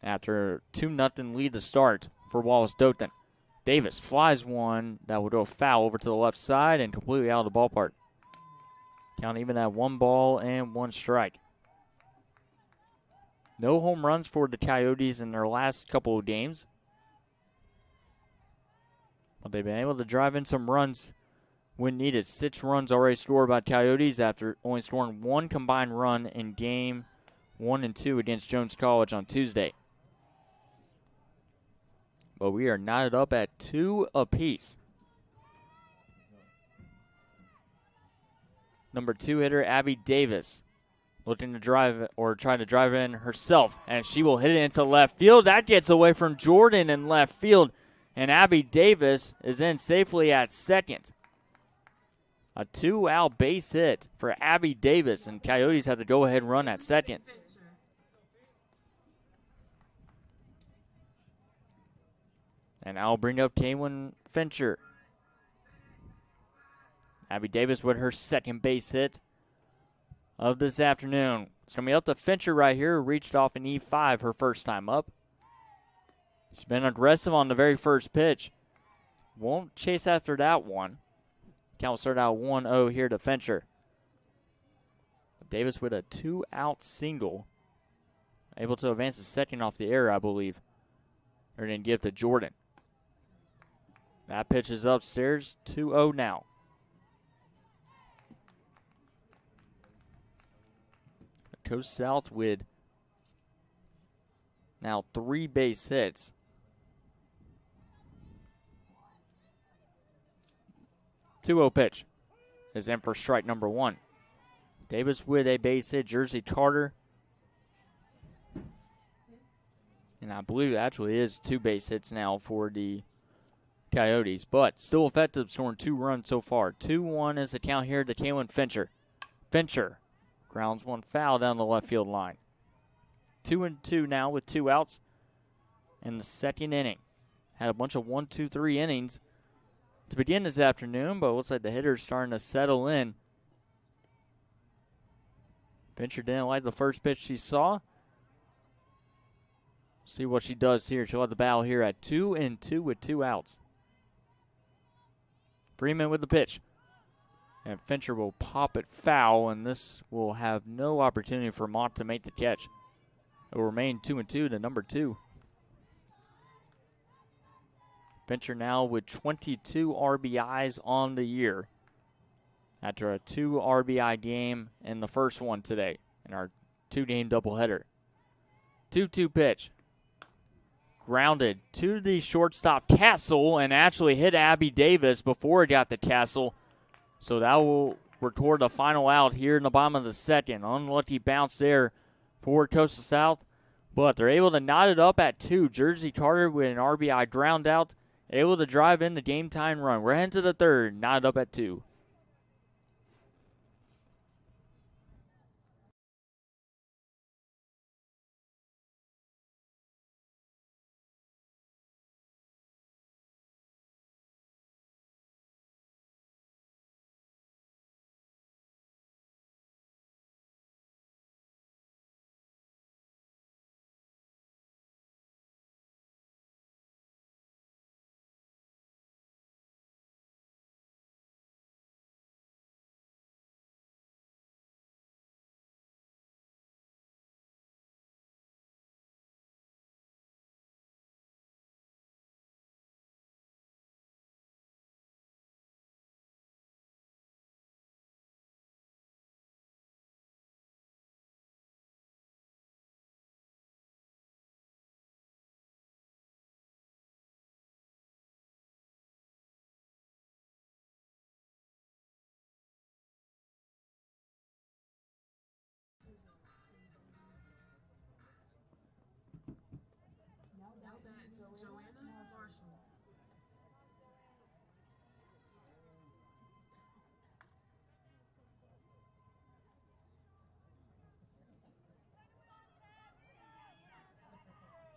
After 2-0 lead to start for Wallace Dothan. Davis flies one that will go foul over to the left side and completely out of the ballpark. Count even at 1 ball and 1 strike. No home runs for the Coyotes in their last couple of games. But they've been able to drive in some runs when needed. 6 runs already scored by Coyotes after only scoring 1 combined run in game 1 and 2 against Jones College on Tuesday. But we are knotted up at 2 apiece. Number 2 hitter, Abby Davis, looking to drive or trying to drive in herself, and she will hit it into left field. That gets away from Jordan in left field, and Abby Davis is in safely at second. A 2-out base hit for Abby Davis, and Coyotes have to go ahead and run at second. And I'll bring up Kaylin Fincher. Abby Davis with her second base hit of this afternoon. It's going to be up to Fincher right here, who reached off an E5 her first time up. She's been aggressive on the very first pitch. Won't chase after that one. Count will start out 1-0 here to Fincher. Davis with a 2-out single. Able to advance the second off the air, I believe. They're going to give to Jordan. That pitch is upstairs, 2-0 now. Coach South with now 3 base hits. Two-0 pitch is in for strike number 1. Davis with a base hit, Jersey Carter. And I believe it actually is 2 base hits now for the Coyotes, but still effective, scoring 2 runs so far. 2-1 is the count here to Kalen Fincher. Fincher grounds one foul down the left field line. 2-2 now with 2 outs in the second inning. Had a bunch of 1, 2, 3 innings to begin this afternoon, but it looks like the hitter's starting to settle in. Fincher didn't like the first pitch she saw. See what she does here. She'll have the battle here at 2-2 with 2 outs. Freeman with the pitch. And Fincher will pop it foul, and this will have no opportunity for Mott to make the catch. It will remain 2-2 to number 2. Fincher now with 22 RBIs on the year after a 2 RBI game in the first one today in our 2-game doubleheader. 2-2 pitch. Grounded to the shortstop Castle and actually hit Abby Davis before it got to Castle. So that will record the final out here in the bottom of the second. Unlucky bounce there for Coastal South, but they're able to knot it up at 2. Jersey Carter with an RBI ground out, able to drive in the game time run. We're heading to the third, knotted up at 2.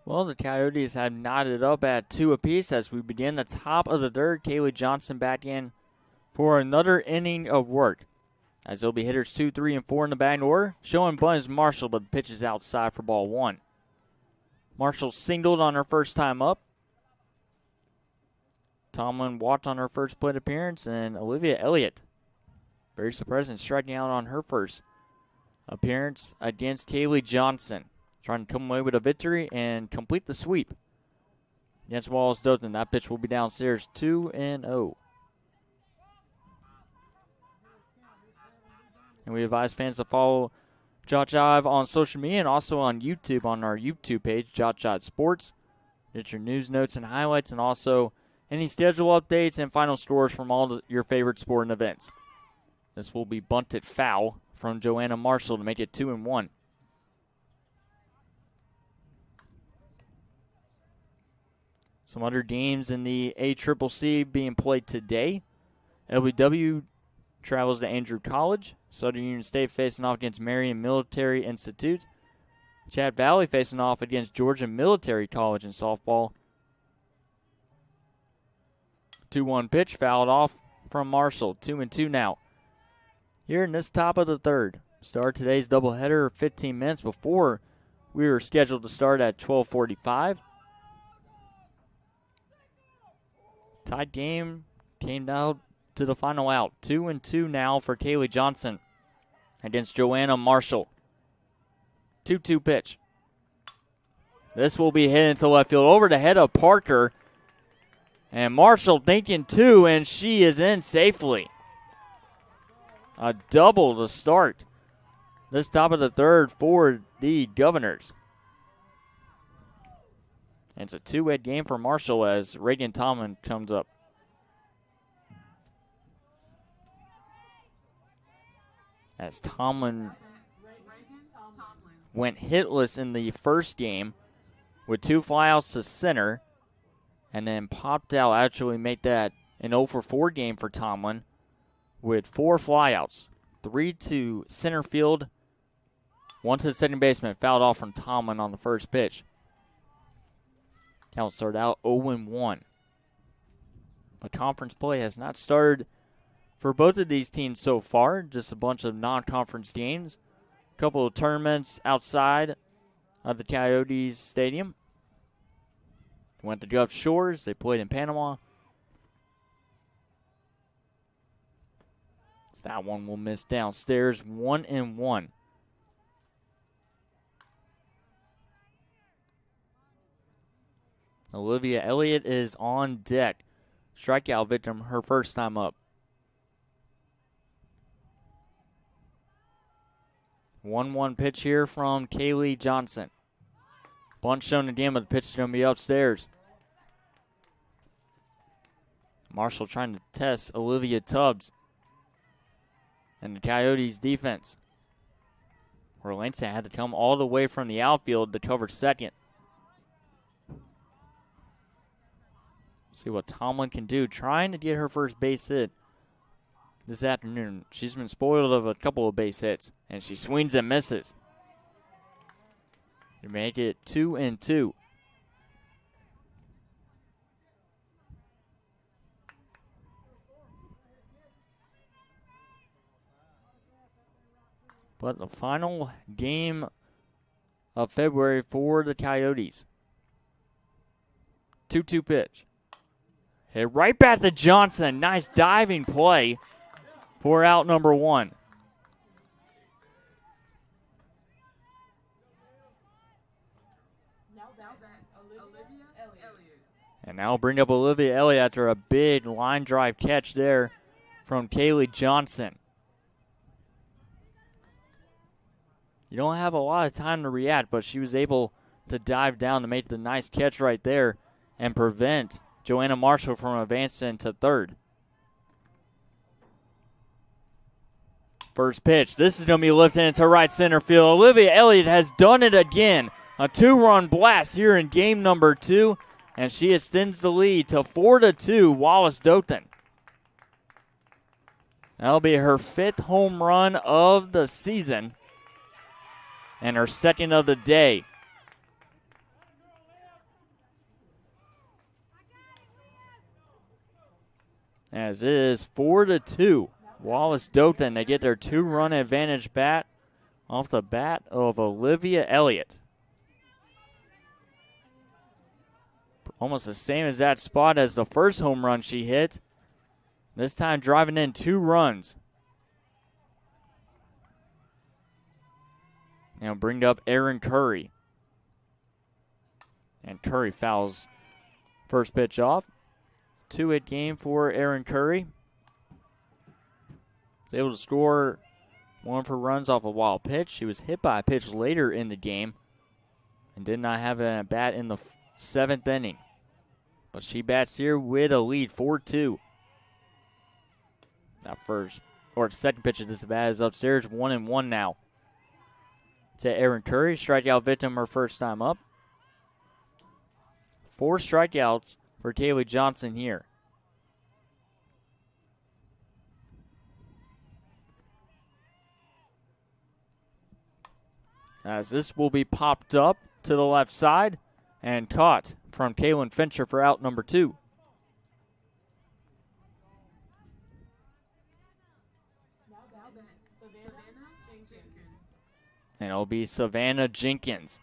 Well, the Coyotes have knotted up at 2 apiece as we begin the top of the third. Kaylee Johnson back in for another inning of work. As there'll be hitters 2, 3, and 4 in the batting order. Showing bunt is Marshall, but the pitch is outside for ball 1. Marshall singled on her first time up. Tomlin walked on her first plate appearance, and Olivia Elliott, very surprising, striking out on her first appearance against Kaylee Johnson. Trying to come away with a victory and complete the sweep against Wallace Dothan. That pitch will be downstairs, 2-0. And we advise fans to follow JockJive on social media and also on YouTube on our YouTube page, JockJive Sports. Get your news, notes, and highlights, and also any schedule updates and final scores from all your favorite sporting events. This will be bunted foul from Joanna Marshall to make it 2-1. Some other games in the ACCC being played today. LBW travels to Andrew College. Southern Union State facing off against Marion Military Institute. Chat Valley facing off against Georgia Military College in softball. 2-1 pitch fouled off from Marshall. 2-2 now. Here in this top of the third. Start today's doubleheader 15 minutes before we were scheduled to start at 12:45. Tied game came down to the final out. 2-2 now for Kaylee Johnson against Joanna Marshall. 2-2 pitch. This will be hit into left field over the head of Parker. And Marshall thinking 2, and she is in safely. A double to start this top of the third for the Governors. It's a 2-hit game for Marshall as Reagan Tomlin comes up. as Tomlin went hitless in the first game with 2 flyouts to center, and then popped out, actually make that an 0 for 4 game for Tomlin with 4 flyouts, 3 to center field, 1 to the second baseman, fouled off from Tomlin on the first pitch. Count started out 0-1. But conference play has not started for both of these teams so far, just a bunch of non-conference games. A couple of tournaments outside of the Coyotes stadium. Went to Gulf Shores. They played in Panama. So that one will miss downstairs. 1-1. Olivia Elliott is on deck. Strikeout victim her first time up. 1-1 pitch here from Kaylee Johnson. Bunt shown again, but the pitch is going to be upstairs. Marshall trying to test Olivia Tubbs and the Coyotes defense, where Langston had to come all the way from the outfield to cover second. See what Tomlin can do, trying to get her first base hit this afternoon. She's been spoiled of a couple of base hits, and she swings and misses to make it 2-2. But the final game of February for the Coyotes. 2-2 pitch. Hit right back to Johnson. Nice diving play for out number 1. And now bring up Olivia Elliott after a big line drive catch there from Kaylee Johnson. You don't have a lot of time to react, but she was able to dive down to make the nice catch right there and prevent Joanna Marshall from advancing to third. First pitch. This is going to be lifted into right center field. Olivia Elliott has done it again. A 2-run blast here in game number 2, and she extends the lead to 4-2 Wallace Dothan. That'll be her 5th home run of the season and her 2nd of the day. As it is 4-2. Wallace Dothan, they get their 2-run advantage bat off the bat of Olivia Elliott. Almost the same as that spot as the first home run she hit. This time driving in 2 runs. Now bring up Aaron Curry. And Curry fouls first pitch off. 2-hit game for Aaron Curry. Was able to score 1 for runs off a wild pitch. She was hit by a pitch later in the game and did not have an at-bat in the 7th inning. But she bats here with a lead, 4-2. That second pitch of this bat is upstairs, 1-1 now. To Aaron Curry, strikeout victim her first time up. 4 strikeouts for Kaylee Johnson here. As this will be popped up to the left side and caught from Kaylin Fincher for out number 2. And it'll be Savannah Jenkins.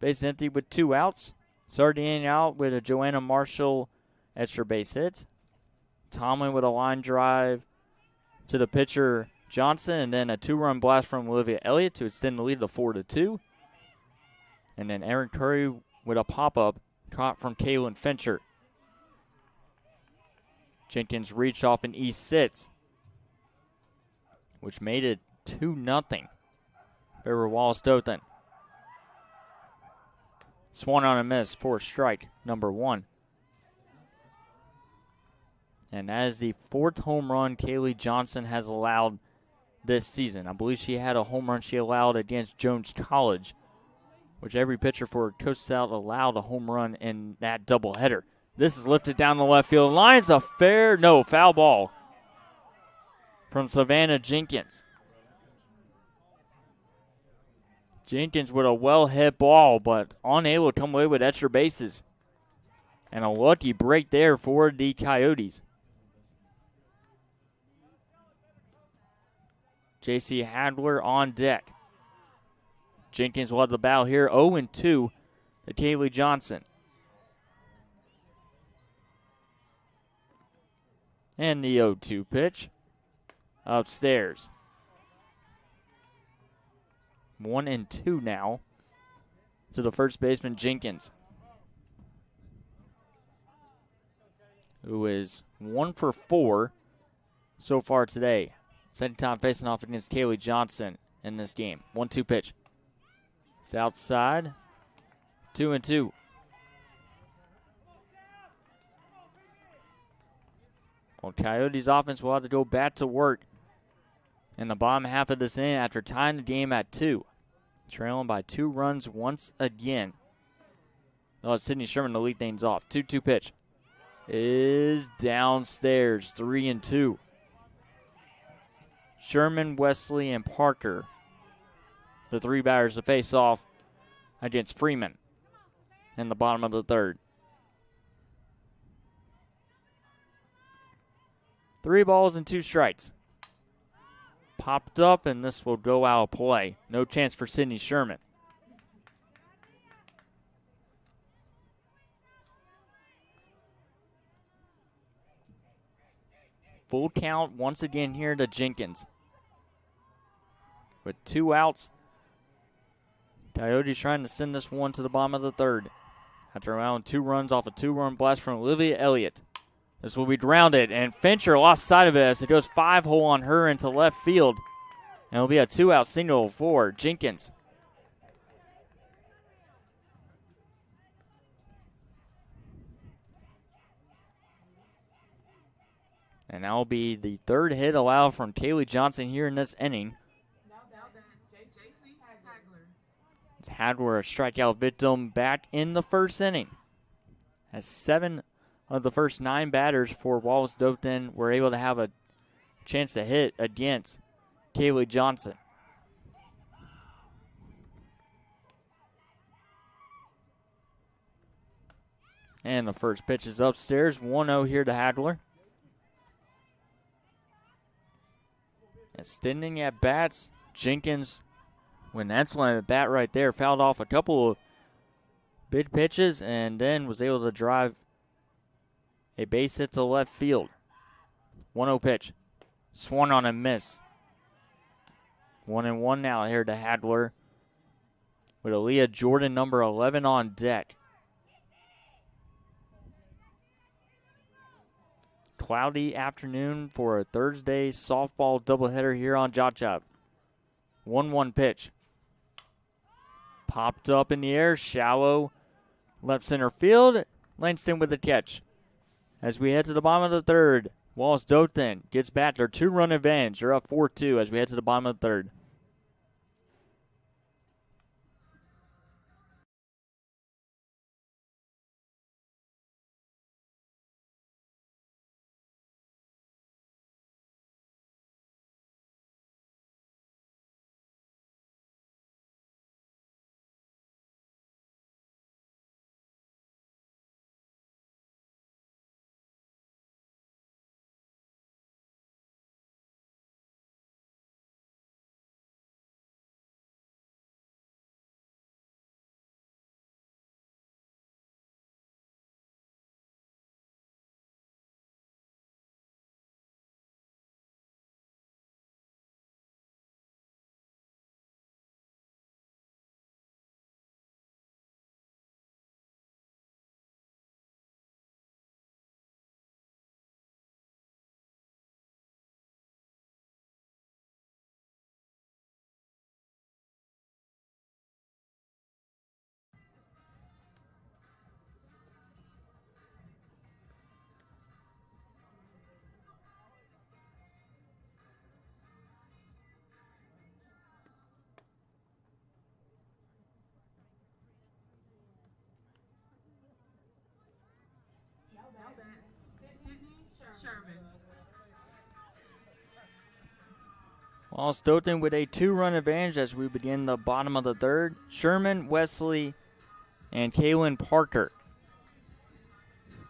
Base empty with 2 outs. Starting out with a Joanna Marshall extra base hit. Tomlin with a line drive to the pitcher Johnson, and then a 2-run blast from Olivia Elliott to extend the lead to 4-2. And then Aaron Curry with a pop-up caught from Kaylin Fincher. Jenkins reached off an E6, which made it 2-0 over Wallace Dothan. Swung on a miss for strike number 1. And that is the 4th home run Kaylee Johnson has allowed this season. I believe she had a home run she allowed against Jones College, which every pitcher for Coastal South allowed a home run in that doubleheader. This is lifted down the left field line. It's a foul ball from Savannah Jenkins. Jenkins with a well-hit ball, but unable to come away with extra bases. And a lucky break there for the Coyotes. J.C. Hadler on deck. Jenkins will have the battle here, 0-2 to Kaylee Johnson. And the 0-2 pitch upstairs. 1-2 now to the first baseman, Jenkins, who is 1 for 4 so far today. Second time facing off against Kaylee Johnson in this game. 1-2 pitch. It's outside. 2-2. Well, Coyotes offense will have to go back to work in the bottom half of this inning after tying the game at 2. Trailing by 2 runs once again. They'll have Sydney Sherman to lead things off. 2-2 pitch is downstairs. 3-2. Sherman, Wesley, and Parker, the 3 batters to face off against Freeman in the bottom of the 3rd. 3 balls and 2 strikes. Popped up, and this will go out of play. No chance for Sydney Sherman. Full count once again here to Jenkins. With 2 outs, Coyotes trying to send this one to the bottom of the 3rd. After allowing 2 runs off a 2-run blast from Olivia Elliott. This will be grounded, and Fincher lost sight of it as it goes 5-hole on her into left field. And it'll be a 2-out single for Jenkins. And that will be the 3rd hit allowed from Kaylee Johnson here in this inning. It's Hadler, a strikeout victim, back in the 1st inning. As 7 of the first 9 batters for Wallace Dothan were able to have a chance to hit against Kaylee Johnson. And the first pitch is upstairs. 1-0 here to Hadler. Extending at bats, Jenkins with an excellent at bat right there. Fouled off a couple of big pitches and then was able to drive a base hit to left field. 1-0 pitch. Swung on a miss. 1-1 now here to Hadler with Aaliyah Jordan, number 11, on deck. Cloudy afternoon for a Thursday softball doubleheader here on JockJive. 1-1 pitch. Popped up in the air, shallow left center field. Langston with the catch. As we head to the bottom of the 3rd, Wallace Dothan gets back their 2-run advantage. They're up 4-2 as we head to the bottom of the 3rd. Sherman. Wallace Dothan with a 2-run advantage as we begin the bottom of the third. Sherman, Wesley, and Kaylin Parker.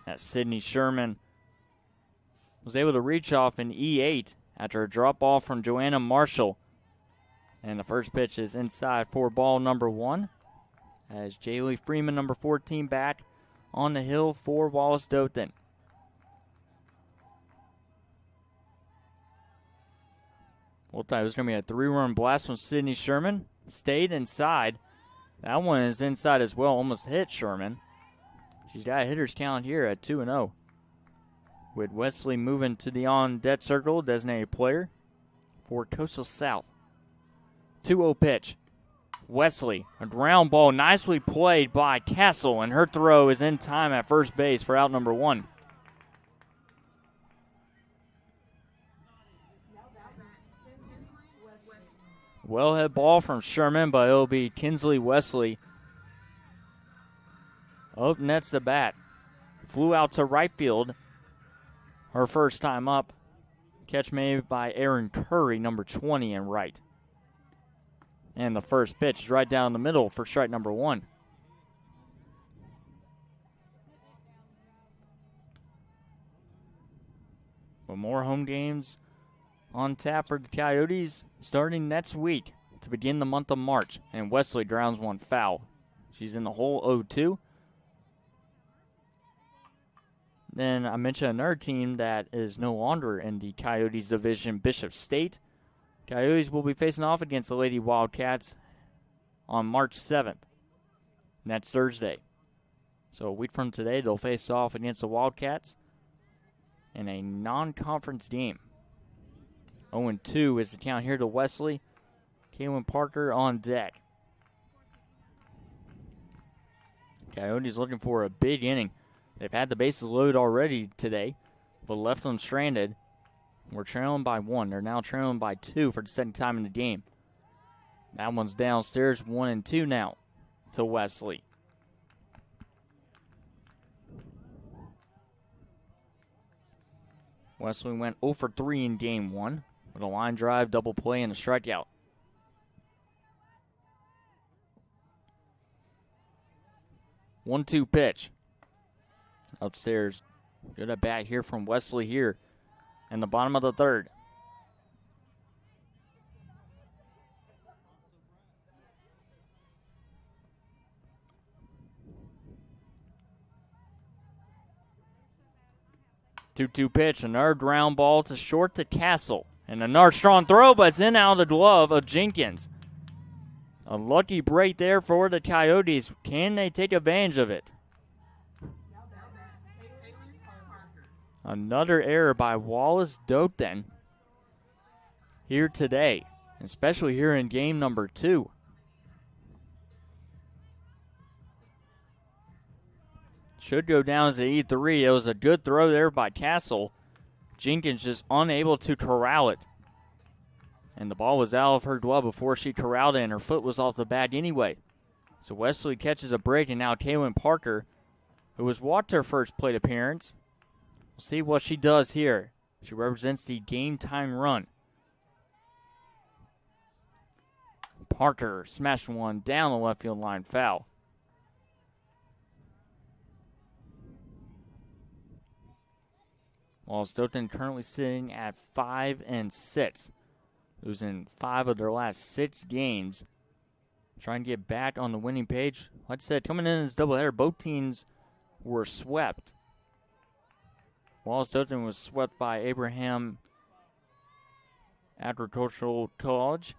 As Sydney Sherman was able to reach off an E8 after a drop ball from Joanna Marshall. And the first pitch is inside for ball number 1. As Jaylee Freeman, number 14, back on the hill for Wallace Dothan. Well, it was going to be a 3-run blast from Sydney Sherman. Stayed inside. That one is inside as well. Almost hit Sherman. She's got a hitter's count here at 2-0. With Wesley moving to the on-deck circle, designated player for Coastal South. 2-0 pitch. Wesley, a ground ball nicely played by Castle, and her throw is in time at first base for out number 1. Well hit ball from Sherman, but it'll be Kinsley Wesley. Up nets the bat. Flew out to right field. Her first time up. Catch made by Aaron Curry, number 20, in right. And the first pitch is right down the middle for strike number 1. But more home games on tap for the Coyotes starting next week to begin the month of March. And Wesley grounds one foul. She's in the hole 0-2. Then I mentioned another team that is no longer in the Coyotes division, Bishop State. Coyotes will be facing off against the Lady Wildcats on March 7th. And that's Thursday. So a week from today, they'll face off against the Wildcats in a non-conference game. 0-2 is the count here to Wesley. Kaylin Parker on deck. Coyotes looking for a big inning. They've had the bases loaded already today, but left them stranded. We're trailing by 1. They're now trailing by 2 for the second time in the game. That one's downstairs, 1-2 now to Wesley. Wesley went 0 for 3 in game 1 with a line drive, double play, and a strikeout. One-two pitch. Upstairs. Good at bat here from Wesley here in the bottom of the third. Two-two pitch, another ground ball to short to Castle. And another strong throw, but it's in out of the glove of Jenkins. A lucky break there for the Coyotes. Can they take advantage of it? Another error by Wallace Dothan here today, especially here in game number 2. Should go down as an E3. It was a good throw there by Castle. Jenkins just unable to corral it. And the ball was out of her glove before she corralled it, and her foot was off the bag anyway. So Wesley catches a break, and now Kaylin Parker, who has walked her first plate appearance. We'll see what she does here. She represents the game-time run. Parker smashed one down the left field line, foul. Wallace Dothan currently sitting at 5-6. Losing 5 of their last 6 games. Trying to get back on the winning page. Like I said, coming in this doubleheader, both teams were swept. Wallace Dothan was swept by Abraham Agricultural College.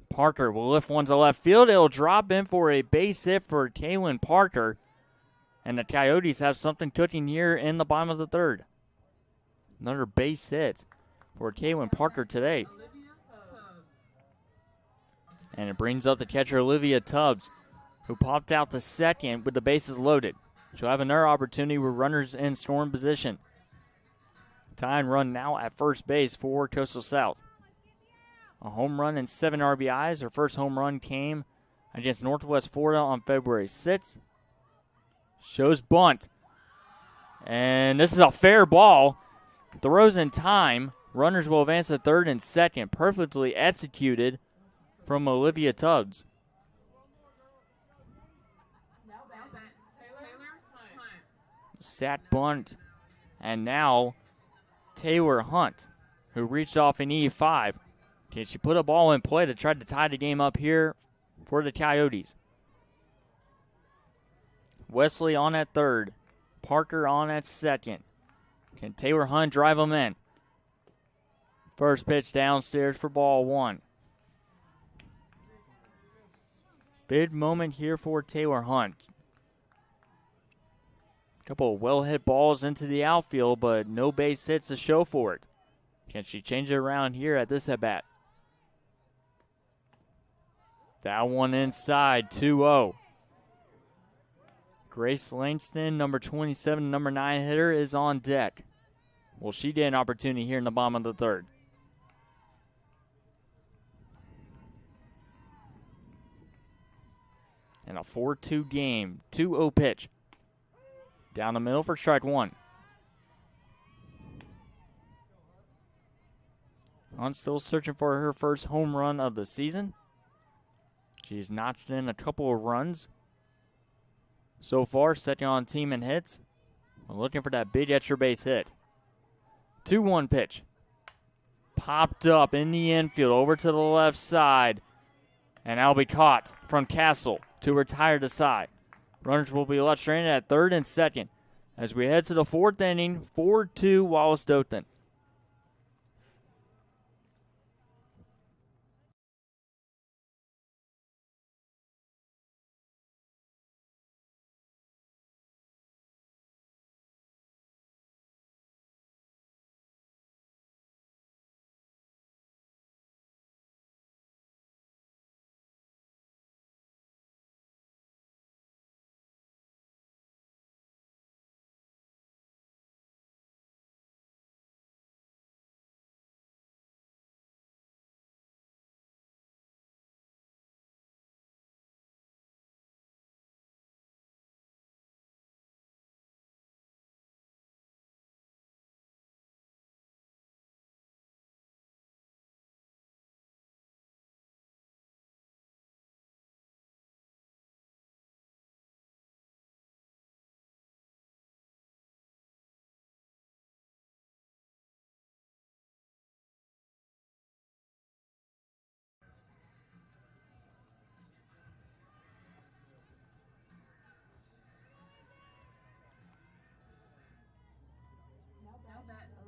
Parker will lift one to left field. It'll drop in for a base hit for Kaylin Parker. And the Coyotes have something cooking here in the bottom of the third. Another base hit for Kaylin Parker today. And it brings up the catcher Olivia Tubbs, who popped out the second with the bases loaded. She'll have another opportunity with runners in scoring position. Tying run now at first base for Coastal South. A home run and 7 RBIs. Her first home run came against Northwest Florida on February 6th. Shows bunt. And this is a fair ball. Throws in time. Runners will advance to third and second. Perfectly executed from Olivia Tubbs. Sack bunt. And now Taylor Hunt, who reached off an E5. Can she put a ball in play to try to tie the game up here for the Coyotes? Wesley on at third. Parker on at second. Can Taylor Hunt drive them in? First pitch downstairs for ball one. Big moment here for Taylor Hunt. Couple of well-hit balls into the outfield, but no base hits to show for it. Can she change it around here at this at-bat? That one inside, 2-0. Grace Langston, number 27, number 9 hitter, is on deck. Well, she get an opportunity here in the bottom of the third. And a 4-2 game, 2-0 pitch. Down the middle for strike one. Hunt still searching for her first home run of the season. She's notched in a couple of runs so far, second on team in hits. We're looking for that big extra base hit. 2-1 pitch. Popped up in the infield over to the left side. And that'll be caught from Castle to retire to side. Runners will be left stranded at third and second as we head to the fourth inning, 4-2 Wallace Dothan.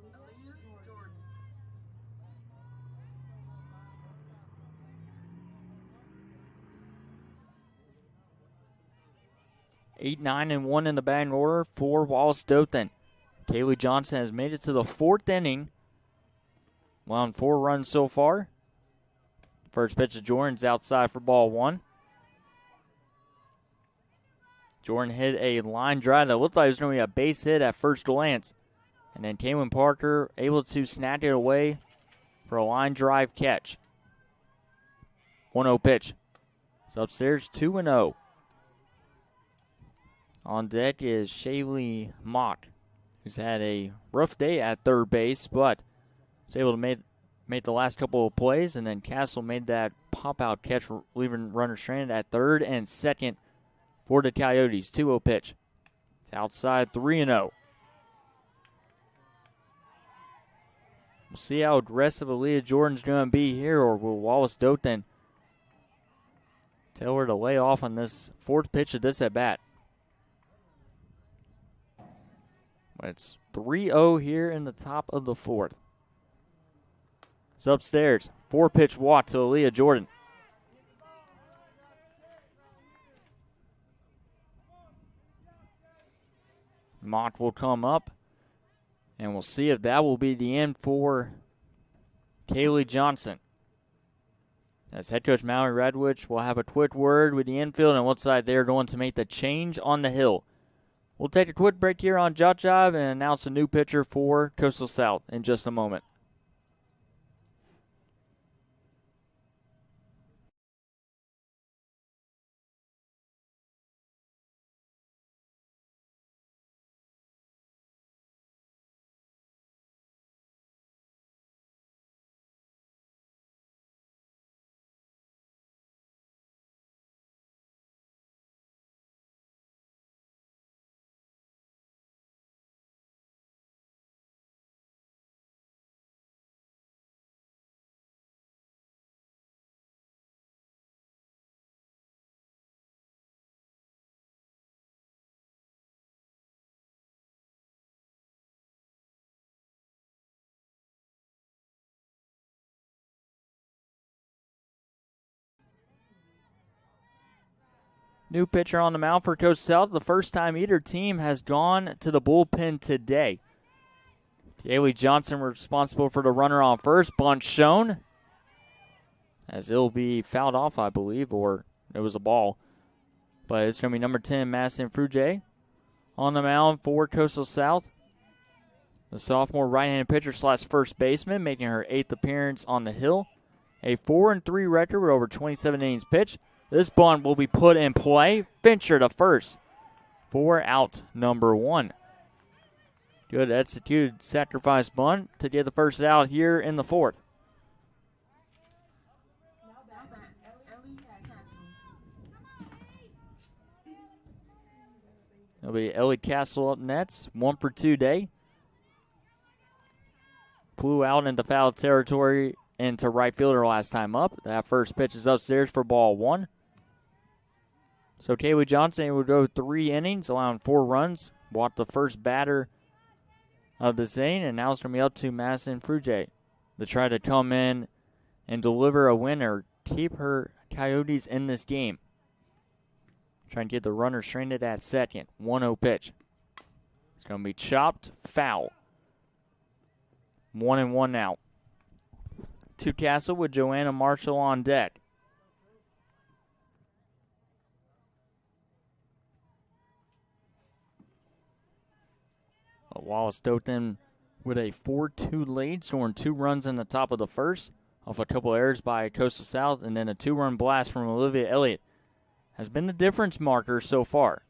Aaliyah Jordan. 8-9-1 in the batting order for Wallace Dothan. Kaylee Johnson has made it to the fourth inning. On 4 runs so far. First pitch to Jordan's outside for ball one. Jordan hit a line drive that looked like it was going to be a base hit at first glance. And then Kaylin Parker able to snag it away for a line drive catch. 1-0 pitch. It's upstairs, 2-0. On deck is Shaylee Mock, who's had a rough day at third base, but was able to make the last couple of plays, and then Castle made that pop-out catch, leaving runner stranded at third and second for the Coyotes. 2-0 pitch. It's outside, 3-0. We'll see how aggressive Aaliyah Jordan's going to be here, or will Wallace Dothan tell her to lay off on this fourth pitch of this at-bat. It's 3-0 here in the top of the fourth. It's upstairs. 4-pitch walk to Aaliyah Jordan. Mock will come up, and we'll see if that will be the end for Kaylee Johnson. As head coach Mallory Radwich will have a quick word with the infield, and looks like they're going to make the change on the hill. We'll take a quick break here on JockJive and announce a new pitcher for Coastal South in just a moment. New pitcher on the mound for Coach South. The first time either team has gone to the bullpen today. Daly Johnson responsible for the runner on first. Bunt shown, as it'll be fouled off, I believe, or it was a ball. But it's going to be number 10, Madison Frugier, on the mound for Coastal South. The sophomore right-handed pitcher / first baseman, making her 8th appearance on the hill. A 4-3 record with over 27 innings pitched. This bunt will be put in play. Fincher to first for out number 1. Good executed sacrifice bunt to get the first out here in the 4th. It'll be Ellie Castle up next. 1 for 2 day. Flew out into foul territory into right fielder last time up. That first pitch is upstairs for ball 1. So Kaylee Johnson will go 3 innings, allowing 4 runs. Walked the first batter of the inning, and now it's going to be up to Madison Frugier to try to come in and deliver a winner, keep her Coyotes in this game. Trying to get the runner stranded at second. 1-0 pitch. It's going to be chopped, foul. 1-1 now. To Castle with Joanna Marshall on deck. Wallace Dothan with a 4-2 lead, scoring 2 runs in the top of the first off a couple errors by Coastal South, and then a 2-run blast from Olivia Elliott has been the difference marker so far.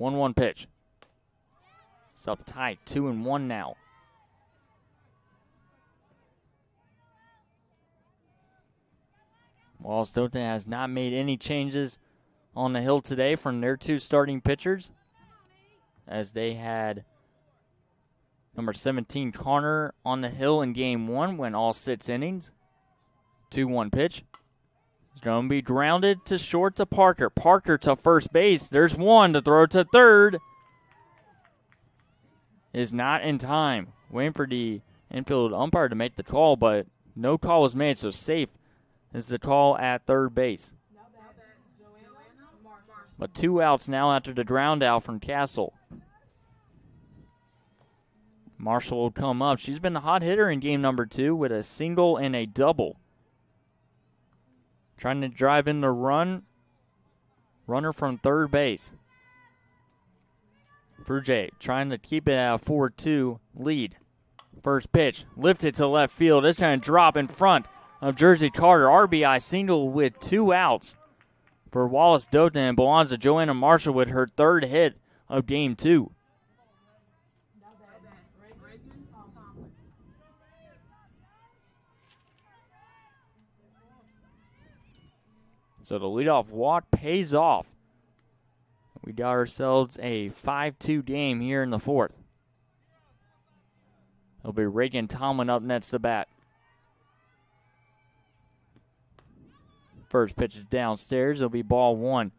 1-1 pitch. It's up tight, 2-1 now. Wallace Dothan has not made any changes on the hill today from their 2 starting pitchers, as they had number 17, Connor, on the hill in game 1, went all 6 innings. 2-1 pitch. It's going to be grounded to short to Parker. Parker to first base. There's one to throw to third. Is not in time. Waiting for the infield umpire to make the call, but no call was made, so safe is the call at third base. But 2 outs now after the ground out from Castle. Marshall will come up. She's been the hot hitter in game number 2 with a single and a double. Trying to drive in the runner from third base. Frugier trying to keep it at a 4-2 lead. First pitch, lifted to left field. It's going to drop in front of Jersey Carter. RBI single with 2 outs for Wallace Dothan, and belongs to Joanna Marshall with her 3rd hit of game 2. So the leadoff walk pays off. We got ourselves a 5-2 game here in the 4th. It'll be Reagan Tomlin up next to bat. First pitch is downstairs. It'll be ball 1.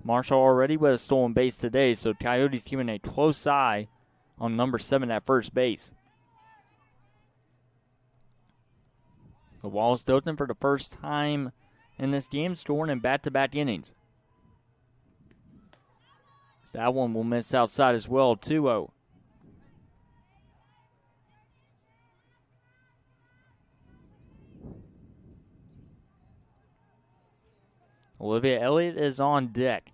Marshall already with a stolen base today, so Coyotes keeping a close eye on number 7 at first base. The Wallace Dothan for the first time in this game, scoring in back-to-back innings. So that one will miss outside as well, 2-0. Olivia Elliott is on deck.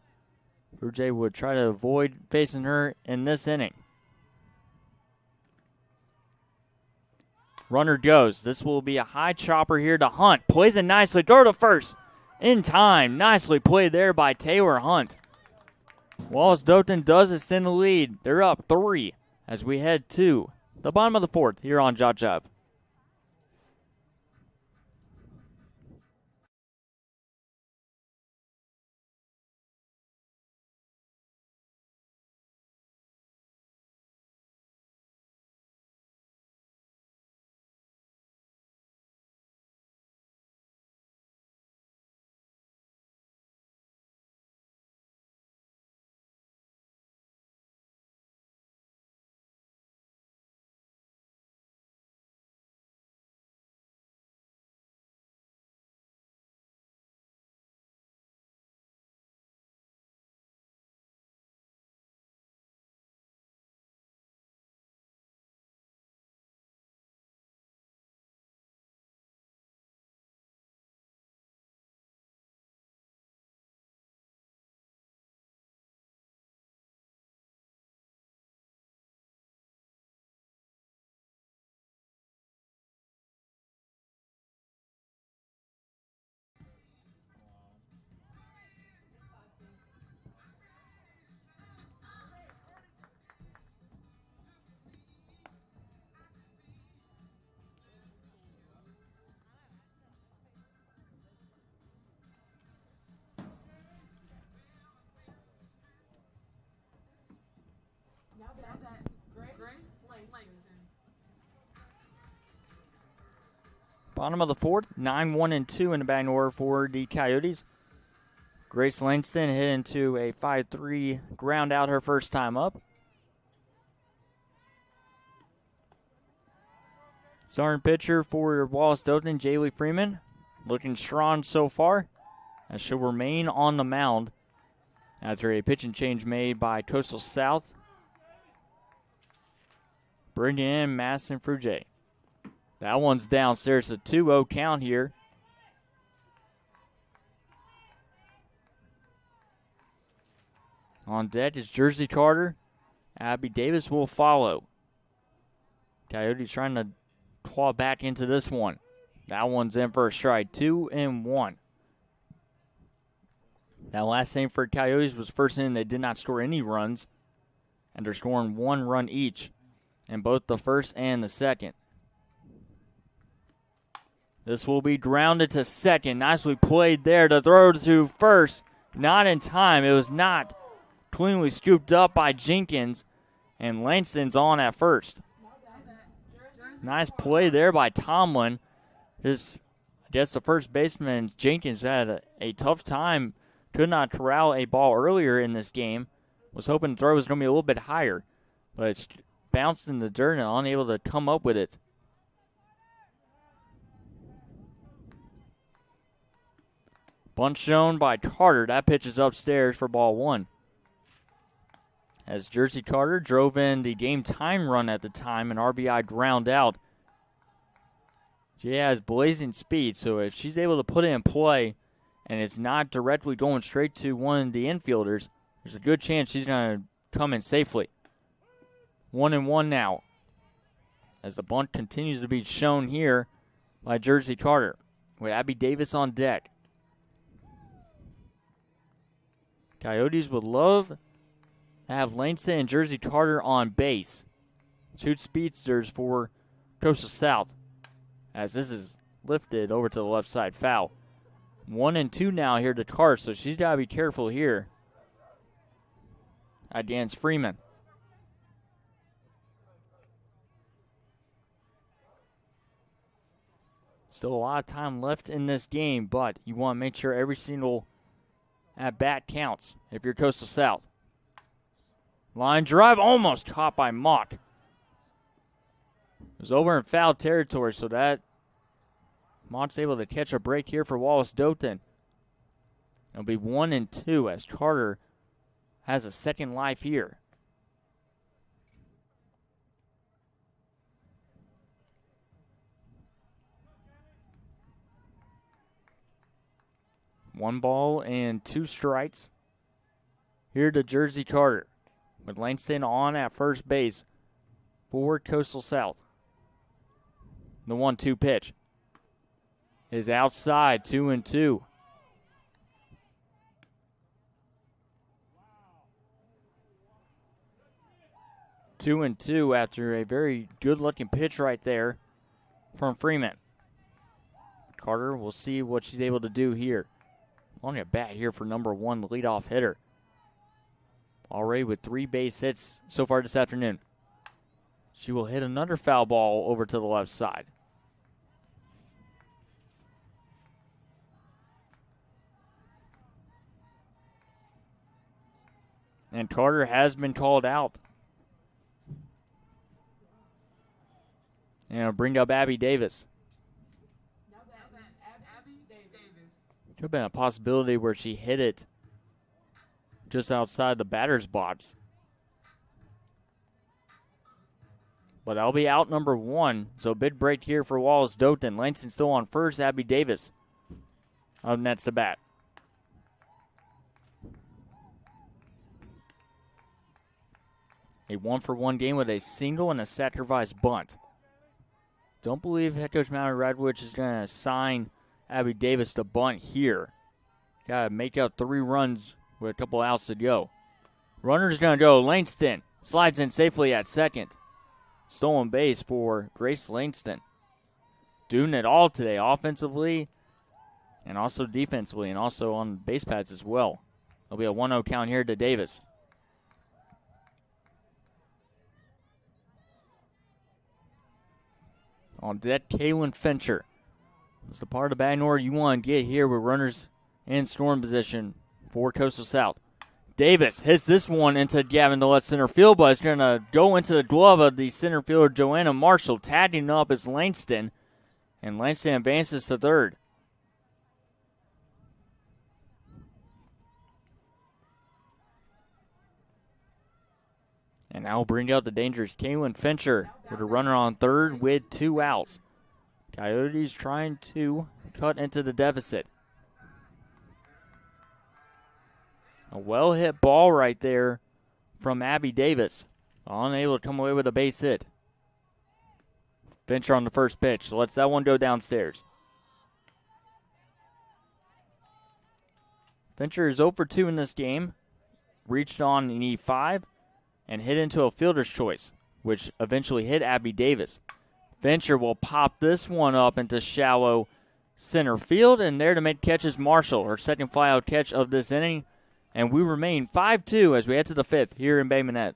Frugier would try to avoid facing her in this inning. Runner goes. This will be a high chopper here to Hunt. Plays it nicely. Go to first. In time. Nicely played there by Taylor Hunt. Wallace Dothan does extend the lead. They're up 3 as we head to the bottom of the 4th here on JockJive. Bottom of the fourth, 9-1-2 in the batting order for the Coyotes. Grace Langston hit into a 5-3 ground out her first time up. Starting pitcher for Wallace Dothan, Jaylee Freeman, looking strong so far, and she'll remain on the mound after a pitching change made by Coastal South, bringing in Madison Frugier. That one's downstairs, a 2-0 count here. On deck is Jersey Carter. Abby Davis will follow. Coyotes trying to claw back into this one. That one's in for a strike, 2-1. That last inning for Coyotes was first inning they did not score any runs, and they're scoring 1 run each in both the first and the second. This will be grounded to second. Nicely played there. The throw to first, not in time. It was not cleanly scooped up by Jenkins, and Langston's on at first. Nice play there by Tomlin. I guess the first baseman, Jenkins, had a tough time. Could not corral a ball earlier in this game. Was hoping the throw was going to be a little bit higher, but it's bounced in the dirt and unable to come up with it. Bunt shown by Carter. That pitch is upstairs for ball 1. As Jersey Carter drove in the game time run at the time, an RBI ground out. She has blazing speed, so if she's able to put it in play and it's not directly going straight to one of the infielders, there's a good chance she's going to come in safely. 1-1 now, as the bunt continues to be shown here by Jersey Carter, with Abby Davis on deck. Coyotes would love to have Langston and Jersey Carter on base. 2 speedsters for Coastal South, as this is lifted over to the left side, foul. 1-2 now here to Carter, so she's got to be careful here against Freeman. Still a lot of time left in this game, but you want to make sure every single at-bat counts if you're Coastal South. Line drive almost caught by Mock. It was over in foul territory, so that Mock's able to catch a break here for Wallace Dothan. It'll be 1-2 as Carter has a second life here. One ball and 2 strikes here to Jersey Carter, with Langston on at first base for Coastal South. The 1-2 pitch is outside, 2-2. Two and two after a very good-looking pitch right there from Freeman. Carter, we'll see what she's able to do here. On a bat here for number 1, the leadoff hitter. Already with 3 base hits so far this afternoon. She will hit another foul ball over to the left side. And Carter has been called out. And it'll bring up Abby Davis. Could have been a possibility where she hit it just outside the batter's box. But that'll be out number 1. So big break here for Wallace Dothan. Langston still on first. Abby Davis up next to bat. A 1-for-1 game with a single and a sacrifice bunt. Don't believe head coach Mallory Radwich is going to assign Abby Davis to bunt here. Got to make up 3 runs with a couple outs to go. Runner's going to go. Langston slides in safely at second. Stolen base for Grace Langston. Doing it all today, offensively and also defensively, and also on base pads as well. There'll be a 1-0 count here to Davis. On deck, Kaylin Fincher. It's the part of batting order you want to get here with runners in scoring position for Coastal South. Davis hits this one into Gavin to left center field, but it's going to go into the glove of the center fielder, Joanna Marshall. Tagging up is Langston, and Langston advances to third. And now we'll bring out the dangerous Kaylin Fincher with a runner on third with 2 outs. Coyotes trying to cut into the deficit. A well-hit ball right there from Abby Davis. Unable to come away with a base hit. Fincher on the first pitch. Lets that one go downstairs. Fincher is 0 for 2 in this game. Reached on in E5 and hit into a fielder's choice, which eventually hit Abby Davis. Fincher will pop this one up into shallow center field, and there to make catch is Marshall, her second flyout catch of this inning. And we remain 5-2 as we head to the 5th here in Bay Minette.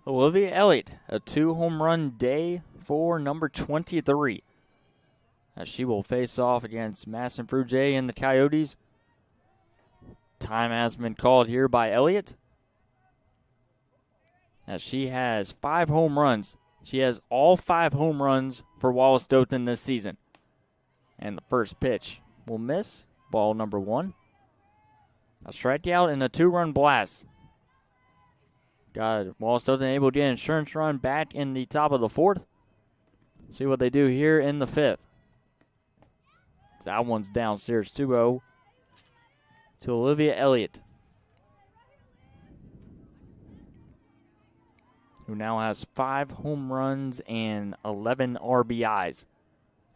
Olivia Elliott, a 2-home run day for number 23. As she will face off against Masson Fruge and the Coyotes. Time has been called here by Elliott. As she has 5 home runs. She has all 5 home runs for Wallace Dothan this season. And the first pitch will miss. Ball number 1. A strikeout and a 2-run blast. Got Wallace Dothan able to get an insurance run back in the top of the 4th. See what they do here in the 5th. That one's downstairs 2-0 to Olivia Elliott, who now has 5 home runs and 11 RBIs.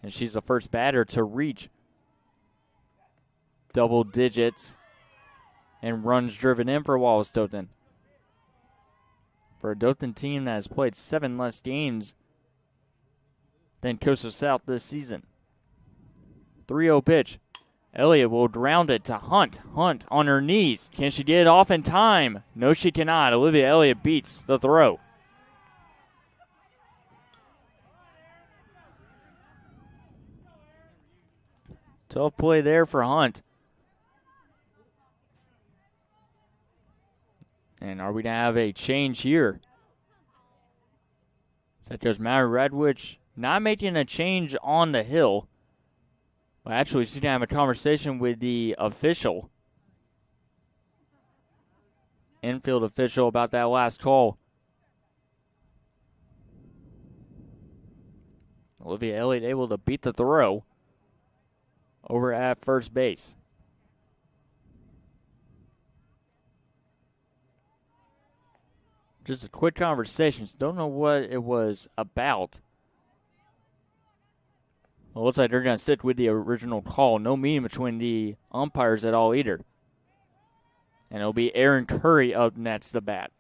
And she's the first batter to reach double digits and runs driven in for Wallace Dothan. For a Dothan team that has played 7 less games than Coastal South this season. 3-0 pitch. Elliott will ground it to Hunt. Hunt on her knees. Can she get it off in time? No, she cannot. Olivia Elliott beats the throw. Tough play there for Hunt. And are we going to have a change here? That goes Mary Redwich not making a change on the hill. Well, actually, she's going to have a conversation with the official. Infield official about that last call. Olivia Elliott able to beat the throw over at first base. Just a quick conversation. Don't know what it was about. Well, it looks like they're going to stick with the original call. No meeting between the umpires at all either. And it'll be Aaron Curry up next to bat.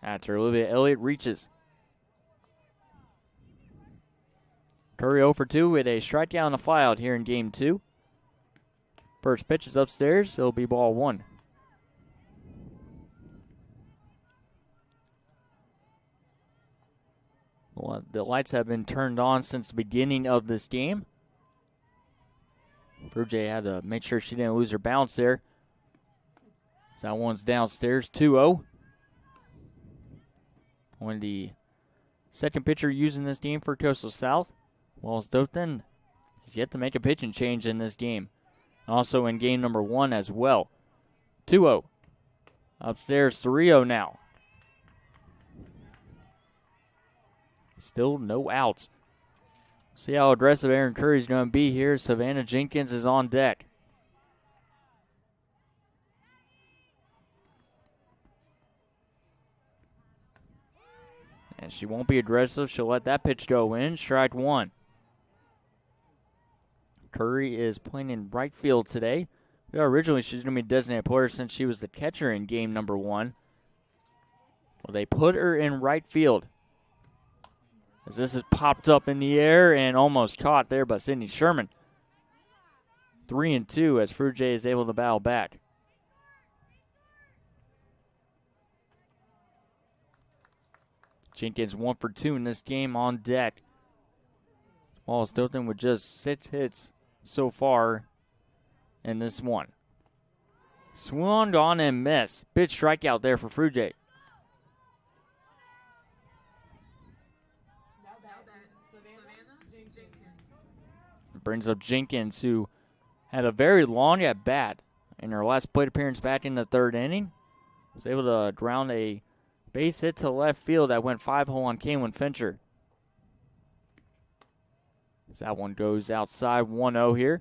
After Olivia Elliott reaches. Curry 0 for 2 with a strikeout and a flyout here in game 2. First pitch is upstairs. It'll be ball 1. Well, the lights have been turned on since the beginning of this game. Frugier had to make sure she didn't lose her balance there. That one's downstairs, 2-0. Only the second pitcher using this game for Coastal South. Wallace Dothan has yet to make a pitching change in this game. Also in game number 1 as well. 2-0. Upstairs, 3-0 now. Still no outs. See how aggressive Aaron Curry's going to be here. Savannah Jenkins is on deck. And she won't be aggressive. She'll let that pitch go in. Strike 1. Curry is playing in right field today. Originally, she was going to be a designated player since she was the catcher in game number 1. Well, they put her in right field. As this is popped up in the air and almost caught there by Sydney Sherman. 3-2 as Frugier is able to battle back. Jenkins 1 for 2 in this game on deck. Wallace Dothan with just 6 hits so far in this one. Swung on and miss. Big strikeout there for Frugier. Brings up Jenkins, who had a very long at bat in her last plate appearance back in the 3rd inning. Was able to ground a base hit to left field that went 5-hole on Kaylin Fincher. As that one goes outside, 1-0 here.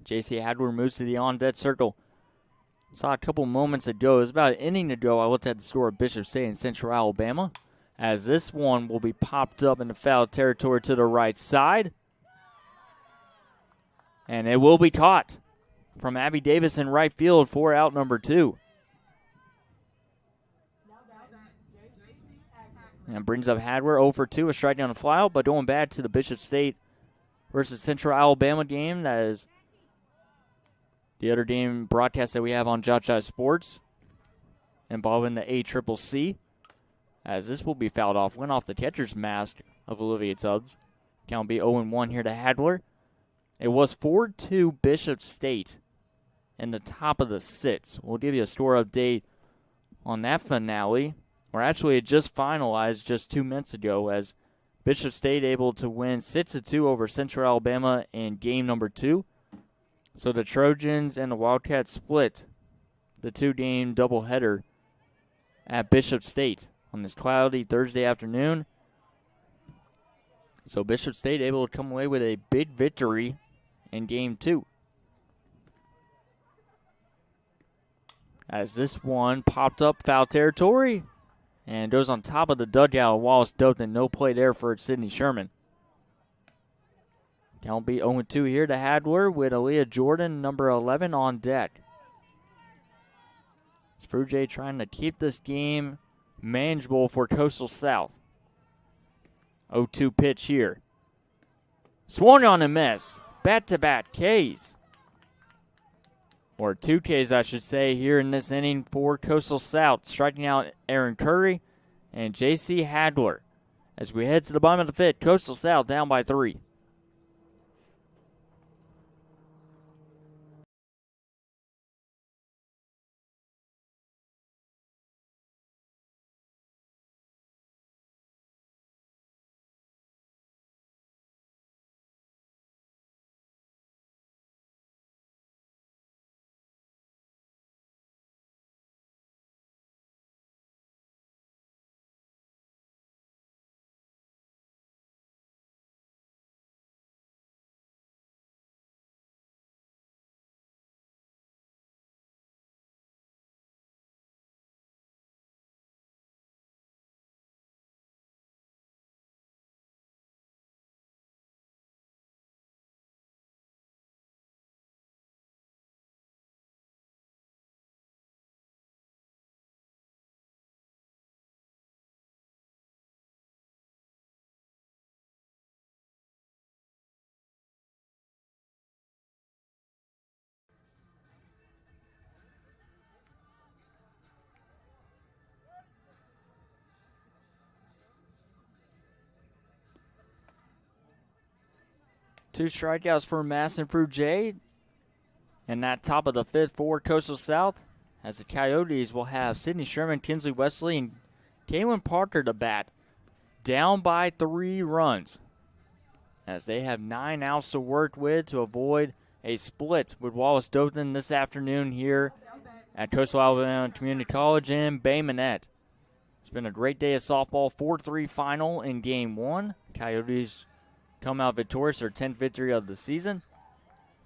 J.C. Hadler moves to the on-deck circle. Saw a couple moments ago, it was about an inning ago, I looked at the score of Bishop State in Central Alabama. As this one will be popped up in the foul territory to the right side. And it will be caught from Abby Davis in right field for out number 2. And brings up Hadwer 0 for 2, a strikeout and a flyout, but going back to the Bishop State versus Central Alabama game. That is the other game broadcast that we have on JockJive Sports involving the ACCC. As this will be fouled off. Went off the catcher's mask of Olivia Tubbs. Count be 0-1 here to Hadler. It was 4-2 Bishop State in the top of the 6th. We'll give you a score update on that finale. Or actually, it just finalized just 2 minutes ago as Bishop State able to win 6-2 over Central Alabama in game number 2. So the Trojans and the Wildcats split the 2-game doubleheader at Bishop State on this cloudy Thursday afternoon. So Bishop State able to come away with a big victory in game 2. As this one popped up foul territory and goes on top of the dugout of Wallace Dothan. No play there for Sydney Sherman. Count be 0-2 here to Hadler with Aaliyah Jordan, number 11, on deck. It's Frugier trying to keep this game manageable for Coastal South. 0-2 pitch here. Swung on a miss. Bat-to-bat Ks. Or 2 Ks, I should say, here in this inning for Coastal South. Striking out Aaron Curry and J.C. Hadler. As we head to the bottom of the 5th, Coastal South down by 3. 2 strikeouts for Madison Frugier. And that top of the 5th for Coastal South, as the Coyotes will have Sydney Sherman, Kinsley Wesley, and Kaylin Parker to bat. Down by 3 runs, as they have 9 outs to work with to avoid a split with Wallace Dothan this afternoon here at Coastal Alabama Community College in Bay Minette. It's been a great day of softball. 4-3 final in Game 1. Coyotes come out victorious, their 10th victory of the season.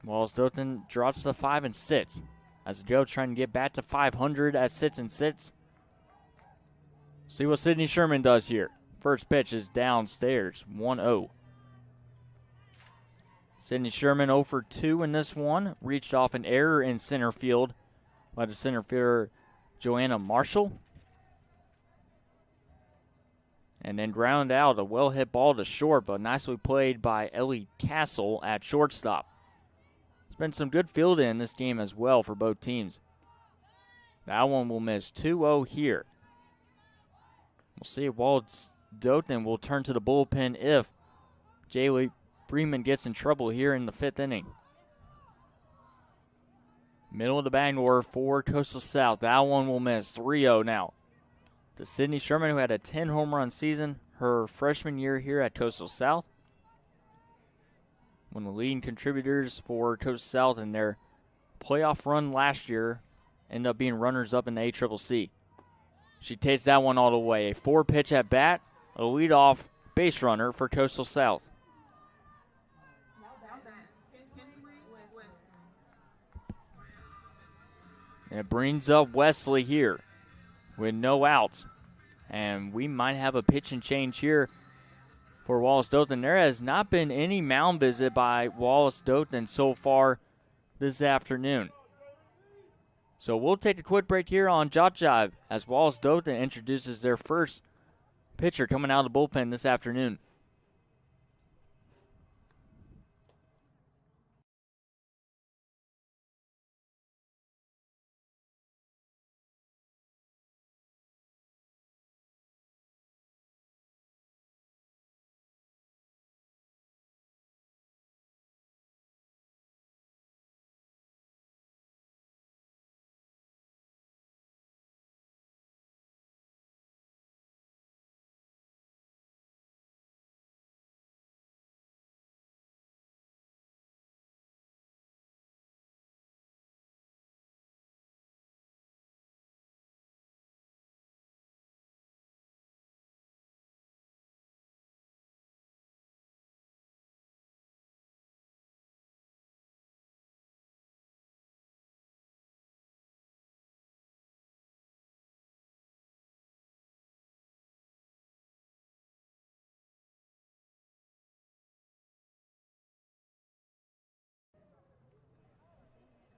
Wallace Dothan drops to 5-6 as they go trying to get back to 500 at 6-6. See what Sydney Sherman does here. First pitch is downstairs, 1-0. Sydney Sherman 0 for 2 in this one. Reached off an error in center field by the center fielder Joanna Marshall. And then ground out a well-hit ball to short, but nicely played by Ellie Castle at shortstop. There's been some good fielding in this game as well for both teams. That one will miss 2-0 here. We'll see if Wallace Dothan will turn to the bullpen if Jaylee Freeman gets in trouble here in the 5th inning. Middle of the Bangor for Coastal South. That one will miss 3-0 now. To Sydney Sherman, who had a 10 home run season her freshman year here at Coastal South. One of the leading contributors for Coastal South in their playoff run last year, ended up being runners-up in the ACCC. She takes that one all the way. A 4-pitch at bat, a leadoff base runner for Coastal South. And it brings up Wesley here with no outs. And we might have a pitch and change here for Wallace Dothan. There has not been any mound visit by Wallace Dothan so far this afternoon. So we'll take a quick break here on JockJive as Wallace Dothan introduces their first pitcher coming out of the bullpen this afternoon.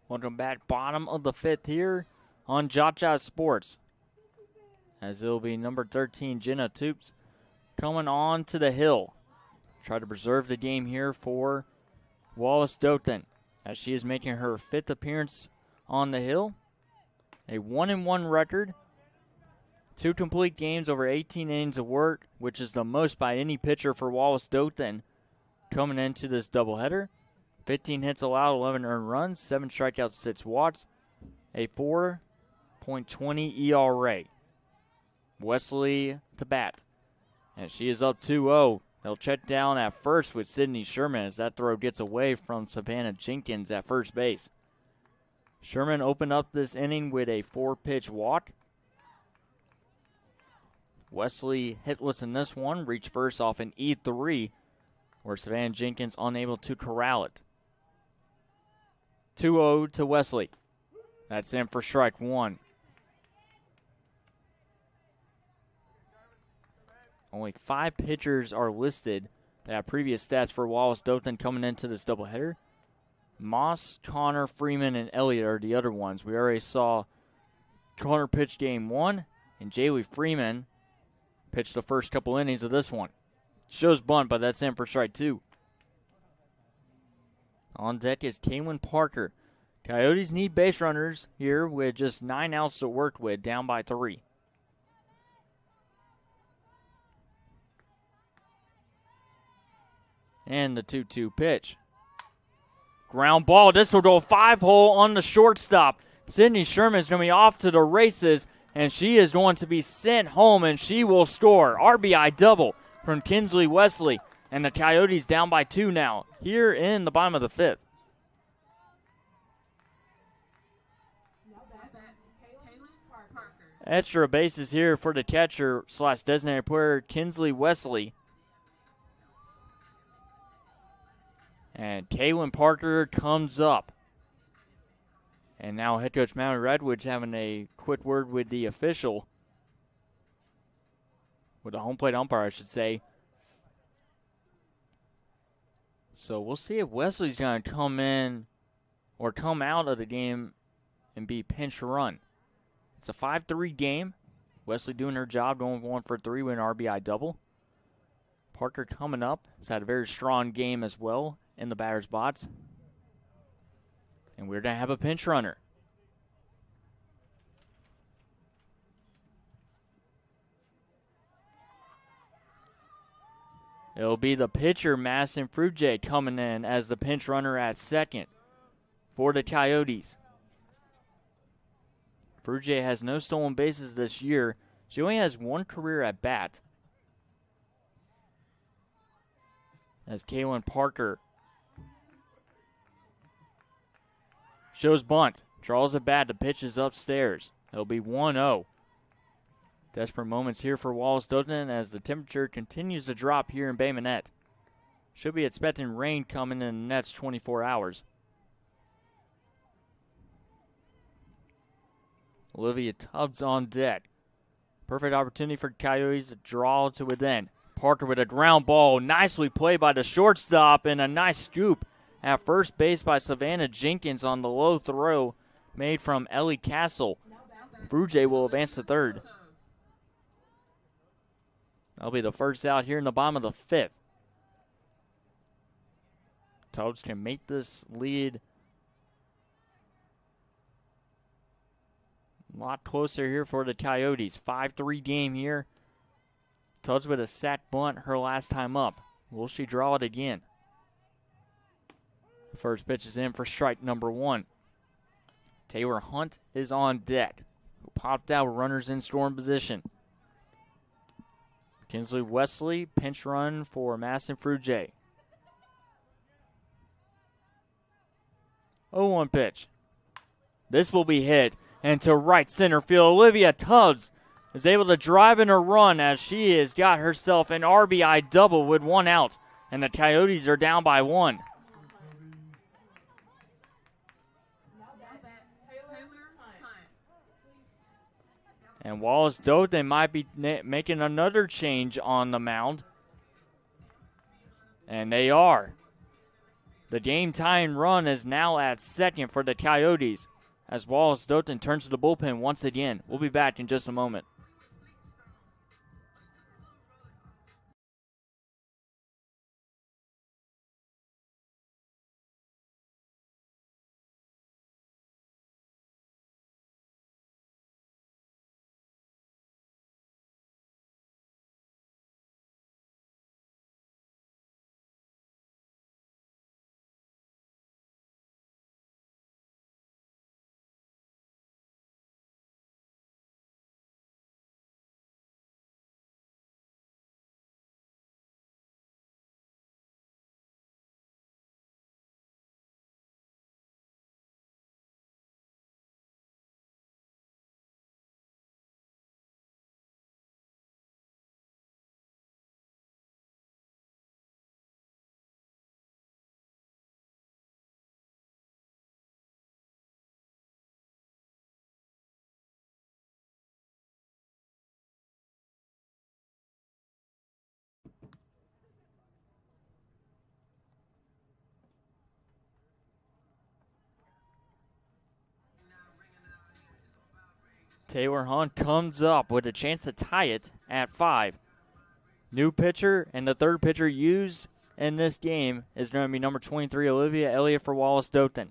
Welcome back, bottom of the 5th here on JockJive Sports. As it'll be number 13, Jenna Toops, coming on to the hill. Try to preserve the game here for Wallace Dothan, as she is making her 5th appearance on the hill. A 1-1 record, 2 complete games over 18 innings of work, which is the most by any pitcher for Wallace Dothan coming into this doubleheader. 15 hits allowed, 11 earned runs, 7 strikeouts, 6 walks, a 4.20 ERA. Wesley to bat, and she is up 2-0. They'll check down at first with Sydney Sherman as that throw gets away from Savannah Jenkins at first base. Sherman opened up this inning with a 4-pitch walk. Wesley hitless in this one, reached first off an E3, where Savannah Jenkins unable to corral it. 2-0 to Wesley. That's in for strike 1. Only 5 pitchers are listed that have previous stats for Wallace Dothan coming into this doubleheader. Moss, Connor, Freeman, and Elliott are the other ones. We already saw Connor pitch game 1, and Jaylee Freeman pitched the first couple innings of this one. Shows bunt, but that's in for strike 2. On deck is Kaylin Parker. Coyotes need base runners here with just 9 outs to work with, down by 3. And the 2-2 pitch. Ground ball. This will go 5-hole on the shortstop. Sydney Sherman's going to be off to the races, and she is going to be sent home, and she will score. RBI double from Kinsley Wesley. And the Coyotes down by 2 now, here in the bottom of the 5th. Extra bases here for the catcher / designated player, Kinsley Wesley. And Kaylin Parker comes up. And now head coach Mallory Redwood's having a quick word with the official. With the home plate umpire, I should say. So we'll see if Wesley's going to come in or come out of the game and be pinch run. It's a 5-3 game. Wesley doing her job, going 1 for 3 with an RBI double. Parker coming up. Has had a very strong game as well in the batter's box. And we're going to have a pinch runner. It'll be the pitcher, Madison Frugier, coming in as the pinch runner at second for the Coyotes. Frugier has no stolen bases this year. She only has 1 career at bat. As Kaylin Parker shows bunt, draws a bat, the pitch is upstairs. It'll be 1-0. Desperate moments here for Wallace Dothan as the temperature continues to drop here in Bay Minette. Should be expecting rain coming in the next 24 hours. Olivia Tubbs on deck. Perfect opportunity for Coyotes to draw to within. Parker with a ground ball. Nicely played by the shortstop and a nice scoop at first base by Savannah Jenkins on the low throw made from Ellie Castle. Frugier will advance to third. That'll be the first out here in the bottom of the 5th. Tubbs can make this lead a lot closer here for the Coyotes. 5-3 game here. Tubbs with a sack bunt her last time up. Will she draw it again? The first pitch is in for strike number 1. Taylor Hunt is on deck. Who popped out with runners in scoring position. Kinsley Wesley, pinch run for Madison Frugier. 0-1 pitch. This will be hit. And to right center field, Olivia Tubbs is able to drive in a run as she has got herself an RBI double with 1 out. And the Coyotes are down by 1. And Wallace Dothan might be making another change on the mound. And they are. The game-tying run is now at second for the Coyotes as Wallace Dothan turns to the bullpen once again. We'll be back in just a moment. Taylor Hunt comes up with a chance to tie it at 5. New pitcher and the third pitcher used in this game is going to be number 23, Olivia Elliott for Wallace Dothan.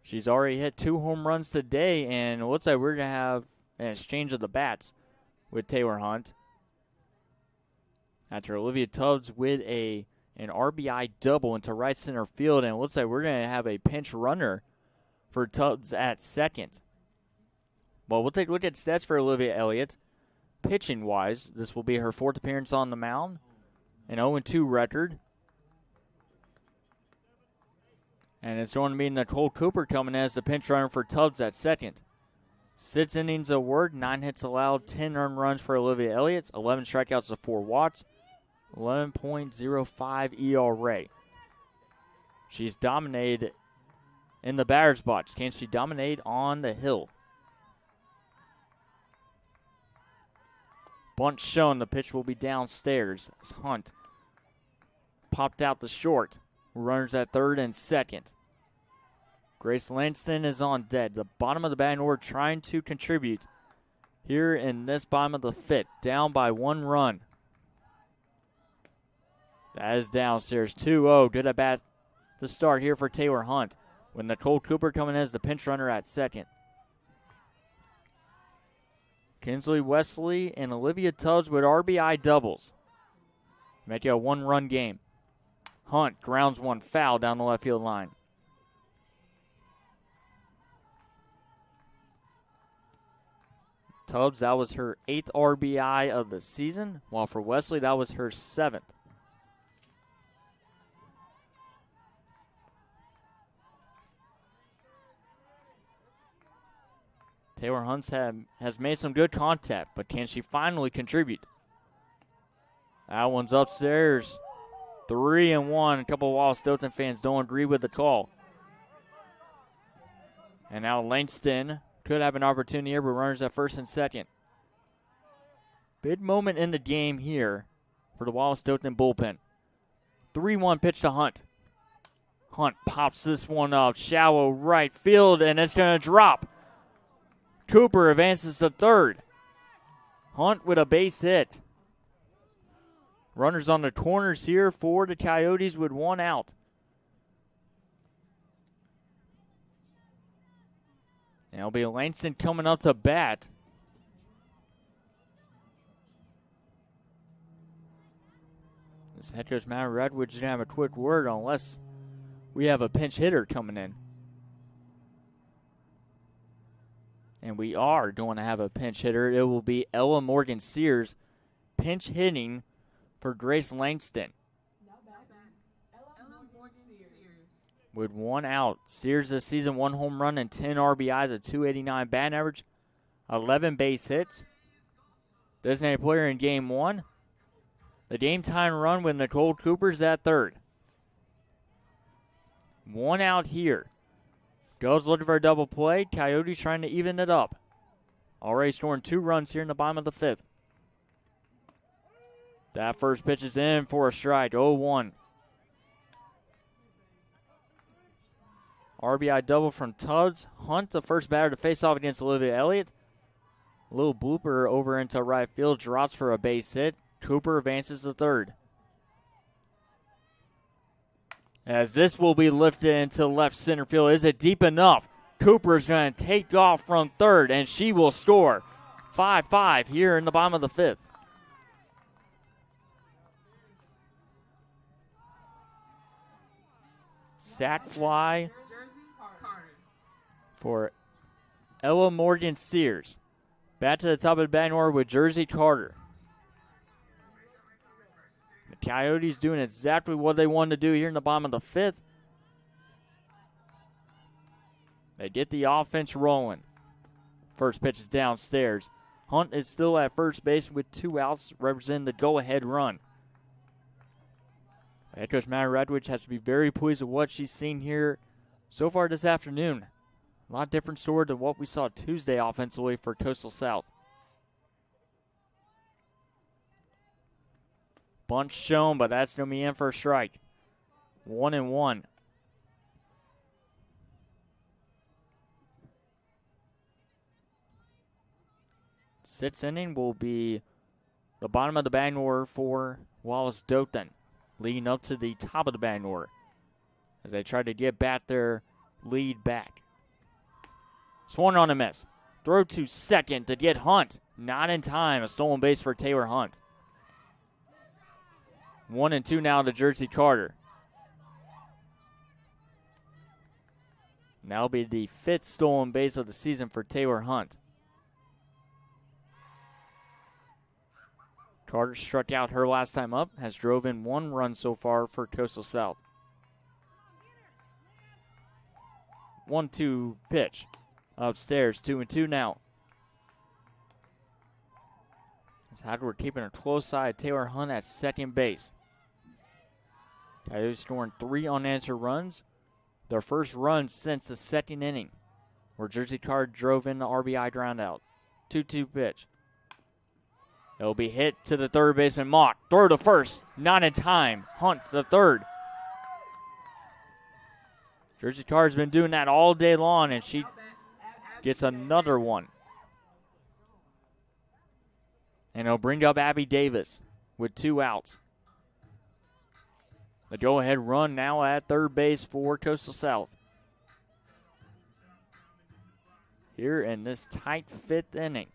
She's already hit 2 home runs today, and it looks like we're going to have an exchange of the bats with Taylor Hunt. after Olivia Tubbs with an RBI double into right center field, and it looks like we're going to have a pinch runner for Tubbs at second. Well, we'll take a look at stats for Olivia Elliott. Pitching-wise, this will be her 4th appearance on the mound, an 0-2 record. And it's going to be Nicole Cooper coming as the pinch runner for Tubbs at second. 6 innings of work, 9 hits allowed, 10 earned runs for Olivia Elliott, 11 strikeouts to 4 walks, 11.05 ERA. She's dominated in the batter's box. Can she dominate on the hill? Bunt shown. The pitch will be downstairs as Hunt popped out the short. Runners at third and second. Grace Langston is on deck. The bottom of the batting order trying to contribute here in this bottom of the 5th. Down by 1 run. That is downstairs. 2-0. Good at bat to start here for Taylor Hunt, with Nicole Cooper coming as the pinch runner at second. Kinsley Wesley and Olivia Tubbs with RBI doubles. Make it a 1-run game. Hunt grounds one foul down the left field line. Tubbs, that was her 8th RBI of the season, while for Wesley, that was her 7th. Taylor Hunt has made some good contact, but can she finally contribute? That one's upstairs. 3-1. A couple of Wallace Dothan fans don't agree with the call. And now Langston could have an opportunity here, but runners at first and second. Big moment in the game here for the Wallace Dothan bullpen. 3-1 pitch to Hunt. Hunt pops this one up. Shallow right field, and it's going to drop. Cooper advances to third. Hunt with a base hit. Runners on the corners here for the Coyotes with 1 out. And it'll be Langston coming up to bat. This head coach Matt Redwood's going to have a quick word unless we have a pinch hitter coming in. And we are going to have a pinch hitter. It will be Ella Morgan Sears pinch hitting for Grace Langston. With 1 out. Sears this season, 1 home run and 10 RBIs, a .289 batting average, 11 base hits. Designated player in game 1. The game time run with Nicole Cooper's at third. 1 out here. Goes looking for a double play. Coyotes trying to even it up. Already scoring 2 runs here in the bottom of the 5th. That first pitch is in for a strike. 0-1. RBI double from Tubbs. Hunt, the first batter to face off against Olivia Elliott. A little blooper over into right field. Drops for a base hit. Cooper advances to third. As this will be lifted into left center field. Is it deep enough? Cooper's going to take off from third, and she will score. 5-5 here in the bottom of the 5th. Sack fly for Ella Morgan Sears. Back to the top of the batting order with Jersey Carter. The Coyotes doing exactly what they wanted to do here in the bottom of the 5th. They get the offense rolling. First pitch is downstairs. Hunt is still at first base with 2 outs, representing the go-ahead run. Head coach Matt Redwood has to be very pleased with what she's seen here so far this afternoon. A lot different story than what we saw Tuesday offensively for Coastal South. Bunt shown, but that's going to be in for a strike. 1-1. Sixth inning will be the bottom of the batting order for Wallace Dothan, leading up to the top of the batting order as they try to get back their lead back. Swung on a miss. Throw to second to get Hunt. Not in time. A stolen base for Taylor Hunt. 1-2 now to Jersey Carter. And that'll be the 5th stolen base of the season for Taylor Hunt. Carter struck out her last time up, has drove in 1 run so far for Coastal South. 1-2 pitch. Upstairs, 2-2 now. As Hadward keeping a close eye, Taylor Hunt at second base. Coyotes scoring 3 unanswered runs. Their first run since the 2nd inning, where Jersey Carter drove in the RBI groundout. 2-2 pitch. It'll be hit to the third baseman, Mock. Throw to first, not in time. Hunt to the third. Jersey Carter's been doing that all day long, and she gets another one. And it'll bring up Abby Davis with 2 outs. The go-ahead run now at third base for Coastal South. Here in this tight 5th inning.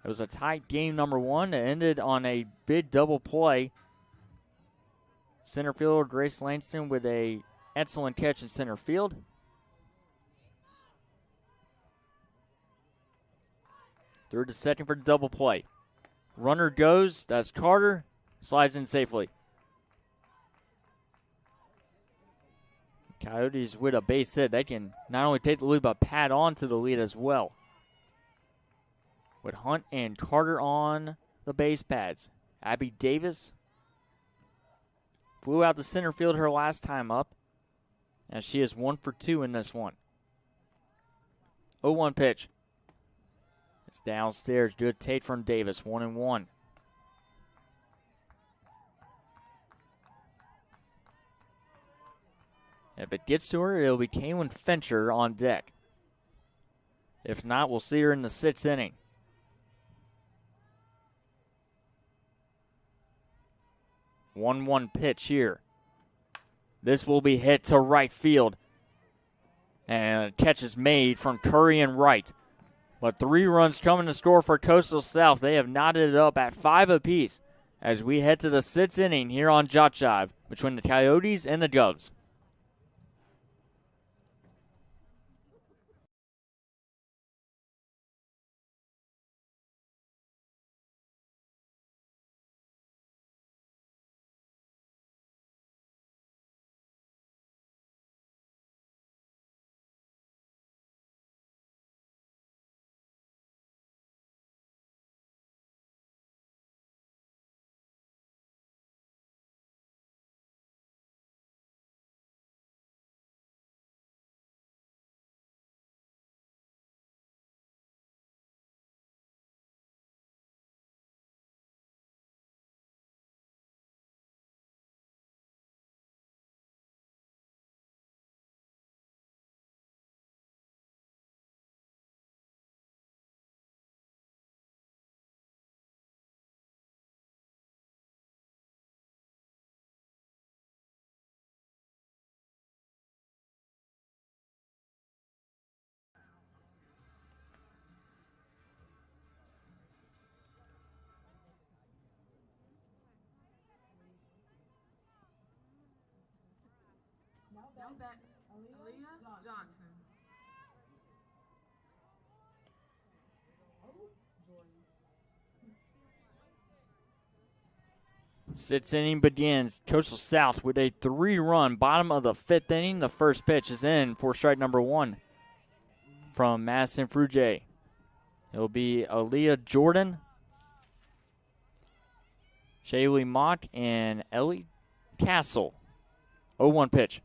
It was a tight game number 1. It ended on a big double play. Center fielder Grace Langston with a excellent catch in center field. Third to second for the double play. Runner goes. That's Carter. Slides in safely. Coyotes with a base hit. They can not only take the lead, but pad on to the lead as well. With Hunt and Carter on the base pads. Abby Davis flew out to center field her last time up, and she is 1 for 2 in this one. 0-1 pitch. It's downstairs. Good take from Davis. 1-1. If it gets to her, it'll be Kaylin Fincher on deck. If not, we'll see her in the 6th inning. 1-1 pitch here. This will be hit to right field. And a catch is made from Curry and Wright. But 3 runs coming to score for Coastal South. They have knotted it up at 5 apiece as we head to the 6th inning here on JockJive between the Coyotes and the Govs. Now back, Aaliyah Johnson. Sixth inning begins. Coastal South with a 3-run bottom of the 5th inning. The first pitch is in for strike number 1 from Madison Frugier. It'll be Aaliyah Jordan, Shaylee Mock, and Ellie Castle. 0-1 pitch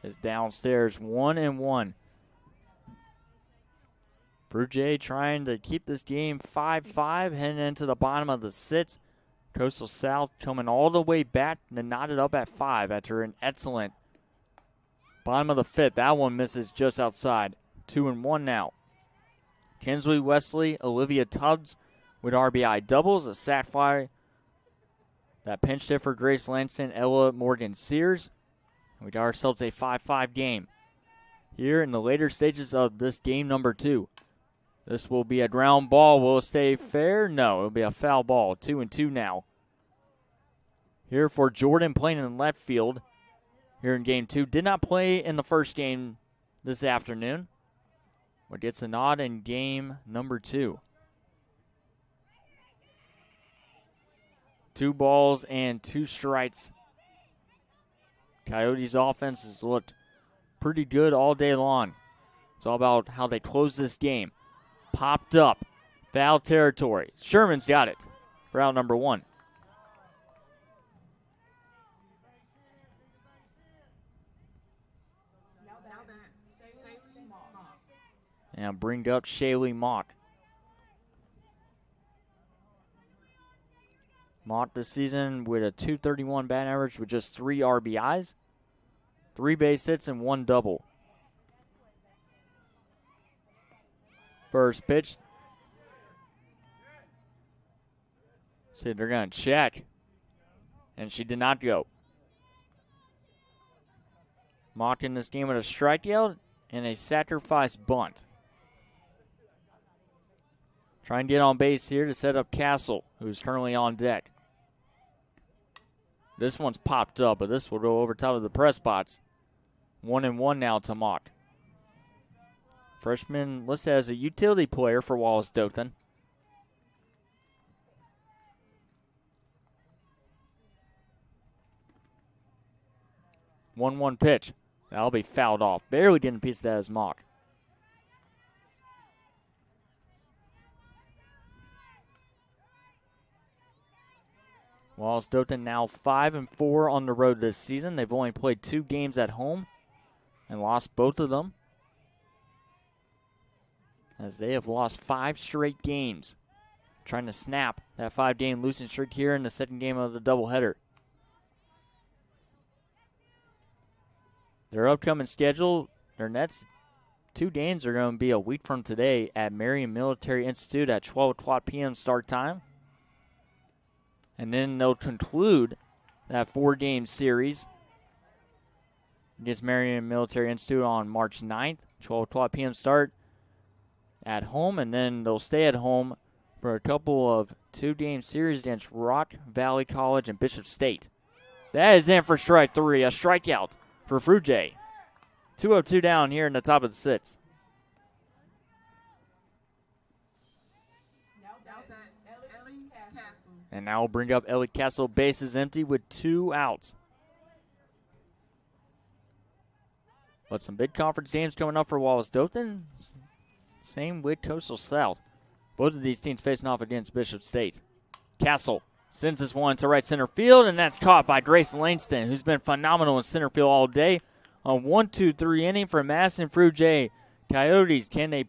is downstairs, 1-1. Frugier trying to keep this game 5-5, heading into the bottom of the 6th. Coastal South coming all the way back and knotted up at 5 after an excellent bottom of the 5th. That one misses just outside. 2-1 now. Kinsley Wesley, Olivia Tubbs with RBI doubles. A sac fly that pinched it for Grace Langston, Ella Morgan Sears. We got ourselves a 5-5 game. Here in the later stages of this game number 2. This will be a ground ball. Will it stay fair? No, it'll be a foul ball. 2-2 now. here for Jordan, playing in left field here in Game 2. Did not play in the first game this afternoon, but gets a nod in game number 2. 2 balls and 2 strikes. Coyotes' offense has looked pretty good all day long. It's all about how they close this game. Popped up. Foul territory. Sherman's got it for out number 1. And bring up Shaylee Mock. Mock this season with a .231 batting average with just 3 RBIs, 3 base hits, and 1 double. First pitch. See, they're going to check. And she did not go. Mock in this game with a strikeout and a sacrifice bunt. Try and get on base here to set up Castle, who's currently on deck. This one's popped up, but this will go over top of the press box. 1-1 now to Mock. Freshman listed as a utility player for Wallace Dothan. One pitch. That'll be fouled off. Barely getting a piece of that as Mock. Wallace Dothan now 5-4 on the road this season. They've only played 2 games at home and lost both of them, as they have lost 5 straight games. Trying to snap that 5-game losing streak here in the second game of the doubleheader. Their upcoming schedule, their next 2 games are going to be a week from today at Marion Military Institute at 12 o'clock p.m. start time. And then they'll conclude that 4-game series against Marion Military Institute on March 9th, 12 o'clock p.m. start at home. And then they'll stay at home for a couple of 2-game series against Rock Valley College and Bishop State. That is in for strike 3, a strikeout for Fruge. 2-0-2 down here in the top of the 6th. And now we'll bring up Ellie Castle. Bases empty with 2 outs. But some big conference games coming up for Wallace Dothan. Same with Coastal South. Both of these teams facing off against Bishop State. Castle sends this one to right center field, and that's caught by Grace Langston, who's been phenomenal in center field all day. A 1-2-3 inning for Madison Fruge. Coyotes, can they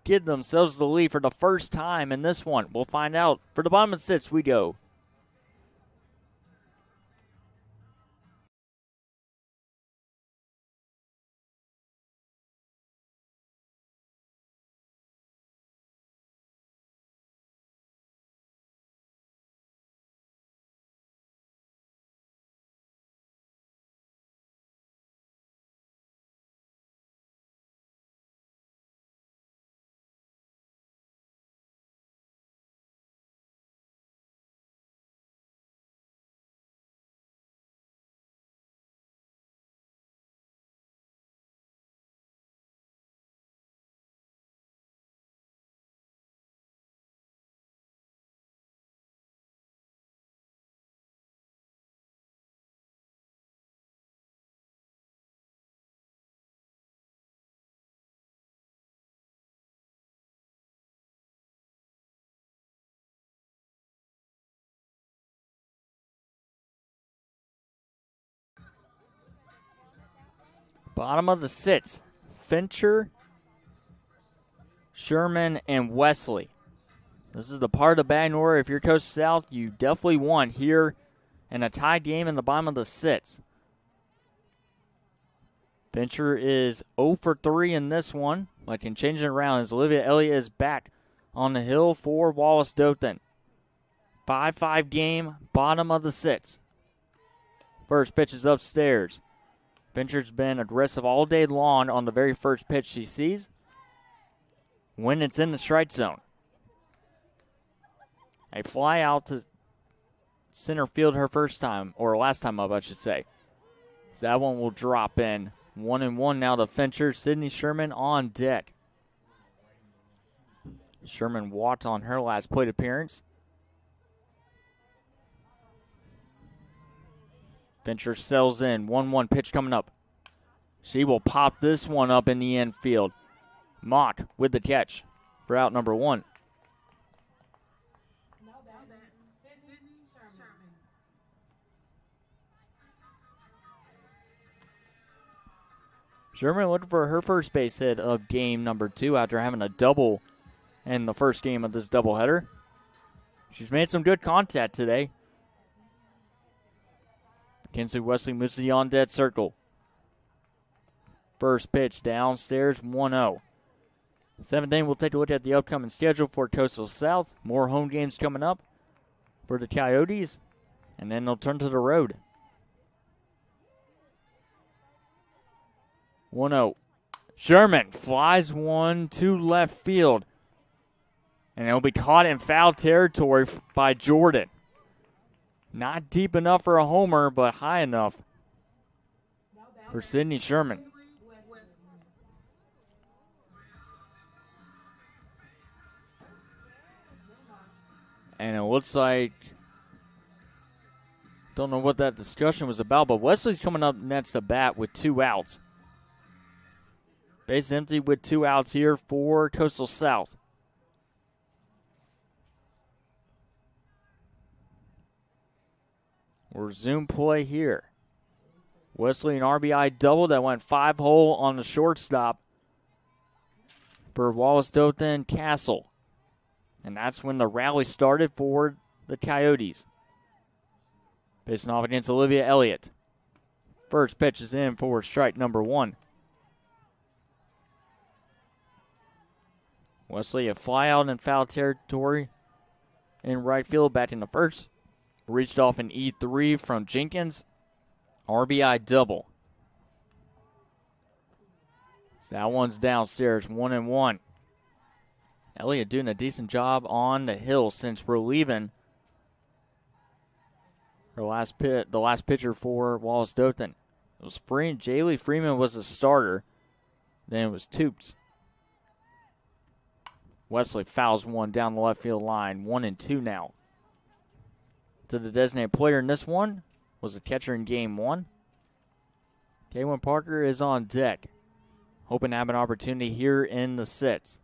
give themselves the lead for the first time in this one? We'll find out. For the bottom of the 6th, we go. Bottom of the 6th, Fincher, Sherman, and Wesley. This is the part of the batting order, if you're Coast South, you definitely want here in a tie game in the bottom of the 6th. Fincher is 0 for 3 in this one, but can change it around as Olivia Elliott is back on the hill for Wallace Dothan. 5-5 game, bottom of the 6th. First pitch is upstairs. Fincher's been aggressive all day long on the very first pitch she sees when it's in the strike zone. A fly out to center field her first time, or last time up, I should say. So that one will drop in. 1-1 now to Fincher. Sydney Sherman on deck. Sherman walked on her last plate appearance. Fincher sells in. 1-1 pitch coming up. She will pop this one up in the infield. Mock with the catch for out number 1. Sherman looking for her first base hit of game number 2 after having a double in the first game of this doubleheader. She's made some good contact today. Kinsley Wesley moves to the on-dead circle. First pitch downstairs, 1-0. 7th inning, we'll take a look at the upcoming schedule for Coastal South. More home games coming up for the Coyotes, and then they'll turn to the road. 1-0. Sherman flies one to left field, and it'll be caught in foul territory by Jordan. Not deep enough for a homer, but high enough for Sydney Sherman. And it looks like, don't know what that discussion was about, but Wesley's coming up next to bat with 2 outs. Base empty with 2 outs here for Coastal South. We'll resume play here. Wesley an RBI double that went 5-hole on the shortstop for Wallace, Dothan, Castle. And that's when the rally started for the Coyotes. Facing off against Olivia Elliott. First pitch is in for strike number 1. Wesley a fly out in foul territory in right field, back in the first. Reached off an E3 from Jenkins. RBI double. So that one's downstairs, 1-1. Elliott doing a decent job on the hill since relieving the last pitcher for Wallace Dothan. It was Jaylee Freeman was the starter. Then it was Toops. Wesley fouls one down the left field line. 1-2 now. To the designated player in this one was a catcher in game 1. Kaylin Parker is on deck, hoping to have an opportunity here in the 6th.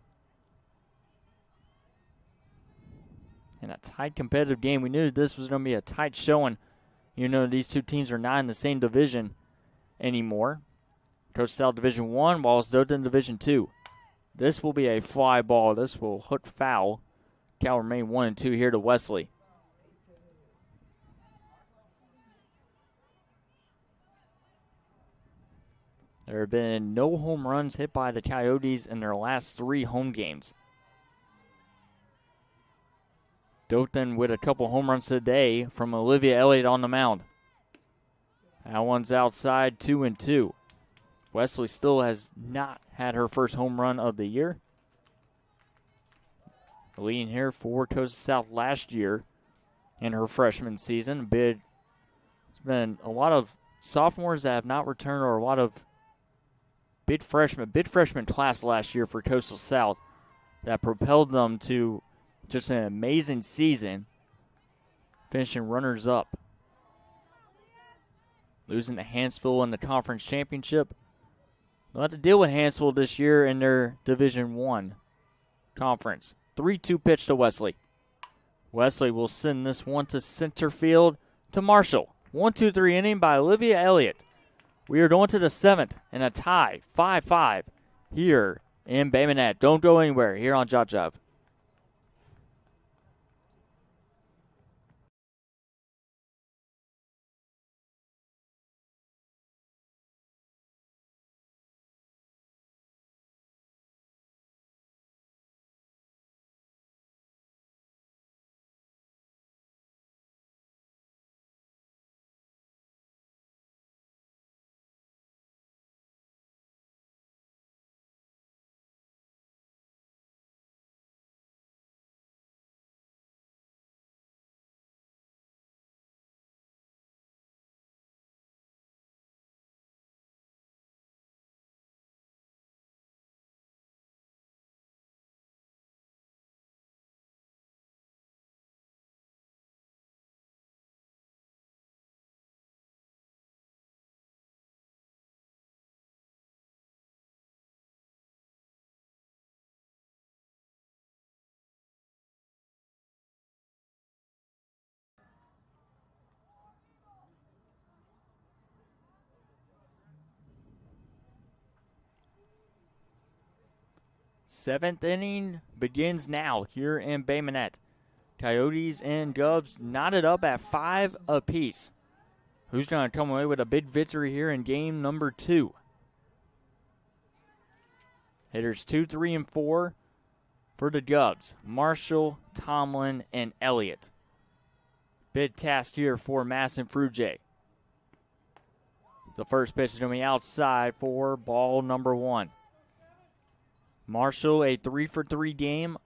In a tight competitive game, we knew this was going to be a tight showing. You know, these two teams are not in the same division anymore. Coastal South Division 1, Wallace Dothan Division 2. This will be a fly ball. This will hook foul. Count remain 1-2 here to Wesley. There have been no home runs hit by the Coyotes in their last 3 home games. Dothan with a couple home runs today from Olivia Elliott on the mound. That one's outside, 2-2. Wesley still has not had her first home run of the year. Leading here for Coastal South last year in her freshman season. There's been a lot of sophomores that have not returned, or a lot of big freshman class last year for Coastal South that propelled them to just an amazing season, finishing runners-up. Losing to Hansville in the conference championship. They'll have to deal with Hansville this year in their Division 1 conference. 3-2 pitch to Wesley. Wesley will send this one to center field to Marshall. 1-2-3 inning by Olivia Elliott. We are going to the 7th in a tie, 5-5 here in Bay Minette. Don't go anywhere here on JockJive. 7th inning begins now here in Bay Minette. Coyotes and Govs knotted up at 5 apiece. Who's going to come away with a big victory here in game number 2? Hitters 2, 3, and 4 for the Govs. Marshall, Tomlin, and Elliott. Big task here for Masson Frugier. The first pitch is going to be outside for ball number 1. Marshall, a 3-for-3 game,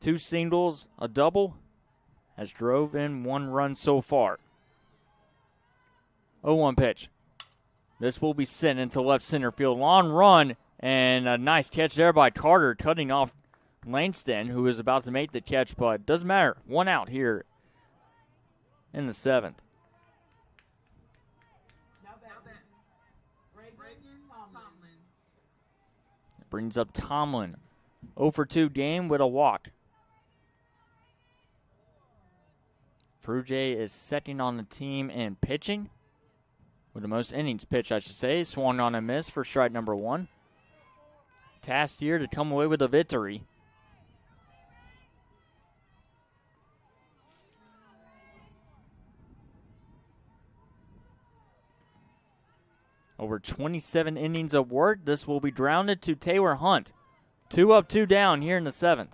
2 singles, a double, has drove in 1 run so far. 0-1 pitch. This will be sent into left center field. Long run, and a nice catch there by Carter, cutting off Langston, who is about to make the catch, but doesn't matter. 1 out here in the 7th. Brings up Tomlin. 0-for-2 game with a walk. Frugier is second on the team in pitching, with the most innings pitched, I should say. Swung on a miss for strike number 1. Tasked here to come away with a victory. Over 27 innings of work. This will be grounded to Taylor Hunt. 2 up, 2 down here in the 7th.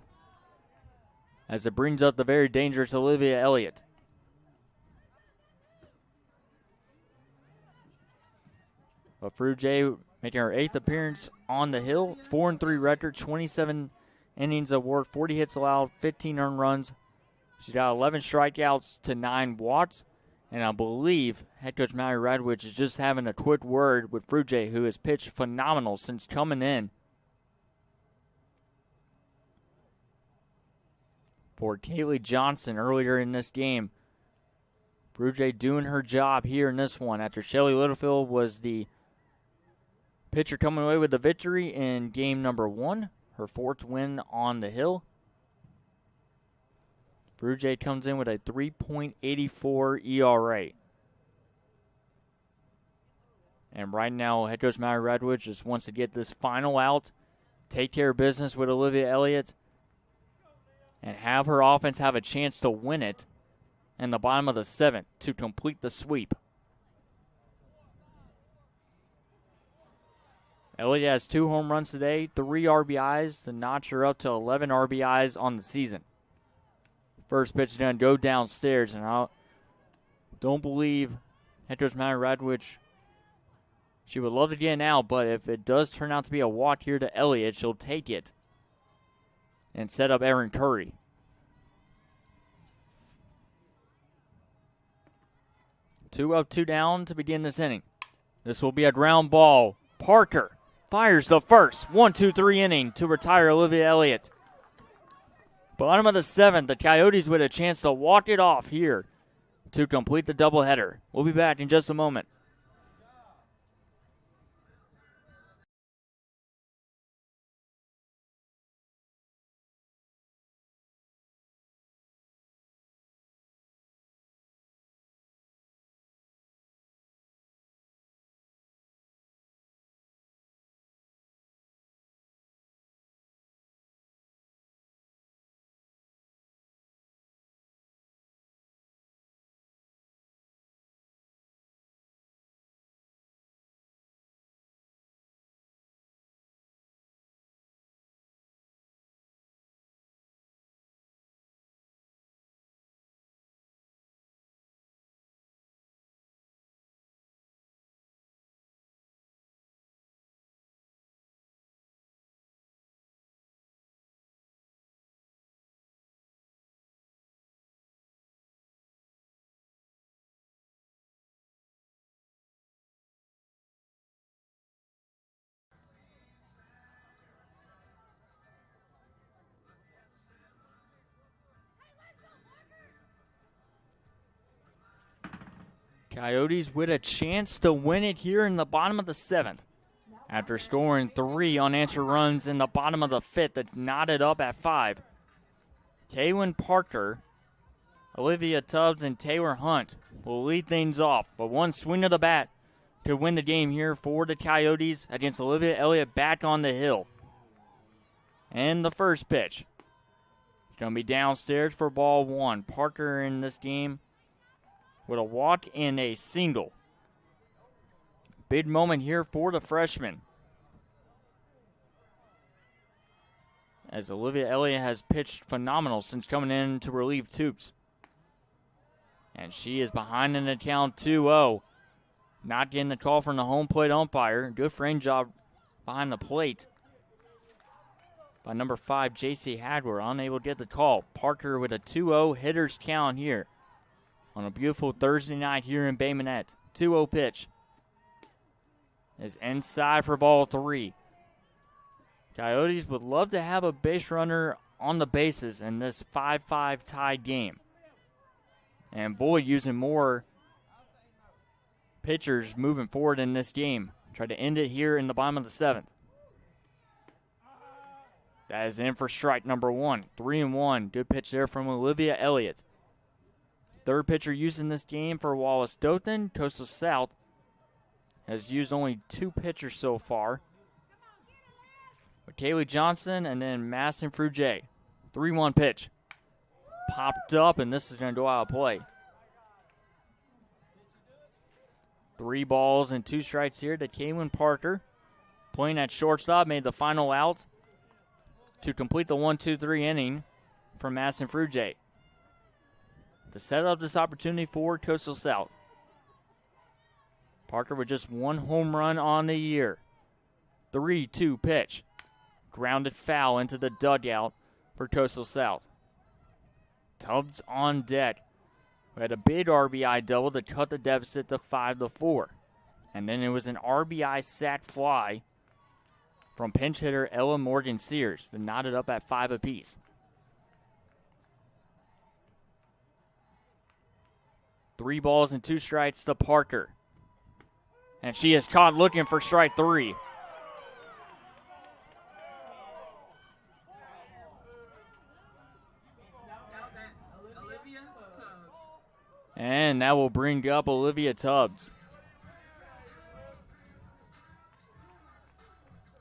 As it brings up the very dangerous Olivia Elliott. But Frugier making her 8th appearance on the hill. 4-3 record, 27 innings of work, 40 hits allowed, 15 earned runs. She's got 11 strikeouts to 9 walks. And I believe head coach Mallory Radwich is just having a quick word with Frugier, who has pitched phenomenal since coming in for Kaylee Johnson earlier in this game. Frugier doing her job here in this one after Shelly Littlefield was the pitcher coming away with the victory in game number 1, her 4th win on the hill. Frugier comes in with a 3.84 ERA. And right now, head coach Mallory Radwich just wants to get this final out, take care of business with Olivia Elliott, and have her offense have a chance to win it in the bottom of the 7th to complete the sweep. Elliott has 2 home runs today, 3 RBIs to notch her up to 11 RBIs on the season. First pitch is going to go downstairs, and I don't believe head coach Mallory Radwich, she would love to get it out, but if it does turn out to be a walk here to Elliott, she'll take it and set up Erin Curry. Two up, 2 down to begin this inning. This will be a ground ball. Parker fires the first 1-2-3 inning to retire Olivia Elliott. Bottom of the 7th, the Coyotes with a chance to walk it off here to complete the doubleheader. We'll be back in just a moment. Coyotes with a chance to win it here in the bottom of the 7th. After scoring 3 unanswered runs in the bottom of the 5th that knotted up at 5. Kaylin Parker, Olivia Tubbs, and Taylor Hunt will lead things off. But one swing of the bat to win the game here for the Coyotes against Olivia Elliott back on the hill. And the first pitch. It's going to be downstairs for ball one. Parker in this game with a walk and a single. Big moment here for the freshman, as Olivia Elliott has pitched phenomenal since coming in to relieve Toops. And she is behind in the count 2-0. Not getting the call from the home plate umpire. Good frame job behind the plate by number 5, J.C. Hagler. Unable to get the call. Parker with a 2-0 hitters count here on a beautiful Thursday night here in Bay Minette. 2-0 pitch is inside for ball 3. Coyotes would love to have a base runner on the bases in this 5-5 tied game. And Boyd using more pitchers moving forward in this game. Try to end it here in the bottom of the 7th. That is in for strike number 1. 3-1. Good pitch there from Olivia Elliott. Third pitcher used in this game for Wallace Dothan. Coastal South has used only 2 pitchers so far. With Kaylee Johnson and then Masson Frugier. 3-1 pitch. Popped up, and this is going to go out of play. 3 balls and 2 strikes here to Kaylin Parker. Playing at shortstop, made the final out to complete the 1-2-3 inning from Masson Frugier to set up this opportunity for Coastal South. Parker with just 1 home run on the year. 3-2 pitch. Grounded foul into the dugout for Coastal South. Tubbs on deck. We had a big RBI double to cut the deficit to 5-4. And then it was an RBI sac fly from pinch hitter Ella Morgan Sears to knot it up at 5 apiece. 3 balls and 2 strikes to Parker. And she is caught looking for strike 3. And that will bring up Olivia Tubbs.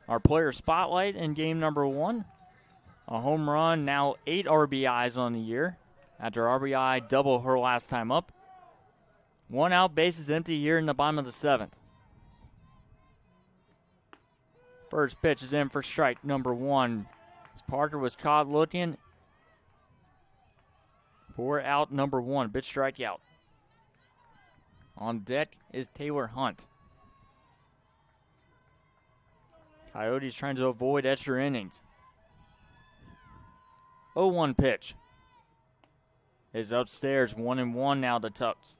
Our player spotlight in game number 1. A home run, now 8 RBIs on the year after RBI double her last time up. 1 out, bases empty here in the bottom of the 7th. First pitch is in for strike number 1. As Parker was caught looking for out number 1. Big strikeout. On deck is Taylor Hunt. Coyotes trying to avoid extra innings. 0-1 pitch is upstairs. 1-1 now to Tubbs.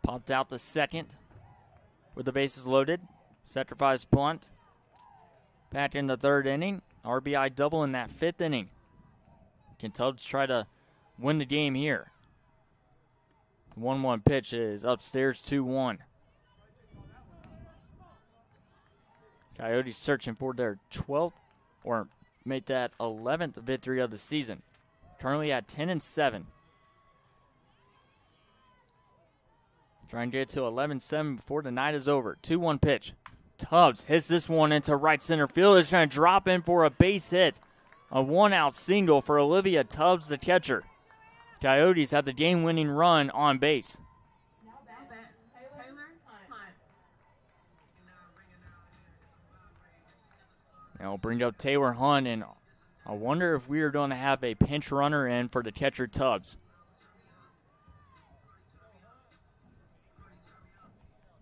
Popped out the second with the bases loaded. Sacrifice punt. Back in the 3rd inning. RBI double in that 5th inning. Can Tubbs try to win the game here? 1-1 pitch is upstairs, 2-1. Coyotes searching for their 12th, or make that 11th victory of the season. Currently at 10-7. Trying to get to 11-7 before the night is over. 2-1 pitch. Tubbs hits this one into right center field. It's going to drop in for a base hit. A 1-out single for Olivia Tubbs, the catcher. Coyotes have the game-winning run on base. Now we'll bring up Taylor Hunt, and I wonder if we are going to have a pinch runner in for the catcher Tubbs.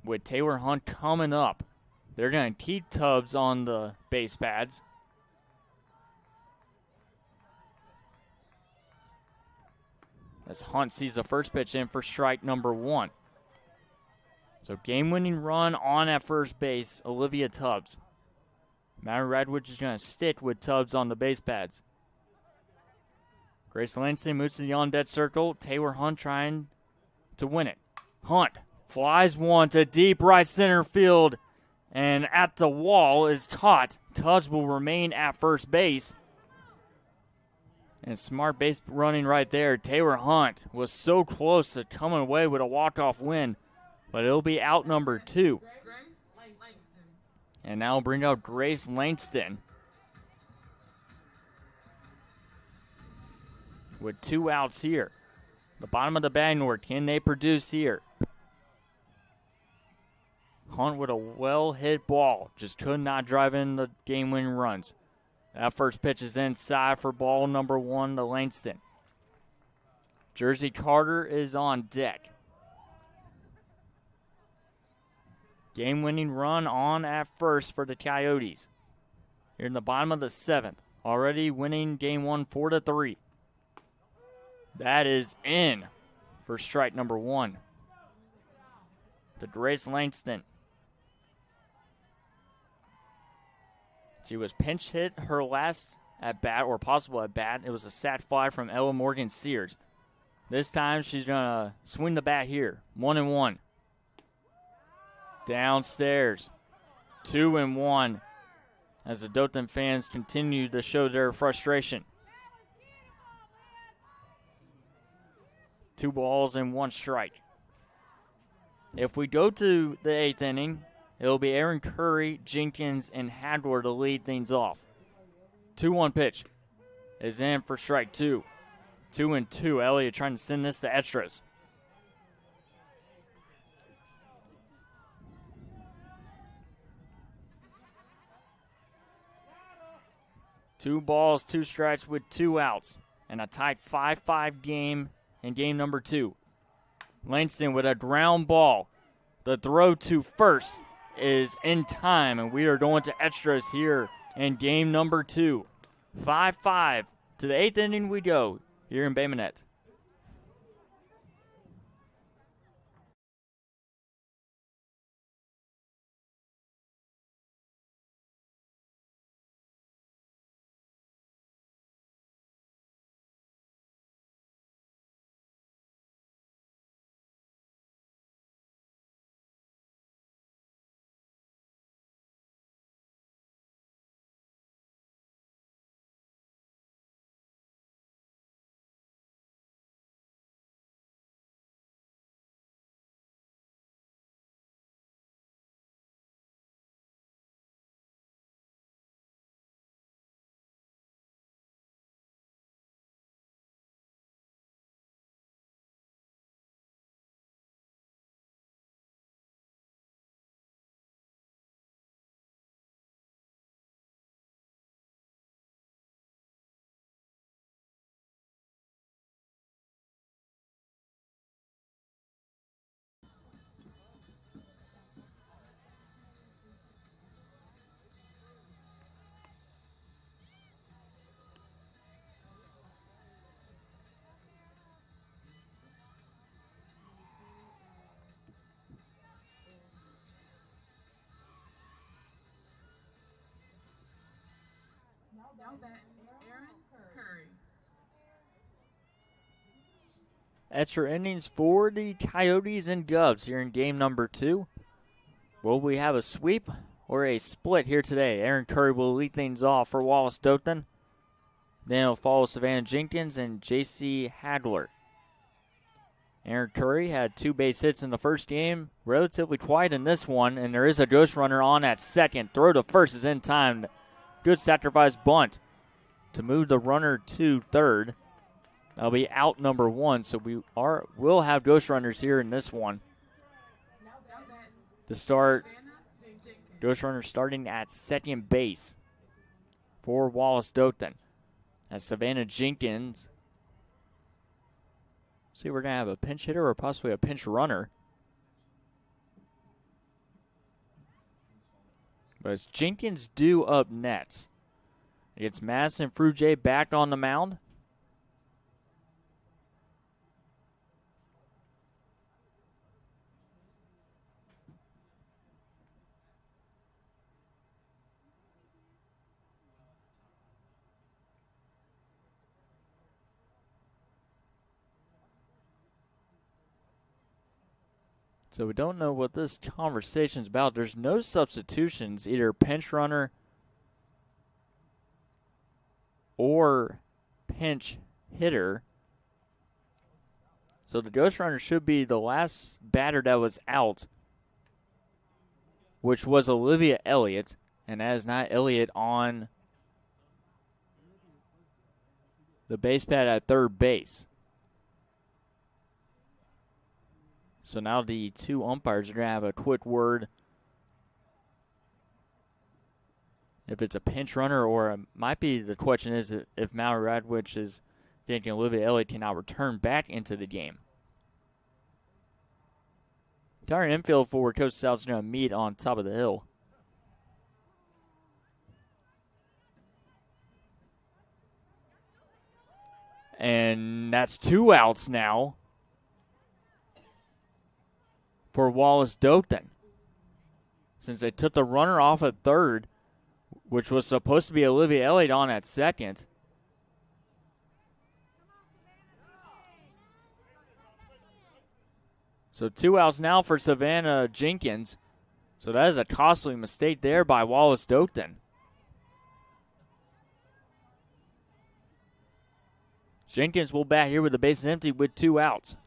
With Taylor Hunt coming up, they're going to keep Tubbs on the base pads. As Hunt sees the first pitch in for strike number 1. So game-winning run on at first base, Olivia Tubbs. Mary Radwich is going to stick with Tubbs on the base pads. Grace Lansing moves to the on-deck circle. Taylor Hunt trying to win it. Hunt flies one to deep right center field, and at the wall is caught. Tubbs will remain at first base. And smart base running right there. Taylor Hunt was so close to coming away with a walk-off win, but it'll be out number 2. And now we'll bring out Grace Langston with 2 outs here. The bottom of the bag, can they produce here? Hunt with a well-hit ball. Just could not drive in the game-winning runs. That first pitch is inside for ball number 1 to Langston. Jersey Carter is on deck. Game-winning run on at first for the Coyotes. Here in the bottom of the 7th. Already winning game 1 4-3. That is in for strike number 1. To Grace Langston. She was pinch hit her last at bat, or possible at bat. It was a sac fly from Ella Morgan Sears. This time she's going to swing the bat here. 1-1. Downstairs. 2-1. As the Dothan fans continue to show their frustration. 2 balls and 1 strike. If we go to the 8th inning, it'll be Aaron Curry, Jenkins, and Hadler to lead things off. 2-1 pitch is in for strike 2. 2-2. Elliott trying to send this to extras. Two balls, 2 strikes with 2 outs. And a tied 5-5 game in game number 2. Langston with a ground ball. The throw to first is in time, and we are going to extras here in game number 2. 5-5. To the 8th inning we go here in Bay Minette. Now that Aaron Curry. Extra innings for the Coyotes and Govs here in game number 2. Will we have a sweep or a split here today? Aaron Curry will lead things off for Wallace Dothan. Then he'll follow Savannah Jenkins and J.C. Hadler. Aaron Curry had 2 base hits in the first game. Relatively quiet in this one, and there is a ghost runner on at second. Throw to first is in time. Good sacrifice bunt to move the runner to third. That'll be out number 1, so we'll have ghost runners here in this one. To start, ghost runner starting at second base for Wallace Dothan. As Savannah Jenkins, see, we're going to have a pinch hitter or possibly a pinch runner. But it's Jenkins due up next. It's Madison Frugier back on the mound. So we don't know what this conversation's about. There's no substitutions, either pinch runner or pinch hitter. So the ghost runner should be the last batter that was out, which was Olivia Elliott, and that is not Elliott on the base pad at third base. So now the two umpires are going to have a quick word. If it's a pinch runner, or it might be, the question is if Mallory Radwich is thinking Olivia Elliott can now return back into the game. Entire infield for Coach South's going to meet on top of the hill. And that's 2 outs now for Wallace Dothan. Since they took the runner off at third, which was supposed to be Olivia Elliott on at second. So 2 outs now for Savannah Jenkins. So that is a costly mistake there by Wallace Dothan. Jenkins will bat here with the bases empty with 2 outs.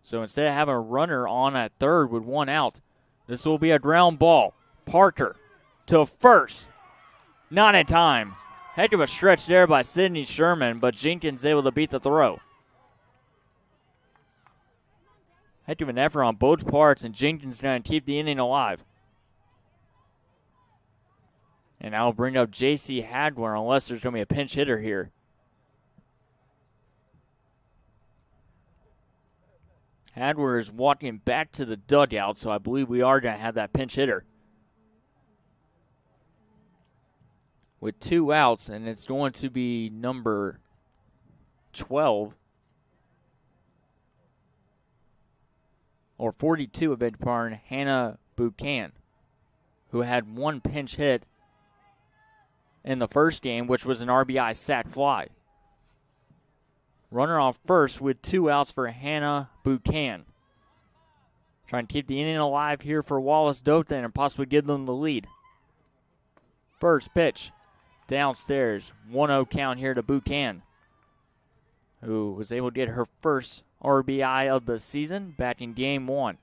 So instead of having a runner on at third with 1 out, this will be a ground ball. Parker to first. Not in time. Heck of a stretch there by Sydney Sherman, but Jenkins able to beat the throw. Heck of an effort on both parts, and Jenkins going to keep the inning alive. And I'll bring up J.C. Hagler unless there's going to be a pinch hitter here. Hagler is walking back to the dugout, so I believe we are going to have that pinch hitter. With 2 outs, and it's going to be number 12. Or 42, I beg your pardon, Hannah Buchan, who had 1 pinch hit in the first game, which was an RBI sac fly. Runner off first with 2 outs for Hannah Buchan. Trying to keep the inning alive here for Wallace Dothan and possibly give them the lead. First pitch downstairs. 1-0 count here to Buchan, who was able to get her first RBI of the season back in Game 1.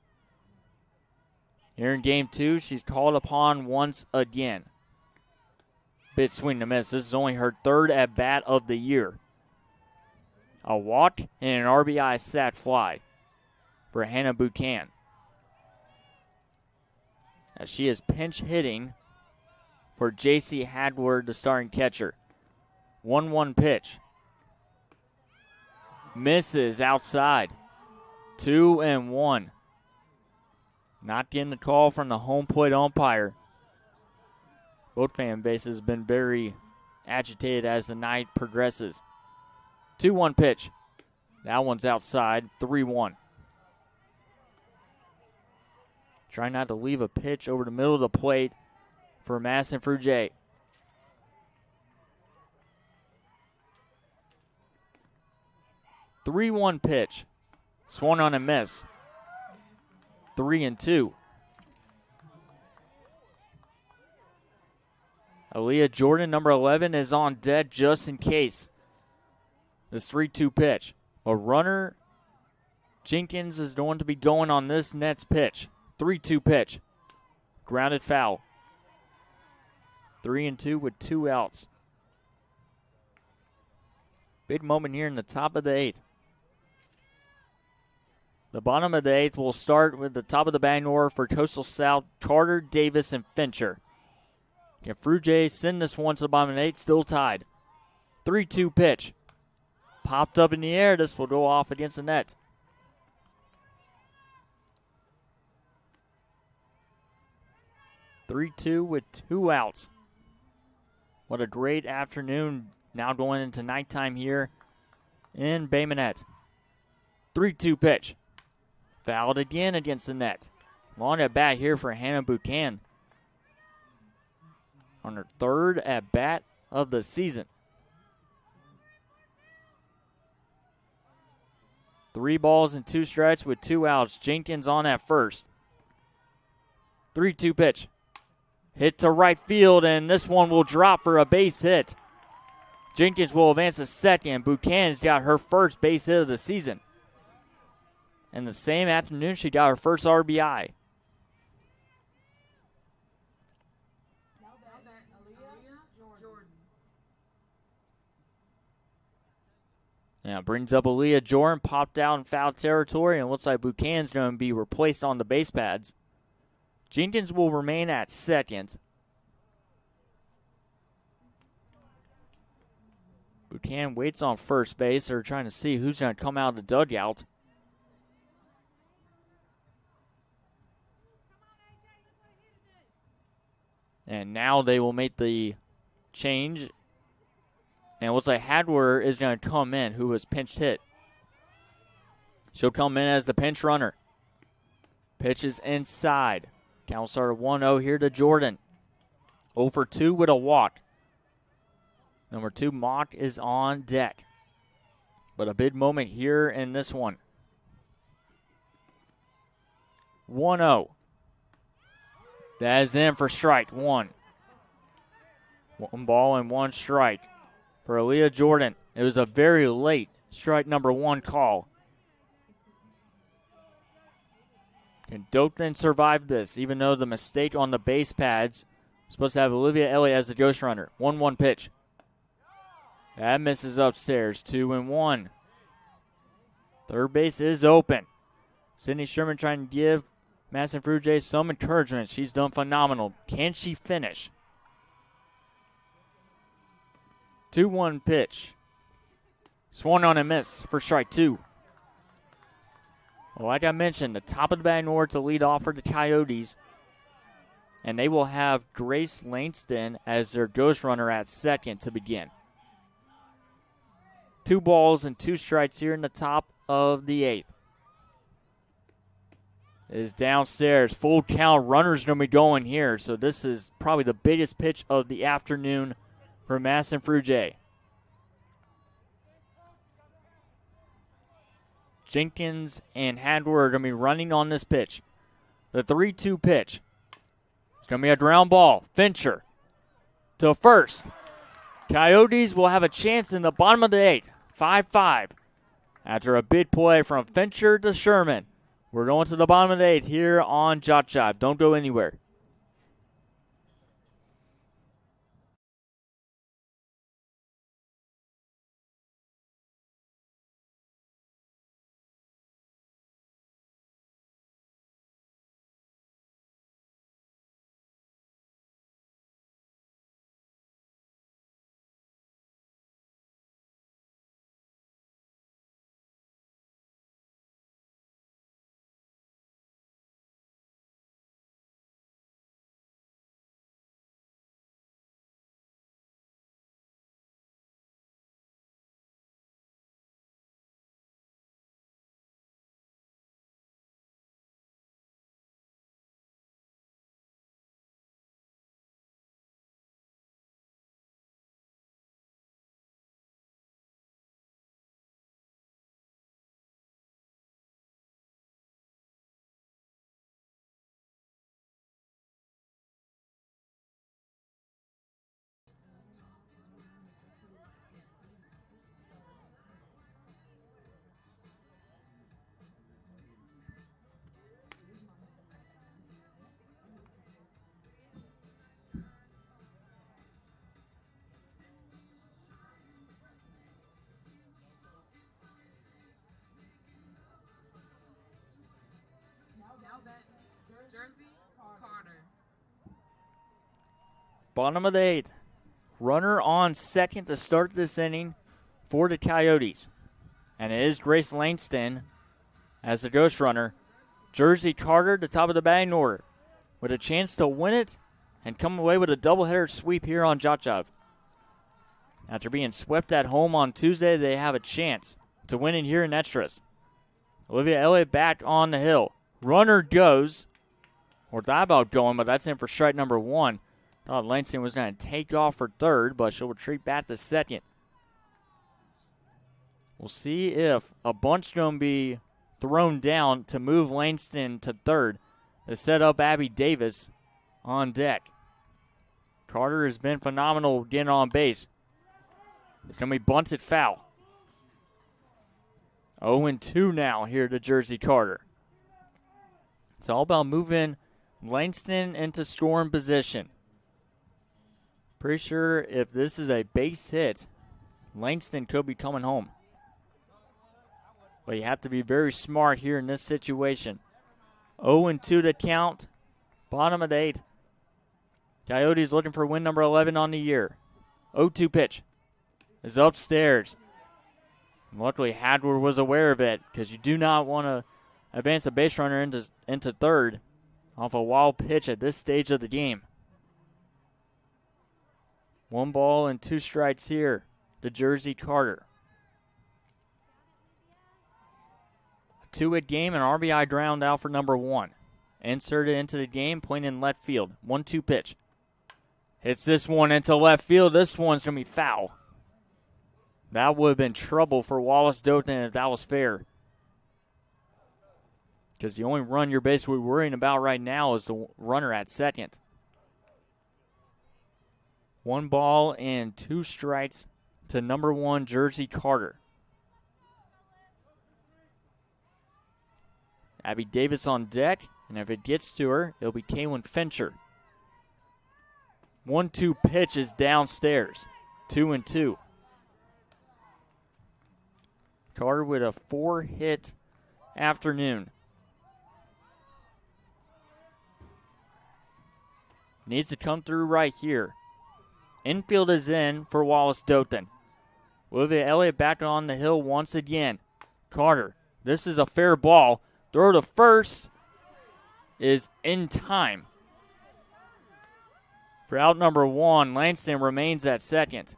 Here in Game 2, she's called upon once again. Bit swing to miss. This is only her 3rd at-bat of the year. A walk and an RBI sac fly for Hannah Buchan, as she is pinch hitting for J.C. Hagler, the starting catcher. 1-1 pitch. Misses outside. 2-1. Not getting the call from the home plate umpire. Both fan bases have been very agitated as the night progresses. 2-1 pitch. That one's outside. 3-1. Trying not to leave a pitch over the middle of the plate for Madison Frugier. 3-1 pitch. Swung on a miss. 3-2. Aaliyah Jordan, number 11, is on deck just in case. This 3-2 pitch. A runner, Jenkins, is going to be going on this next pitch. 3-2 pitch. Grounded foul. 3-2 with 2 outs. Big moment here in the top of the 8th. The bottom of the 8th will start with the top of the batting order for Coastal South, Carter, Davis, and Fincher. Can Frugier send this one to the bottom of the 8th? Still tied. 3-2 pitch. Popped up in the air. This will go off against the net. (3-2) with 2 outs. What a great afternoon. Now going into nighttime here in Bay Minette. 3-2 pitch. Fouled again against the net. Long at bat here for Hannah Buchan on her 3rd at bat of the season. 3 balls and 2 strikes with 2 outs. Jenkins on at first. 3-2 pitch. Hit to right field, and this one will drop for a base hit. Jenkins will advance to second. Buchan's got her first base hit of the season. And the same afternoon, she got her first RBI. Now brings up Aaliyah Jordan, popped out in foul territory, and looks like Buchanan's going to be replaced on the base pads. Jenkins will remain at second. Buchanan waits on first base. They're trying to see who's going to come out of the dugout. And now they will make the change. And it looks like Hadler is going to come in, who was pinch hit. She'll come in as the pinch runner. Pitches inside. Count started 1-0 here to Jordan. 0 for 2 with a walk. Number 2, Mock, is on deck. But a big moment here in this one. 1-0. That is in for strike one. 1 ball and 1 strike for Aaliyah Jordan. It was a very late strike number 1 call. Can Dothan survive this, even though the mistake on the base pads was supposed to have Olivia Elliott as the ghost runner? 1-1 pitch. That misses upstairs. 2-1. Third base is open. Sydney Sherman trying to give Madison Frugier some encouragement. She's done phenomenal. Can she finish? 2-1 pitch. Swung on and miss for strike 2. Well, like I mentioned, the top of the batting order to lead off for the Coyotes. And they will have Grace Langston as their ghost runner at second to begin. 2 balls and 2 strikes here in the top of the 8th. It is downstairs. Full count. Runners going to be going here. So this is probably the biggest pitch of the afternoon for Madison Frugier. Jenkins and Hadler are going to be running on this pitch. The 3-2 pitch. It's going to be a ground ball. Fincher to first. Coyotes will have a chance in the bottom of the 8th. 5-5. After a big play from Fincher to Sherman. We're going to the bottom of the 8th here on JockJive. Don't go anywhere. Jersey Carter. Bottom of the 8th. Runner on second to start this inning for the Coyotes. And it is Grace Langston as the ghost runner. Jersey Carter, the top of the batting order, with a chance to win it and come away with a doubleheader sweep here on JockJive. After being swept at home on Tuesday, they have a chance to win it here in extras. Olivia Elliott back on the hill. Runner goes, or thought about going, but that's in for strike number 1. Thought Langston was going to take off for third, but she'll retreat back to second. We'll see if a bunch going to be thrown down to move Langston to third to set up Abby Davis on deck. Carter has been phenomenal getting on base. It's going to be bunted foul. 0-2 now here to Jersey Carter. It's all about moving Langston into scoring position. Pretty sure if this is a base hit, Langston could be coming home. But you have to be very smart here in this situation. 0-2 to count. Bottom of the 8th. Coyotes looking for win number 11 on the year. 0-2 pitch is upstairs. And luckily, Hadward was aware of it because you do not want to advance a base runner into third off a wild pitch at this stage of the game. 1 ball and 2 strikes here to Jersey Carter. A 2-hit game and RBI ground out for number 1. Inserted into the game, playing in left field. 1-2 pitch. Hits this one into left field. This one's going to be foul. That would have been trouble for Wallace Dothan if that was fair. Because the only run you're basically worrying about right now is the runner at second. 1 ball and 2 strikes to number 1, Jersey Carter. Abby Davis on deck, and if it gets to her, it'll be Kaylin Fincher. 1-2 pitch is downstairs. 2-2. Carter with a 4-hit afternoon. Needs to come through right here. Infield is in for Wallace Dothan. Olivia Elliott back on the hill once again. Carter, this is a fair ball. Throw to first is in time. For out number 1, Langston remains at second.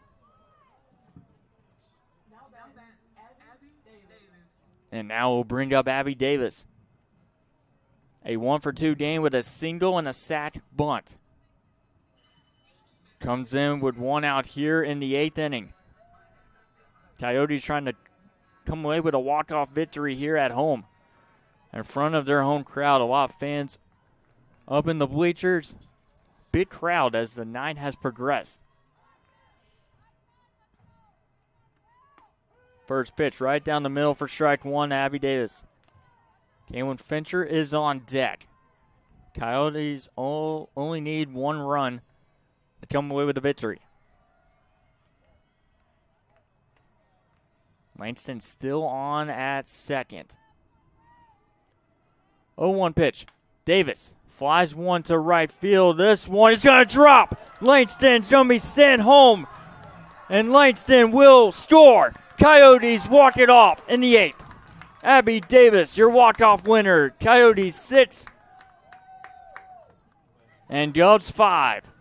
And now we'll bring up Abby Davis. A 1-for-2 game with a single and a sac bunt. Comes in with 1 out here in the 8th inning. Coyotes trying to come away with a walk-off victory here at home. In front of their home crowd, a lot of fans up in the bleachers. Big crowd as the night has progressed. First pitch right down the middle for strike 1, Abby Davis. Kaylin Fincher is on deck. Coyotes only need 1 run to come away with the victory. Langston still on at second. 0-1 pitch. Davis flies 1 to right field. This one is going to drop. Langston's going to be sent home. And Langston will score. Coyotes walk it off in the 8th. Abby Davis, your walk-off winner. Coyotes 6 and Govs 5.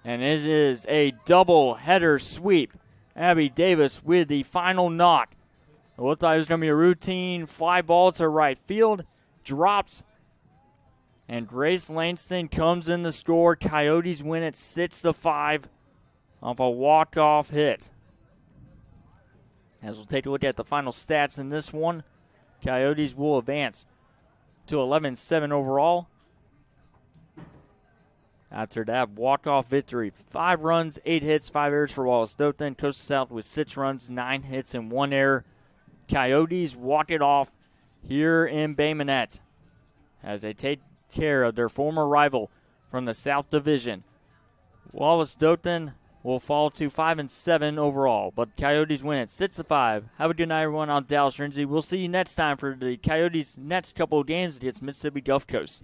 And it is a double-header sweep. Abby Davis with the final knock. It looked like it was going to be a routine fly ball to right field. Drops. And Grace Langston comes in the score. Coyotes win it 6-5 off a walk-off hit. As we'll take a look at the final stats in this one, Coyotes will advance to 11-7 overall. After that walk-off victory, 5 runs, 8 hits, 5 errors for Wallace Dothan. Coastal South with 6 runs, 9 hits, and 1 error. Coyotes walk it off here in Bay Minette as they take care of their former rival from the South Division. Wallace Dothan will fall to 5-7 overall, but Coyotes win it 6-5. Have a good night, everyone. I'm Dallas Renzi. We'll see you next time for the Coyotes' next couple of games against Mississippi Gulf Coast.